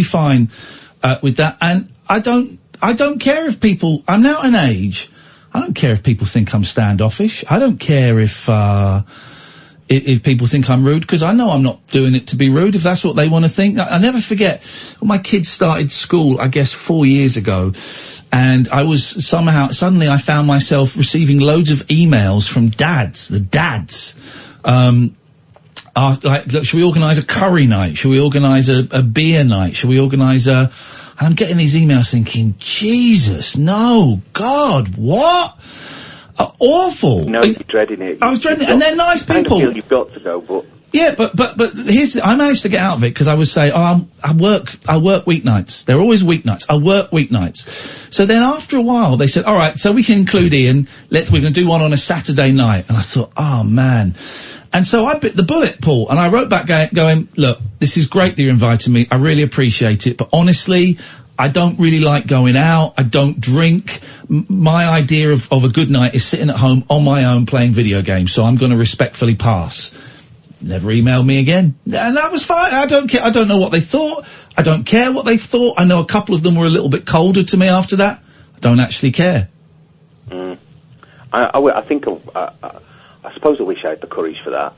fine, with that. And I don't care if people, I'm now at an age, I don't care if people think I'm standoffish. I don't care if people think I'm rude, because I know I'm not doing it to be rude, if that's what they want to think. I never forget when my kids started school, I guess 4 years ago, and I was suddenly I found myself receiving loads of emails from dads, like, look, should we organise a curry night? Should we organise a beer night? Should we organise and I'm getting these emails thinking, Jesus, no, God, what? Awful. No, you're dreading it. I was dreading it, and they're nice people. I feel you've got to go, but... Yeah, but I managed to get out of it, because I would say, I work weeknights. They're always weeknights. I work weeknights. So then after a while, they said, all right, so we can include Ian. We're going to do one on a Saturday night. And I thought, oh man. And so I bit the bullet, Paul, and I wrote back going, look, this is great that you're inviting me. I really appreciate it, but honestly, I don't really like going out. I don't drink. My idea of a good night is sitting at home on my own playing video games, so I'm going to respectfully pass. Never emailed me again. And that was fine. I don't care. I don't know what they thought. I don't care what they thought. I know a couple of them were a little bit colder to me after that. I don't actually care. I suppose I wish I had the courage for that.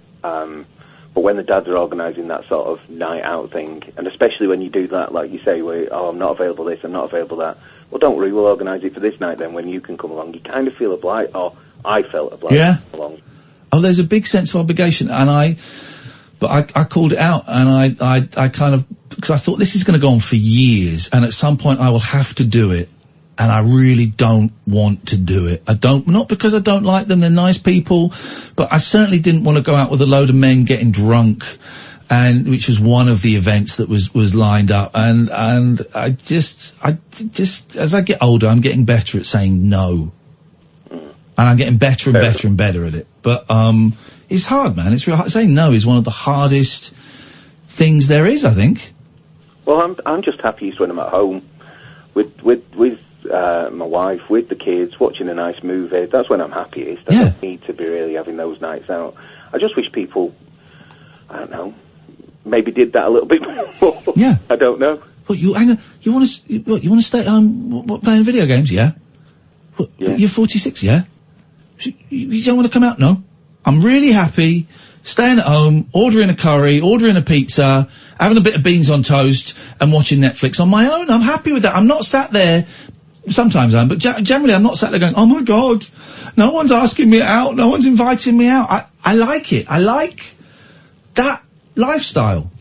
But when the dads are organising that sort of night out thing, and especially when you do that, like you say, where, I'm not available this, I'm not available that. Well, don't worry, we'll organise it for this night then when you can come along. You kind of feel obliged, or I felt obliged to come along. Oh, there's a big sense of obligation, and I called it out, and I kind of, because I thought this is going to go on for years, and at some point I will have to do it, and I really don't want to do it. Not because I don't like them, they're nice people, but I certainly didn't want to go out with a load of men getting drunk, and which was one of the events that was lined up, and I just as I get older, I'm getting better at saying no. And I'm getting better and better and better at it. But, it's hard, man. It's real hard. Saying no is one of the hardest things there is, I think. Well, I'm just happiest when I'm at home with my wife, with the kids, watching a nice movie. That's when I'm happiest. I don't need to be really having those nights out. I just wish people, I don't know, maybe did that a little bit more. Yeah. I don't know. What, you want to stay at home, playing video games, yeah? What, you're 46, yeah? You don't want to come out? No. I'm really happy staying at home, ordering a curry, ordering a pizza, having a bit of beans on toast, and watching Netflix on my own. I'm happy with that. I'm not sat there, sometimes I am, but generally I'm not sat there going, oh my God, no one's asking me out, no one's inviting me out. I like it. I like that lifestyle.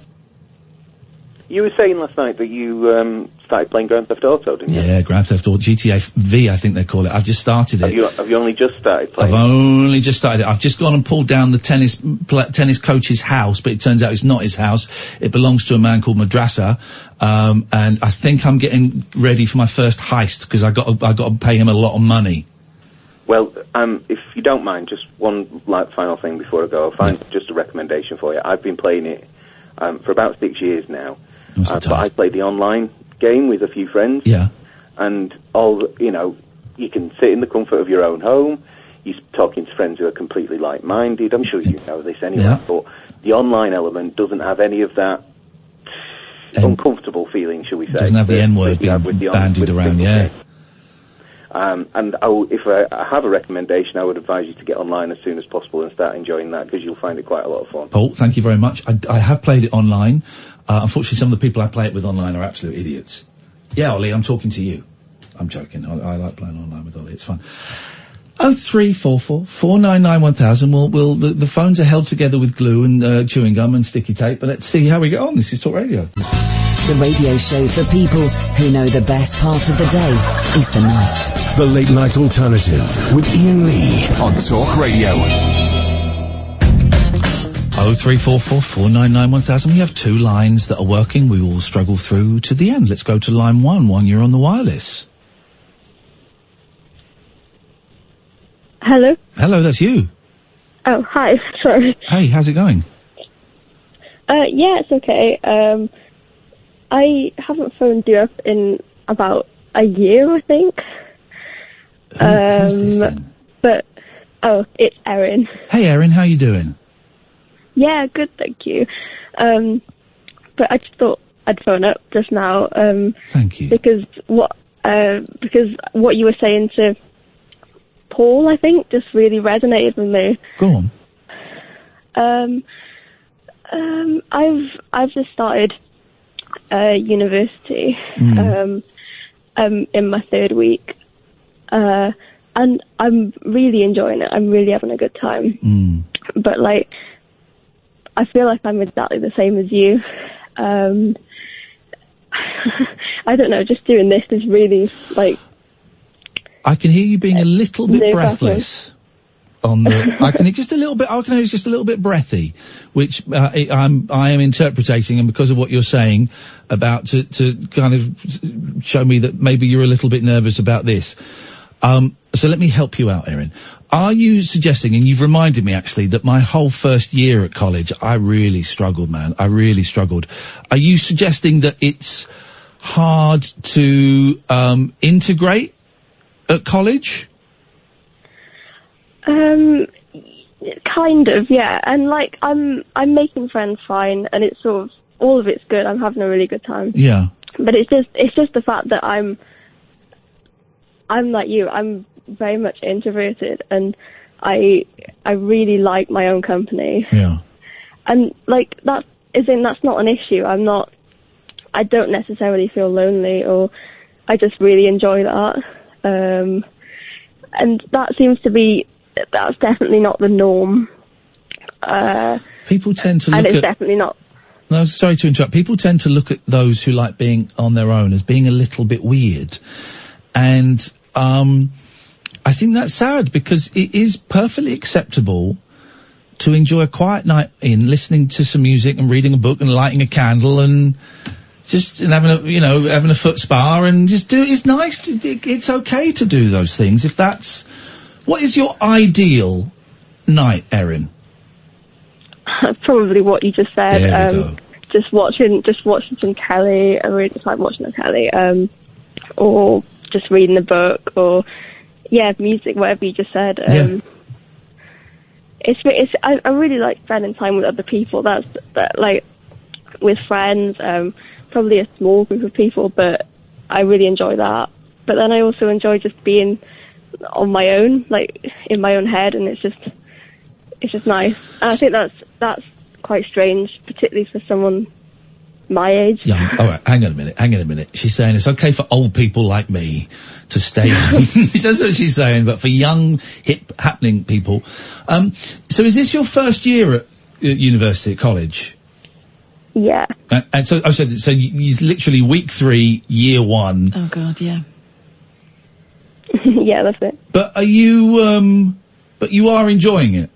You were saying last night that you started playing Grand Theft Auto, didn't you? Yeah, Grand Theft Auto, GTA V, I think they call it. I've just started it. Have you only just started playing? I've only just started it. I've just gone and pulled down the tennis coach's house, but it turns out it's not his house. It belongs to a man called Madrasa. And I think I'm getting ready for my first heist, because I got to pay him a lot of money. Well, if you don't mind, just one final thing before I go. I'll find just a recommendation for you. I've been playing it for about 6 years now. But I play the online game with a few friends. Yeah. And you can sit in the comfort of your own home. You're talking to friends who are completely like-minded. I'm sure you know this anyway. Yeah. But the online element doesn't have any of that uncomfortable feeling, shall we say. Doesn't have the N-word being bandied around, yeah. If I have a recommendation, I would advise you to get online as soon as possible and start enjoying that, because you'll find it quite a lot of fun. Paul, thank you very much. I have played it online. Unfortunately, some of the people I play it with online are absolute idiots. Yeah, Ollie, I'm talking to you. I'm joking. I like playing online with Ollie. It's fun. 0344 499 1000. The phones are held together with glue and chewing gum and sticky tape, but let's see how we get on. This is Talk Radio. The radio show for people who know the best part of the day is the night. The Late Night Alternative with Iain Lee on Talk Radio. 0344 499 1000. We have two lines that are working. We will struggle through to the end. Let's go to line one. You're on the wireless. Hello? Hello, that's you. Oh, hi. Sorry. Hey, how's it going? Yeah, it's okay. I haven't phoned you up in about a year, I think. Who's this then? It's Erin. Hey, Erin, how you doing? Yeah, good, thank you. But I just thought I'd phone up just now. Thank you. Because what you were saying to Paul, I think, just really resonated with me. Go on. I've just started university. In my third week, and I'm really enjoying it. I'm really having a good time. But I feel like I'm exactly the same as you. I don't know. Just doing this is really I can hear you being a little bit breathless. I can hear just a little bit breathy, which I am interpreting, and because of what you're saying about to kind of show me that maybe you're a little bit nervous about this. So let me help you out, Erin. Are you suggesting, and you've reminded me actually, that my whole first year at college, I really struggled, man. I really struggled. Are you suggesting that it's hard to integrate at college? Kind of, yeah. And I'm making friends fine, and it's sort of all of it's good. I'm having a really good time. Yeah. But it's just the fact that I'm like you. I'm very much introverted, and I really like my own company. Yeah. And that's not an issue. I don't necessarily feel lonely, or I just really enjoy that. And that's definitely not the norm. People tend to look and it's definitely not. No, sorry to interrupt. People tend to look at those who like being on their own as being a little bit weird. And, I think that's sad, because it is perfectly acceptable to enjoy a quiet night in listening to some music and reading a book and lighting a candle and just having a foot spa and just do it. It's nice. It's okay to do those things if that's. What is your ideal night, Erin? Probably what you just said. There we go. Just watching some telly. I really just like watching the telly. Or just reading a book, or music, whatever you just said. I really like spending time with other people. That's with friends. probably a small group of people, but I really enjoy that. But then I also enjoy just being on my own, like in my own head, and it's just nice. And I think that's quite strange, particularly for someone my age. Yeah. All right. Hang on a minute. She's saying it's okay for old people like me to stay. That's what she's saying. But for young, hip, happening people. So is this your first year at university, at college? Yeah. And so you literally week 3, year 1. Oh God, yeah. Yeah, that's it. But are you? But you are enjoying it.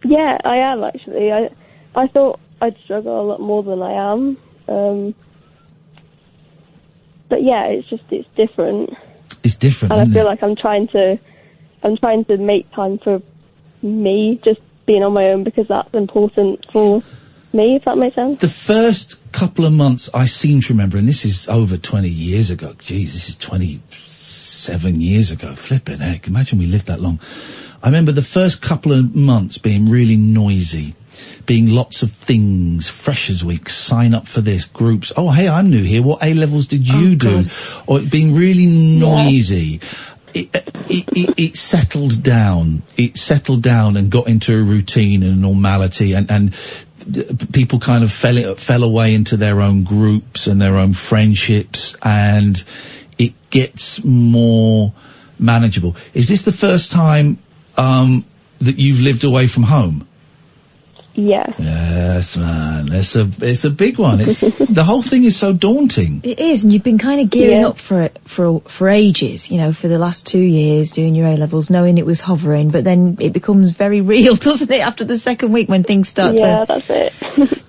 Yeah, I am actually. I thought I'd struggle a lot more than I am. But yeah, it's different. It's different, and isn't I feel it? like I'm trying to make time for me, just being on my own, because that's important for me, if that makes sense. The first couple of months I seem to remember, and this is over 20 years ago. Jeez, this is 27 years ago. Flipping heck, imagine we lived that long. I remember the first couple of months being really noisy, being lots of things, freshers week, sign up for this, groups, oh hey, I'm new here, what A-levels did you do? Or it being really noisy. It settled down. It settled down and got into a routine and a normality, and people kind of fell away into their own groups and their own friendships, and it gets more manageable. Is this the first time that you've lived away from home? Yeah. Yes, man. It's a big one. It's the whole thing is so daunting. It is, and you've been kind of gearing up for it for ages, you know, for the last 2 years, doing your A-levels, knowing it was hovering, but then it becomes very real, doesn't it, after the second week when things start to... Yeah, that's it.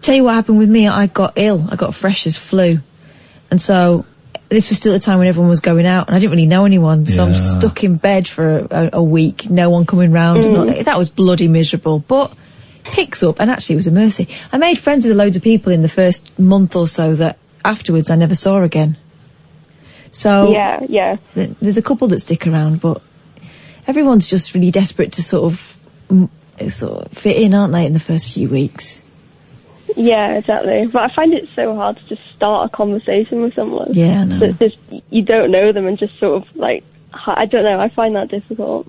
Tell you what happened with me, I got ill. I got a freshers flu. And so this was still the time when everyone was going out, and I didn't really know anyone, so I'm stuck in bed for a week, no one coming round. That was bloody miserable, but... picks up, and actually it was a mercy. I made friends with loads of people in the first month or so that afterwards I never saw again. So yeah. There's a couple that stick around, but everyone's just really desperate to sort of fit in, aren't they, in the first few weeks? Yeah, exactly. But I find it so hard to just start a conversation with someone. Yeah, I know. That just, you don't know them, and just sort of like, I don't know, I find that difficult.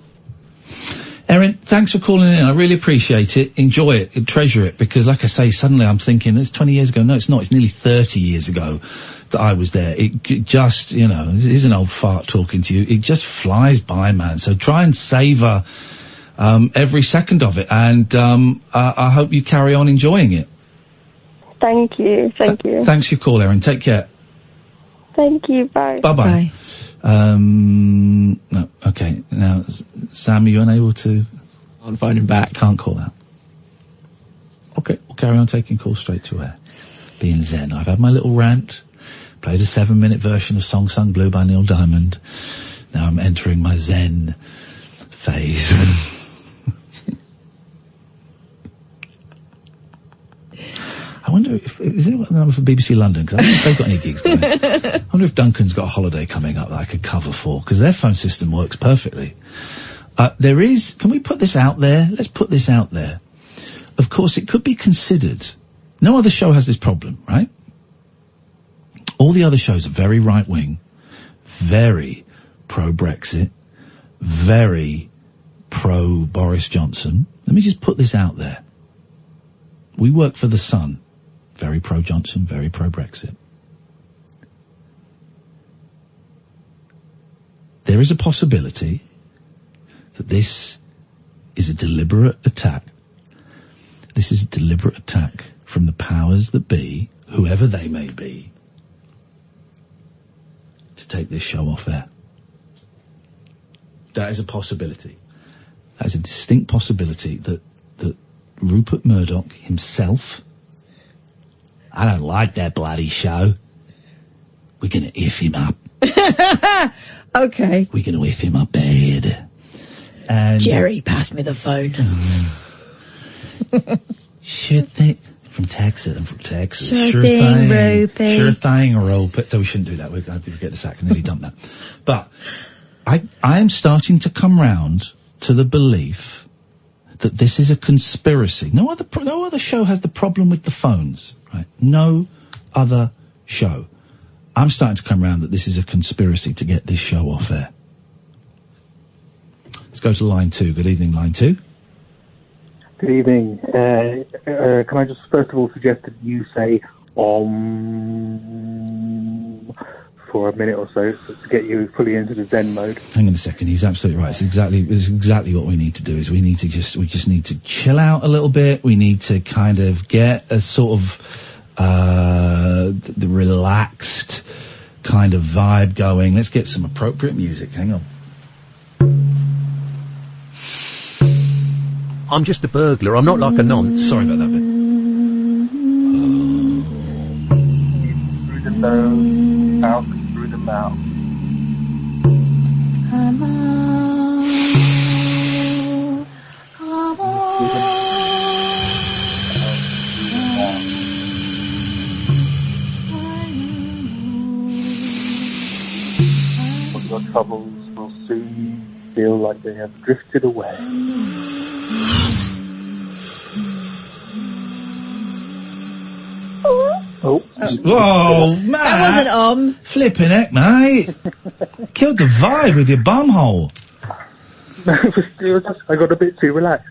Erin, thanks for calling in. I really appreciate it. Enjoy it. Treasure it. Because, like I say, suddenly I'm thinking, it's 20 years ago. No, it's not. It's nearly 30 years ago that I was there. It just, you know, it is an old fart talking to you. It just flies by, man. So try and savour every second of it. And I hope you carry on enjoying it. Thank you. Thank you. Thanks for your call, Erin. Take care. Thank you. Bye. Bye-bye. No, okay. Now, Sam, are you unable to? Can't phone him back. Can't call out. Okay, we'll carry on taking calls straight to air. Being zen. I've had my little rant. Played a 7-minute version of Song Sung Blue by Neil Diamond. Now I'm entering my zen phase. I wonder if, is there a number for BBC London? Because I don't think they've got any gigs going. I wonder if Duncan's got a holiday coming up that I could cover for, because their phone system works perfectly. There is, can we put this out there? Let's put this out there. Of course, it could be considered. No other show has this problem, right? All the other shows are very right-wing, very pro-Brexit, very pro-Boris Johnson. Let me just put this out there. We work for The Sun. Very pro-Johnson, very pro-Brexit. There is a possibility that this is a deliberate attack. This is a deliberate attack from the powers that be, whoever they may be, to take this show off air. That is a possibility. That is a distinct possibility that Rupert Murdoch himself, I don't like that bloody show. We're going to F him up. Okay. We're going to F him up bad. And Jerry, pass me the phone. Sure thing. From Texas. I'm from Texas. Sure thing, Rupert. Sure thing, Rupert. No, we shouldn't do that. We're going to get the sack. I nearly dumped that. But I am starting to come round to the belief that this is a conspiracy. No other show has the problem with the phones, right? No other show. I'm starting to come around that this is a conspiracy to get this show off air. Let's go to line 2. Good evening, line 2. Good evening. Can I just first of all suggest that you say for a minute or so to get you fully into the Zen mode? Hang on a second. He's absolutely right. It's exactly what we need to do. Is we just need to chill out a little bit. We need to kind of get a sort of the relaxed kind of vibe going. Let's get some appropriate music. Hang on. I'm just a burglar. I'm not like a nonce. Sorry about that bit. Through the nose, out through the mouth. Your troubles will soon feel like they have drifted away. Oh. Whoa, man. That wasn't Flipping heck, mate. Killed the vibe with your bumhole. I got a bit too relaxed.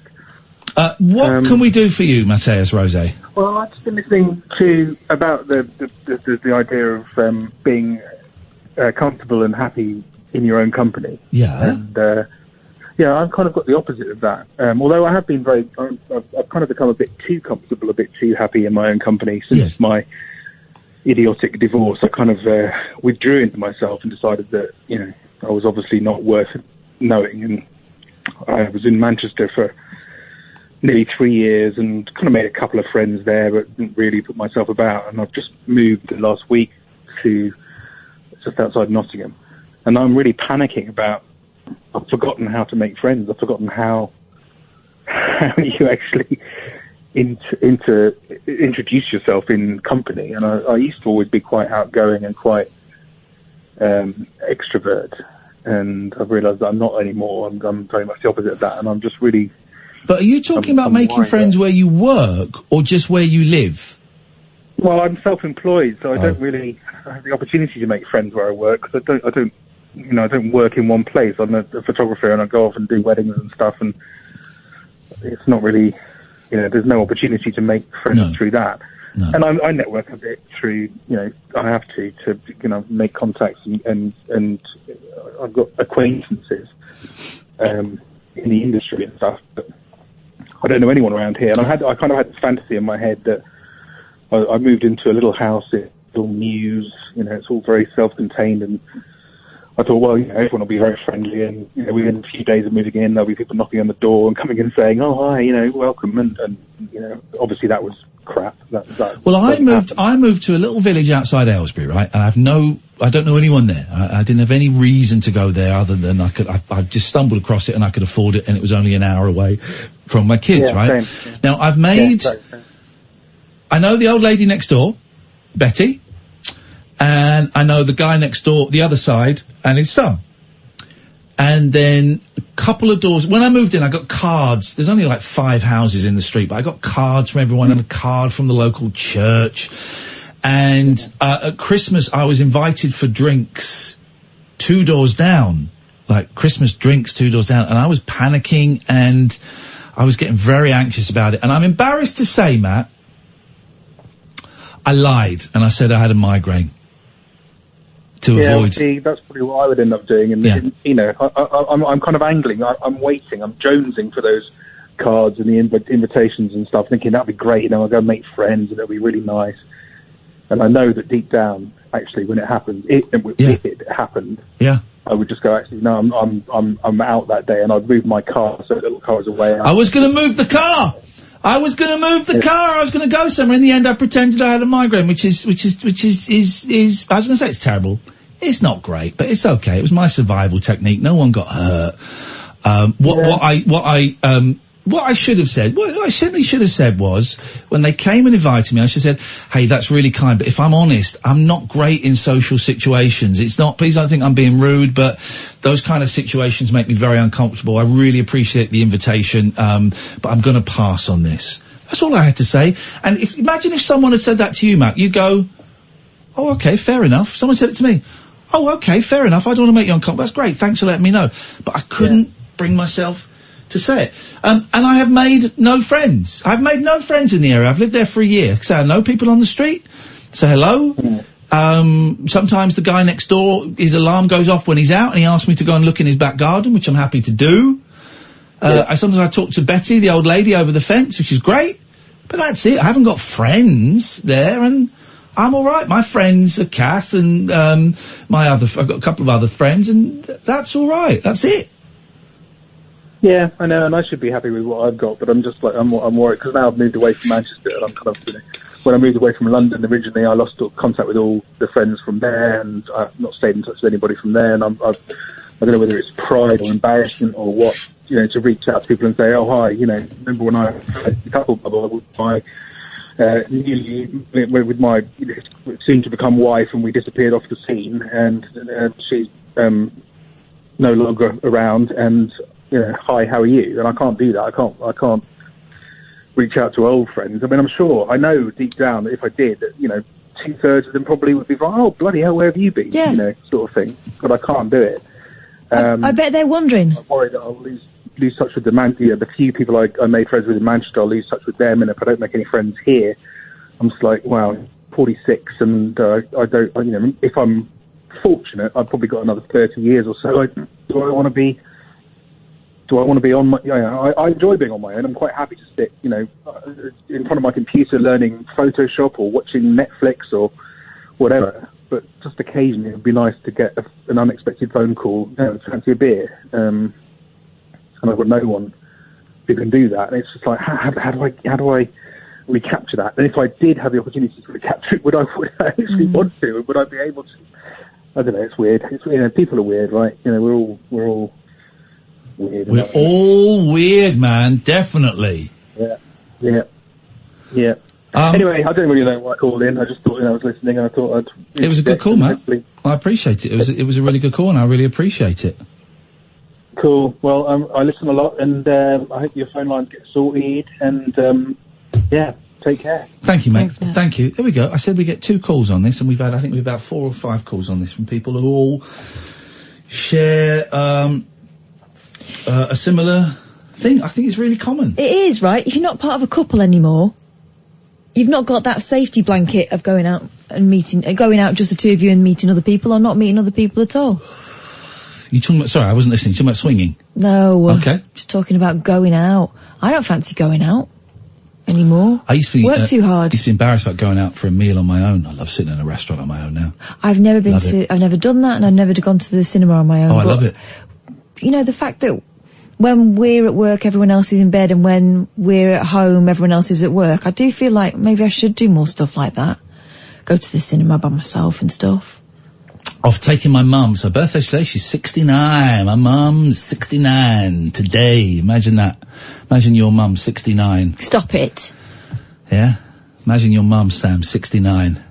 What can we do for you, Mateus Rose? Well, I've just been listening to about the idea of being comfortable and happy in your own company. Yeah. And yeah, I've kind of got the opposite of that. Although I have been I've kind of become a bit too comfortable, a bit too happy in my own company since my idiotic divorce. I kind of withdrew into myself and decided that, you know, I was obviously not worth knowing. And I was in Manchester for nearly 3 years and kind of made a couple of friends there, but didn't really put myself about. And I've just moved the last week to just outside Nottingham. And I'm really panicking about, I've forgotten how to make friends. I've forgotten how you actually introduce yourself in company. And I used to always be quite outgoing and quite extrovert. And I've realised that I'm not anymore. I'm very much the opposite of that. And I'm just really... But are you talking about making friends where you work or just where you live? Well, I'm self-employed, so I don't really have the opportunity to make friends where I work, because I don't work in one place. I'm a photographer and I go off and do weddings and stuff, and it's not really, there's no opportunity to make friends through that. No. And I network a bit through, I have to make contacts and I've got acquaintances in the industry and stuff, but I don't know anyone around here. And I kind of had this fantasy in my head that I moved into a little house, it's all Mews, it's all very self-contained, and I thought, well, everyone will be very friendly, and within a few days of moving in, there'll be people knocking on the door and coming in and saying, "Oh, hi, welcome," and obviously that was crap. Well, I moved to a little village outside Aylesbury, right? And I don't know anyone there. I didn't have any reason to go there other than I just stumbled across it and I could afford it, and it was only an hour away from my kids, right? Same. Now I've made. I know the old lady next door, Betty, and I know the guy next door, the other side, and his son. And then a couple of doors. When I moved in, I got cards. There's only like 5 houses in the street, but I got cards from everyone and a card from the local church. And at Christmas, I was invited for drinks 2 doors down, like Christmas drinks 2 doors down. And I was panicking and I was getting very anxious about it. And I'm embarrassed to say, Matt, I lied and I said I had a migraine to avoid. See, that's probably what I would end up doing. And I'm kind of angling. I'm waiting. I'm jonesing for those cards and the invitations and stuff, thinking that'd be great. I'll go make friends and it'll be really nice. And I know that deep down, actually, when it happened, if it happened, I would just go, actually, no, I'm out that day, and I'd move my car so that the car was away. I was going to move the car. I was going to move the car. I was going to go somewhere. In the end, I pretended I had a migraine, which is. I was going to say it's terrible. It's not great, but it's okay. It was my survival technique. No one got hurt. What I should have said, what I simply should have said was, when they came and invited me, I should have said, hey, that's really kind, but if I'm honest, I'm not great in social situations. It's not, please don't think I'm being rude, but those kind of situations make me very uncomfortable. I really appreciate the invitation, but I'm going to pass on this. That's all I had to say. And imagine if someone had said that to you, Matt. You go, Oh, okay, fair enough. Someone said it to me. Oh, okay, fair enough. I don't want to make you uncomfortable. That's great. Thanks for letting me know. But I couldn't bring myself to say it. And I have made no friends. I've made no friends in the area. I've lived there for a year. So I know people on the street. Say hello. Sometimes the guy next door, his alarm goes off when he's out and he asks me to go and look in his back garden, which I'm happy to do. Sometimes I talk to Betty, the old lady over the fence, which is great. But that's it. I haven't got friends there, and I'm all right. My friends are Kath and I've got a couple of other friends, and that's all right. That's it. Yeah, I know, and I should be happy with what I've got, but I'm just like, I'm worried, because now I've moved away from Manchester, and I'm kind of, when I moved away from London originally, I lost contact with all the friends from there, and I've not stayed in touch with anybody from there, and I don't know whether it's pride or embarrassment or what, to reach out to people and say, oh, hi, remember when I had a couple bubble with my, with my soon to become wife, and we disappeared off the scene, and she's no longer around, and hi, how are you? And I can't do that. I can't reach out to old friends. I mean, I know deep down that if I did, that 2/3 of them probably would be like, oh, bloody hell, where have you been? Yeah. Sort of thing. But I can't do it. I bet they're wondering. I'm worried that I'll lose touch with the few people I made friends with in Manchester. I'll lose touch with them, and if I don't make any friends here, I'm just like, wow, 46, and I don't. If I'm fortunate, I've probably got another 30 years or so. Do I want to be on my? I enjoy being on my own. I'm quite happy to sit, in front of my computer learning Photoshop or watching Netflix or whatever. But just occasionally, it would be nice to get an unexpected phone call. Fancy a beer? And I've got no one who can do that. And it's just like, how do I recapture that? And if I did have the opportunity to recapture it, would I actually want to? Would I be able to? I don't know. It's weird. People are weird, right? We're all weird. We're all weird, man. Definitely. Yeah. Anyway, I don't really know why I called in. I just thought, I was listening, and I thought it was a good call, Matt. I appreciate it. It was a really good call, and I really appreciate it. Cool. Well, I listen a lot, and I hope your phone lines get sorted. And take care. Thank you, mate. Thanks, thank you. There we go. I said we get 2 calls on this, and we've had 4 or 5 calls on this from people who all share a similar thing. I think it's really common. It is, right? If you're not part of a couple anymore, you've not got that safety blanket of going out just the two of you and meeting other people, or not meeting other people at all. You talking about? Sorry, I wasn't listening. You talking about swinging? No. Okay. Just talking about going out. I don't fancy going out anymore. I used to be work too hard. I used to be embarrassed about going out for a meal on my own. I love sitting in a restaurant on my own now. I've never done that, and I've never gone to the cinema on my own. Oh, I love it. The fact that when we're at work, everyone else is in bed, and when we're at home, everyone else is at work, I do feel like maybe I should do more stuff like that. Go to the cinema by myself and stuff. I've taken my mum. So birthday today, she's 69. My mum's 69 today. Imagine that. Imagine your mum 69. Stop it. Yeah? Imagine your mum, Sam, 69.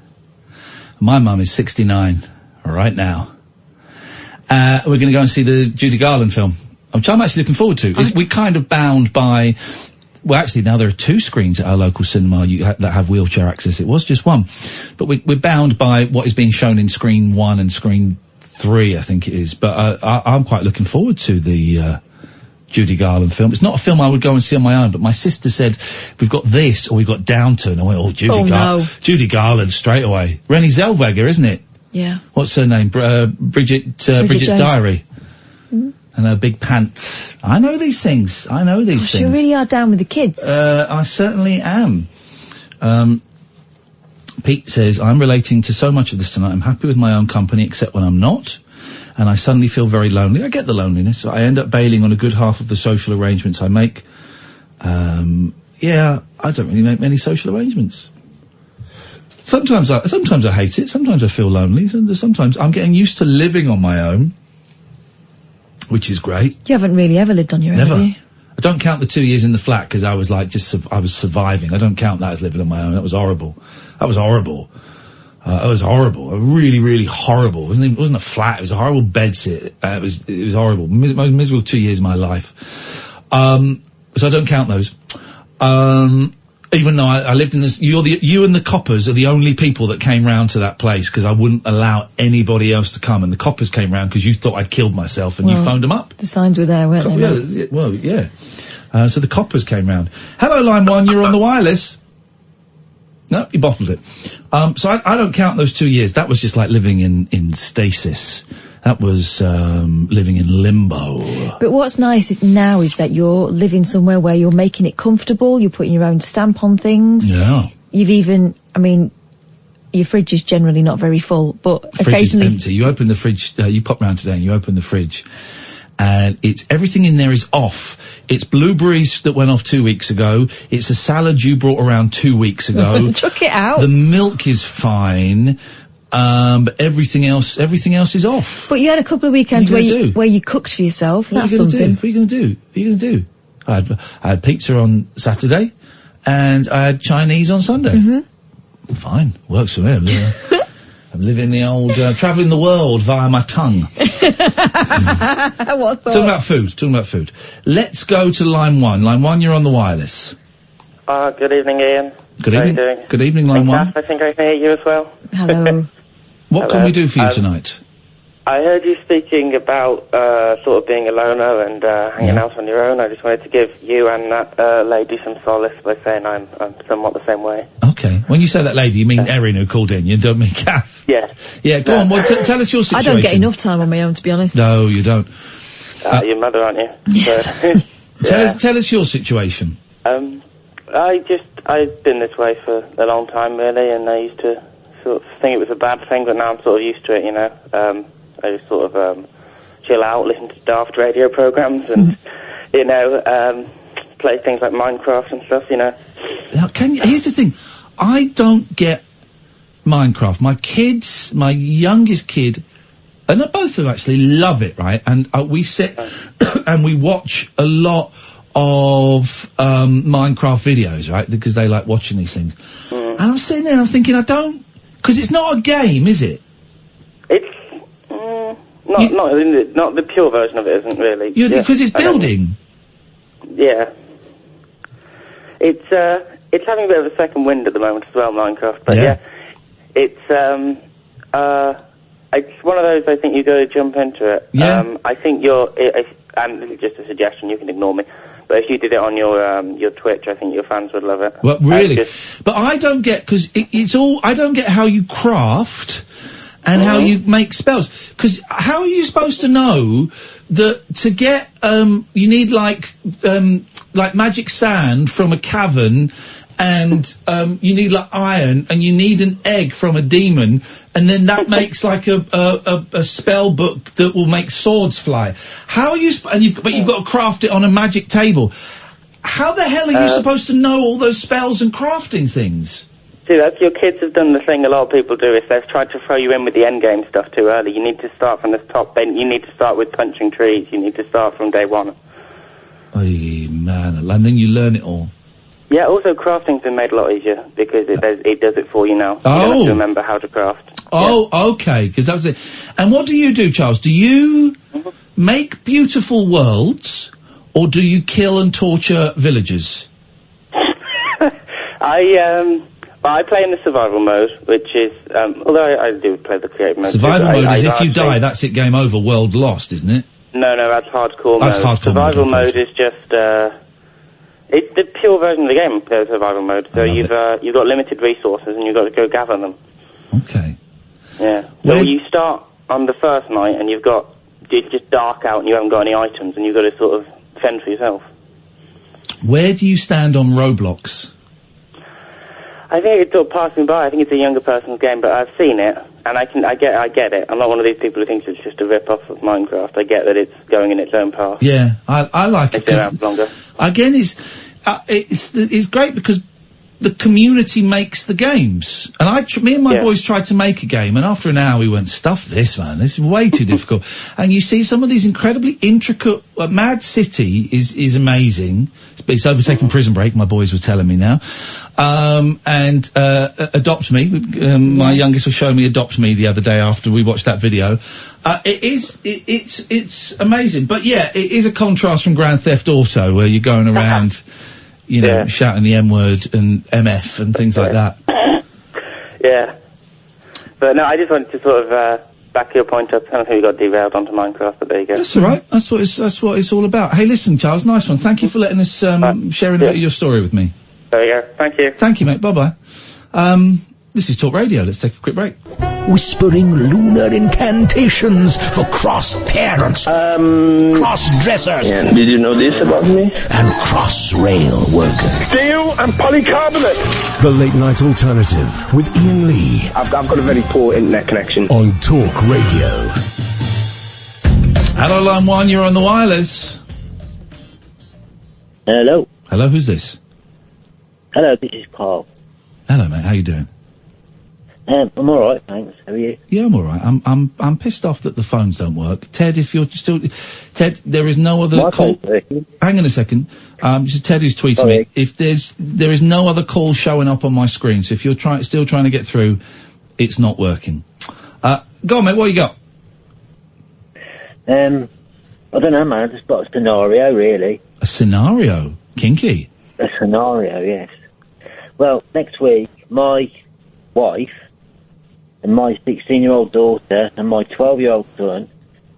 My mum is 69 right now. We're going to go and see the Judy Garland film, which I'm actually looking forward to. We're kind of bound by... Well, actually, now there are 2 screens at our local cinema that have wheelchair access. It was just 1. But we're bound by what is being shown in screen 1 and screen 3, I think it is. But I'm quite looking forward to the Judy Garland film. It's not a film I would go and see on my own, but my sister said, we've got this or we've got Downton. I went, Judy Garland straight away. Renée Zellweger, isn't it? Yeah. What's her name? Bridget's Diary. Mm. And her big pants. I know these things. things. You really are down with the kids. I certainly am. Pete says, I'm relating to so much of this tonight. I'm happy with my own company, except when I'm not. And I suddenly feel very lonely. I get the loneliness. I end up bailing on a good half of the social arrangements I make. I don't really make many social arrangements. Sometimes I hate it. Sometimes I feel lonely. Sometimes I'm getting used to living on my own, which is great. You haven't really ever lived on your own, have you? I don't count the 2 years in the flat because I was like I was surviving. I don't count that as living on my own. That was horrible. It was horrible. Really, really horrible. It wasn't a flat. It was a horrible bedsit. It was horrible. Most miserable 2 years of my life. So I don't count those. Even though I lived in this, you and the coppers are the only people that came round to that place because I wouldn't allow anybody else to come, and the coppers came round because you thought I'd killed myself, and you phoned them up. The signs were there, weren't they? Yeah. So the coppers came round. Hello, line 1, you're on the wireless. No, you bottled it. So I don't count those 2 years. That was just like living in stasis. That was living in limbo. But what's nice now is that you're living somewhere where you're making it comfortable, you're putting your own stamp on things. Yeah. You've even, I mean, your fridge is generally not very full, but the occasionally... fridge is empty. You open the fridge, you pop round today and you open the fridge, and everything in there is off. It's blueberries that went off 2 weeks ago. It's a salad you brought around 2 weeks ago. Chuck it out. The milk is fine. But everything else is off. But you had a couple of weekends where you cooked for yourself. That's something. What are you going to do? I had pizza on Saturday, and I had Chinese on Sunday. Mm-hmm. Fine, works for me. I'm living the old, travelling the world via my tongue. What thought? Talking about food. Let's go to line 1. Line 1, you're on the wireless. Good evening, Ian. Good evening. How are you doing? Good evening, line 1. I think I can hear you as well. Hello. What can we do for you tonight? I heard you speaking about sort of being a loner and hanging out on your own. I just wanted to give you and that lady some solace by saying I'm somewhat the same way. Okay. When you say that lady, you mean Erin who called in. You don't mean Kath. Yes. Yeah, go on. Well, tell us your situation. I don't get enough time on my own, to be honest. No, you don't. Your mother, aren't you? So, tell us your situation. I've been this way for a long time, really, and I used to sort of think it was a bad thing, but now I'm sort of used to it, you know. I just sort of chill out, listen to daft radio programs, and, you know, play things like Minecraft and stuff, you know. Now, here's the thing. I don't get Minecraft. My youngest kid, and both of them actually love it, right? And we sit and we watch a lot of Minecraft videos, right? Because they like watching these things. And I'm sitting there and I'm thinking, because it's not a game, is it? It's not the pure version of it, isn't really. Because it's building. Yeah. It's having a bit of a second wind at the moment as well, Minecraft. But yeah, it's one of those. I think you got to jump into it. Yeah. I think and this is just a suggestion. You can ignore me. But if you did it on your Twitch, I think your fans would love it. Well, really? But I don't get, because I don't get how you craft and how you make spells. Because how are you supposed to know that to get, you need like magic sand from a cavern, and you need like iron, and you need an egg from a demon, and then that makes like a spell book that will make swords fly. How are you? But you've got to craft it on a magic table. How the hell are you supposed to know all those spells and crafting things? See, your kids have done the thing a lot of people do, is they've tried to throw you in with the end game stuff too early. You need to start from the top. You need to start with punching trees. You need to start from day one. Oh man, and then you learn it all. Yeah, also crafting's been made a lot easier because it does it for you now. You don't have to remember how to craft. Oh, okay, because that was it. And what do you do, Charles? Do you make beautiful worlds, or do you kill and torture villagers? I play in the survival mode, which is, although I do play the creative mode. Survival mode is if you die, that's it, game over, world lost, isn't it? No, that's hardcore mode. That's hardcore survival mode is just, it's the pure version of the game, the survival mode. So you've got limited resources and you've got to go gather them. Okay. Yeah. So you start on the first night and it's just dark out and you haven't got any items and you've got to sort of fend for yourself. Where do you stand on Roblox? I think it's sort of passing by. I think it's a younger person's game, but I've seen it, and I get it. I'm not one of these people who thinks it's just a rip-off of Minecraft. I get that it's going in its own path. Yeah, I like it. It's been around longer. Again, it's great because the community makes the games. And me and my boys tried to make a game, and after an hour we went, stuff this, man. This is way too difficult. And you see some of these incredibly intricate, Mad City is amazing. It's overtaken Prison Break, my boys were telling me now. And Adopt Me, my youngest was showing me Adopt Me the other day after we watched that video. It's amazing. But yeah, it is a contrast from Grand Theft Auto where you're going around, you know, shouting the M-word and MF and things like that. Yeah. But no, I just wanted to sort of back your point up. I don't think we got derailed onto Minecraft, but there you go. That's all right. That's what it's all about. Hey, listen, Charles, nice one. Thank you for letting us sharing a bit of your story with me. There you go. Thank you. Thank you, mate. Bye-bye. This is Talk Radio. Let's take a quick break. Whispering lunar incantations for cross-parents, cross-dressers. Yeah. Did you know this about me? And cross-rail workers. Steel and polycarbonate. The Late Night Alternative with Iain Lee. I've got a very poor internet connection. On Talk Radio. Hello, line 1, you're on the wireless. Hello. Hello, who's this? Hello, this is Carl. Hello, mate, how you doing? I'm alright, thanks. How are you? Yeah, I'm alright. I'm pissed off that the phones don't work. Ted, if you're still... Ted, there is no other call... Hang on a second. This is Ted who's tweeting me. If there is no other call showing up on my screen, so if you're still trying to get through, it's not working. Go on, mate, what you got? I don't know, man. I just got a scenario, really. A scenario? Kinky? A scenario, yes. Well, next week, my wife and my 16-year-old daughter and my 12-year-old son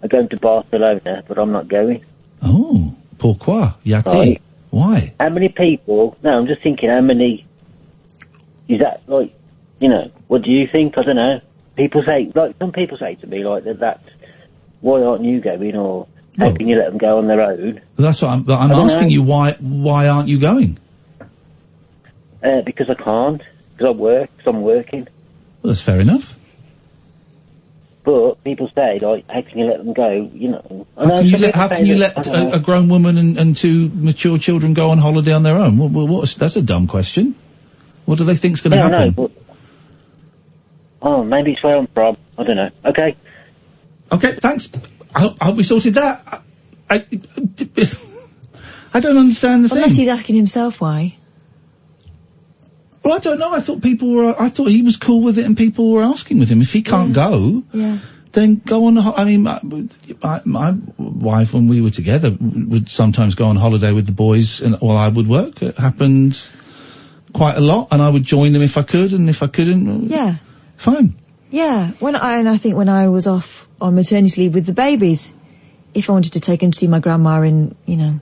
are going to Barcelona, but I'm not going. Oh, pourquoi? Yati? Right. Why? How many people... No, I'm just thinking, how many... Is that, like, you know, what do you think? I don't know. People say... Like, some people say to me, like, that's... Why aren't you going? Or how can you let them go on their own? That's what I'm asking you. Why aren't you going? Because I can't. Because I work. Because I'm working. Well, that's fair enough. But people say, like, how can you let them go? You know. How can you let a grown woman and two mature children go on holiday on their own? That's a dumb question. What do they think's going to happen? I know, but, maybe it's where I'm from. I don't know. Okay. Okay, thanks. I hope we sorted that. I don't understand the thing. Unless he's asking himself why. Well, I don't know. I thought he was cool with it and people were asking with him. If he can't go, then go on. I mean, my wife, when we were together, would sometimes go on holiday with the boys while I would work. It happened quite a lot, and I would join them if I could, and if I couldn't, fine. Yeah, I think when I was off on maternity leave with the babies, if I wanted to take them to see my grandma in, you know,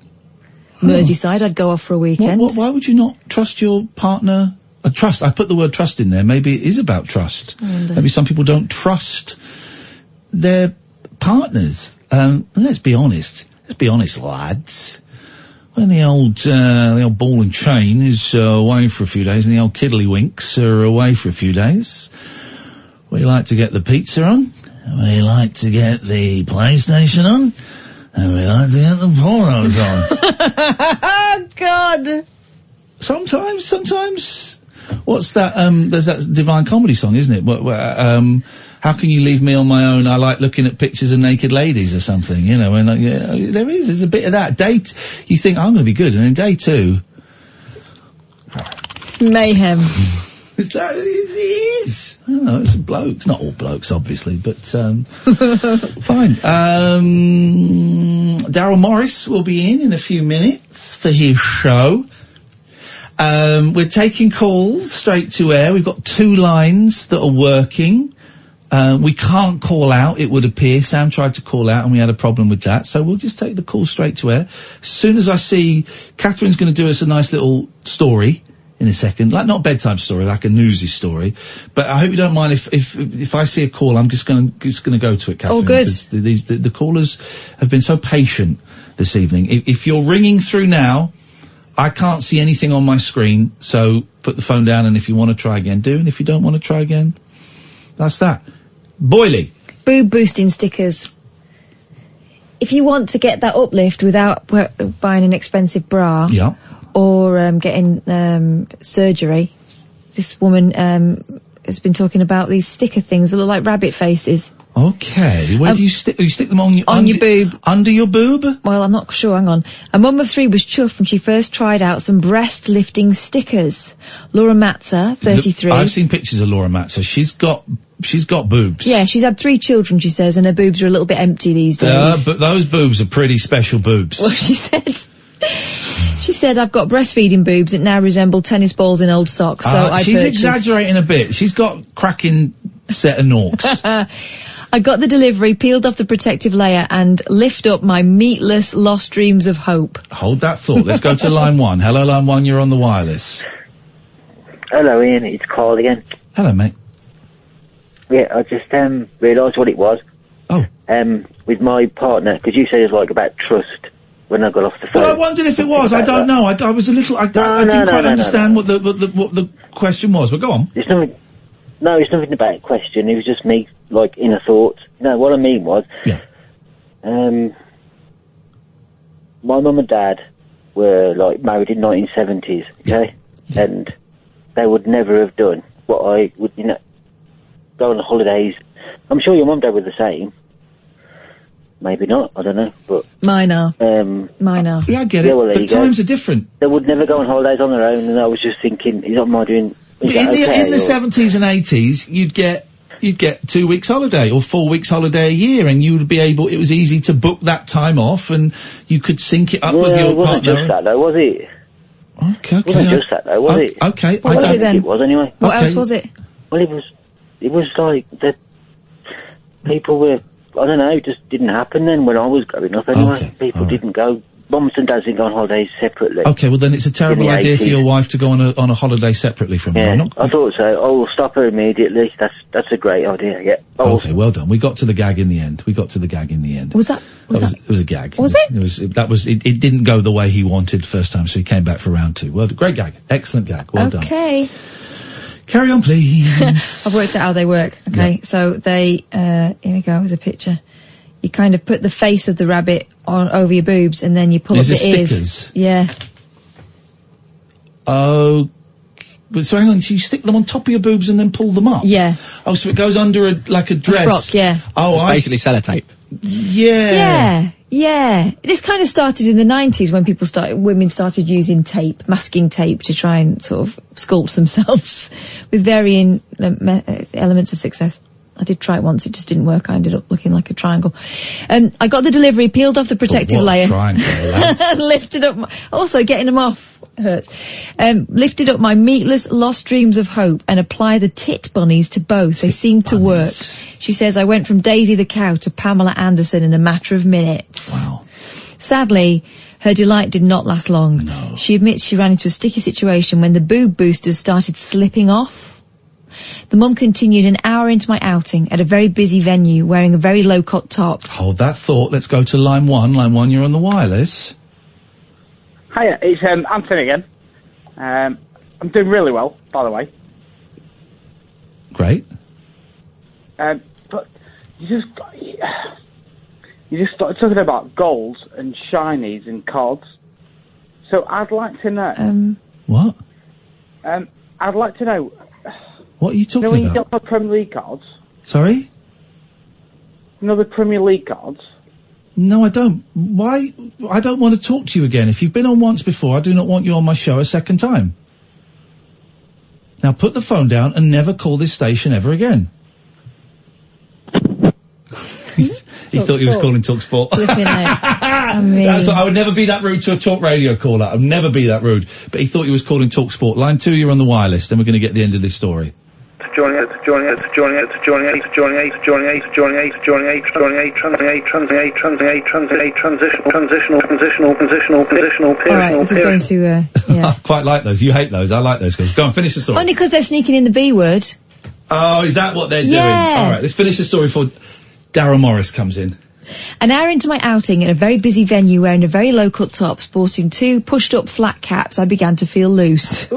Merseyside, I'd go off for a weekend. Why would you not trust your partner? Trust. I put the word trust in there. Maybe it is about trust. Maybe some people don't trust their partners. Let's be honest. Let's be honest, lads. When the old ball and chain is away for a few days, and the old kiddlywinks are away for a few days, we like to get the pizza on, we like to get the PlayStation on, and we like to get the pornos on. Oh, God. Sometimes. What's that? There's that Divine Comedy song, isn't it? How can you leave me on my own? I like looking at pictures of naked ladies or something, you know, and there's a bit of that. You think, I'm going to be good, and then day 2. It's mayhem. It is. I don't know, it's blokes. Not all blokes, obviously, but, fine. Daryl Morris will be in a few minutes for his show. We're taking calls straight to air. We've got 2 lines that are working. We can't call out, it would appear. Sam tried to call out and we had a problem with that, so we'll just take the call straight to air. As soon as I see Catherine's going to do us a nice little story in a second, like not a bedtime story, like a newsy story. But I hope you don't mind if I see a call, I'm just going to go to it, Catherine. Oh, good. The callers have been so patient this evening. If you're ringing through now, I can't see anything on my screen, so put the phone down, and if you want to try again, do, and if you don't want to try again, that's that. Boyley. Boob boosting stickers. If you want to get that uplift without buying an expensive bra, or getting surgery, this woman has been talking about these sticker things that look like rabbit faces. Okay, where do you stick? You stick them on your boob, under your boob. Well, I'm not sure. Hang on. A mum of 3 was chuffed when she first tried out some breast lifting stickers. Laura Matzer, 33. I've seen pictures of Laura Matzer. She's got boobs. Yeah, she's had 3 children, she says, and her boobs are a little bit empty these days. But those boobs are pretty special boobs. Well, she said She said, I've got breastfeeding boobs that now resemble tennis balls in old socks, so I she's purchased... exaggerating a bit. She's got cracking set of norks. I got the delivery, peeled off the protective layer, and lift up my meatless lost dreams of hope. Hold that thought. Let's go to line 1. Hello, line 1, you're on the wireless. Hello, Ian. It's Carl again. Hello, mate. Yeah, I just realised what it was. Oh. With my partner, because you said it was like about trust when I got off the phone. Well, I wondered if it was. I don't know. I was a little... I didn't quite understand what the question was, but go on. It's nothing about a question. It was just me, like, inner thoughts. No, what I mean was... Yeah. My mum and dad were, like, married in 1970s, okay? Yeah. And they would never have done what I would, go on holidays. I'm sure your mum and dad were the same. Maybe not, I don't know, but... Mine are. Mine are. Yeah, I get it, but times are different. They would never go on holidays on their own, and I was just thinking, is that my doing... In the 70s and 80s, you'd get 2 weeks holiday or 4 weeks holiday a year, and you would be able... It was easy to book that time off, and you could sync it up with your partner. It wasn't just that, though, was it? Okay. It wasn't just that, though, was it? Okay. What was it then? It was, anyway. What else was it? Well, it was like that people were... I don't know, it just didn't happen then when I was growing up anyway. Okay. People didn't go... Mums and dads didn't go on holidays separately. Okay, well then it's a terrible idea for your wife to go on a holiday separately from you. Yeah, I thought so. Oh, we'll stop her immediately. That's a great idea, yeah. Okay, well done. We got to the gag in the end. Was that? It was a gag. Was it? It didn't go the way he wanted first time, so he came back for round 2. Well, great gag. Excellent gag. Well done. Okay. Carry on, please. I've worked out how they work. Okay, so they, here we go, there's a picture. You kind of put the face of the rabbit over your boobs, and then you pull up the ears. Stickers? Yeah. Oh, but so hang on, so you stick them on top of your boobs and then pull them up? Yeah. Oh, so it goes under a dress? A frock, yeah. Oh, it's basically sellotape. Yeah. Yeah. This kind of started in the 90s when women started using tape, masking tape, to try and sort of sculpt themselves with varying elements of success. I did try it once, it just didn't work. I ended up looking like a triangle. I got the delivery, peeled off the protective layer. Lifted up also getting them off hurts. Lifted up my meatless lost dreams of hope and apply the tit bunnies to both. They seem to work. She says I went from Daisy the cow to Pamela Anderson in a matter of minutes. Wow. Sadly, her delight did not last long. No. She admits she ran into a sticky situation when the boob boosters started slipping off. The mum continued an hour into my outing at a very busy venue wearing a very low-cut top. Hold that thought. Let's go to line 1. Line 1, you're on the wireless. Hiya, it's Anthony again. I'm doing really well, by the way. Great. But you just started talking about golds and shinies and cods. So I'd like to know... What? I'd like to know... What are you talking when about? you got the Premier League cards? Sorry? The Premier League cards? No, I don't. Why? I don't want to talk to you again. If you've been on once before, I do not want you on my show a second time. Now put the phone down and never call this station ever again. He thought he was calling Talk Sport. I would never be that rude to a talk radio caller. I would never be that rude. But he thought he was calling Talk Sport. Line 2, you're on the wireless. Then we're going to get the end of this story. Alright, this is going to, yeah. I quite like those. You hate those. I like those guys. Go on, finish the story. Only because they're sneaking in the B word. Oh, is that what they're doing? Alright, let's finish the story before Darryl Morris comes in. An hour into my outing at a very busy venue wearing a very low-cut top, sporting 2 pushed-up flat caps, I began to feel loose.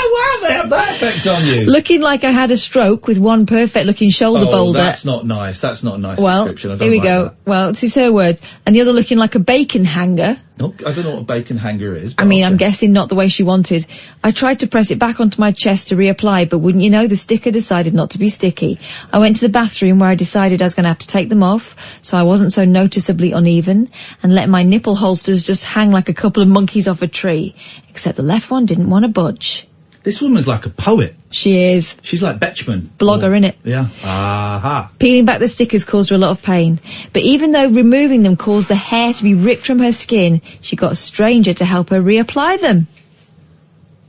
Wow, they have that effect on you. Looking like I had a stroke with one perfect-looking shoulder boulder. That's not nice. That's not a nice description. I don't here we like go. That. Well, this is her words. And the other looking like a bacon hanger. No, I don't know what a bacon hanger is. I mean, I'm guessing not the way she wanted. I tried to press it back onto my chest to reapply, but wouldn't you know, the sticker decided not to be sticky. I went to the bathroom where I decided I was going to have to take them off, so I wasn't so noticeably uneven, and let my nipple holsters just hang like a couple of monkeys off a tree. Except the left one didn't want to budge. This woman's like a poet. She is. She's like Betchman. Blogger, innit? Yeah. Aha. Peeling back the stickers caused her a lot of pain. But even though removing them caused the hair to be ripped from her skin, she got a stranger to help her reapply them.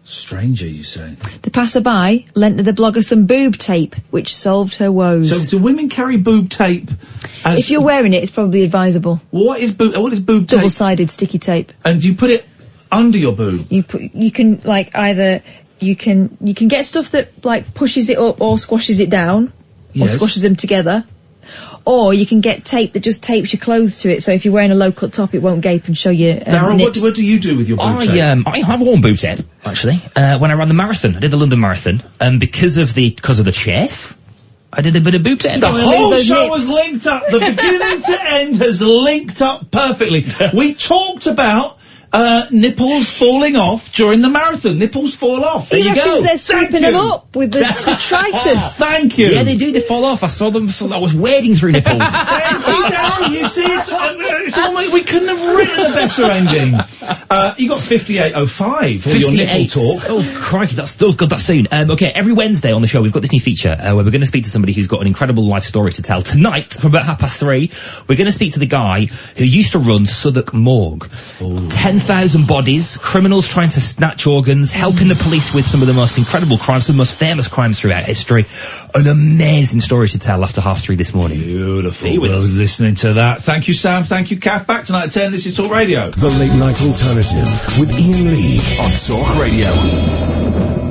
Stranger, you say? The passerby lent the blogger some boob tape, which solved her woes. So do women carry boob tape? If you're wearing it, it's probably advisable. What is boob tape? Double-sided sticky tape. And do you put it under your boob? You can like either you can get stuff that like pushes it up or squashes it down, or squashes them together. Or you can get tape that just tapes your clothes to it, so if you're wearing a low-cut top, it won't gape and show your Darryl, nips. what do you do with your boob tape? I have worn boob tape, actually, when I ran the marathon. I did the London Marathon, and because of the chafe, I did a bit of boob tape. The whole show has linked up. The beginning to end has linked up perfectly. We talked about nipples falling off during the marathon. Nipples fall off. There you go. They're sweeping them up with the detritus. Thank you. Yeah, they do. They fall off. I saw them. I was wading through nipples. Thank you, Darryl. You see, it's almost, we couldn't have written a better ending. You got 5805 for your nipple talk. Oh, crikey, that's still good. That's soon. Okay, every Wednesday on the show, we've got this new feature where we're going to speak to somebody who's got an incredible life story to tell. Tonight, from about 3:30, we're going to speak to the guy who used to run Southwark Morgue. 10,000 bodies, criminals trying to snatch organs, helping the police with some of the most incredible crimes, some of the most famous crimes throughout history. An amazing story to tell after 3:30 this morning. Beautiful. I was listening to that. Thank you, Sam. Thank you, Kath. Back tonight at 10. This is Talk Radio. The Late Night Alternative with Iain Lee on Talk Radio.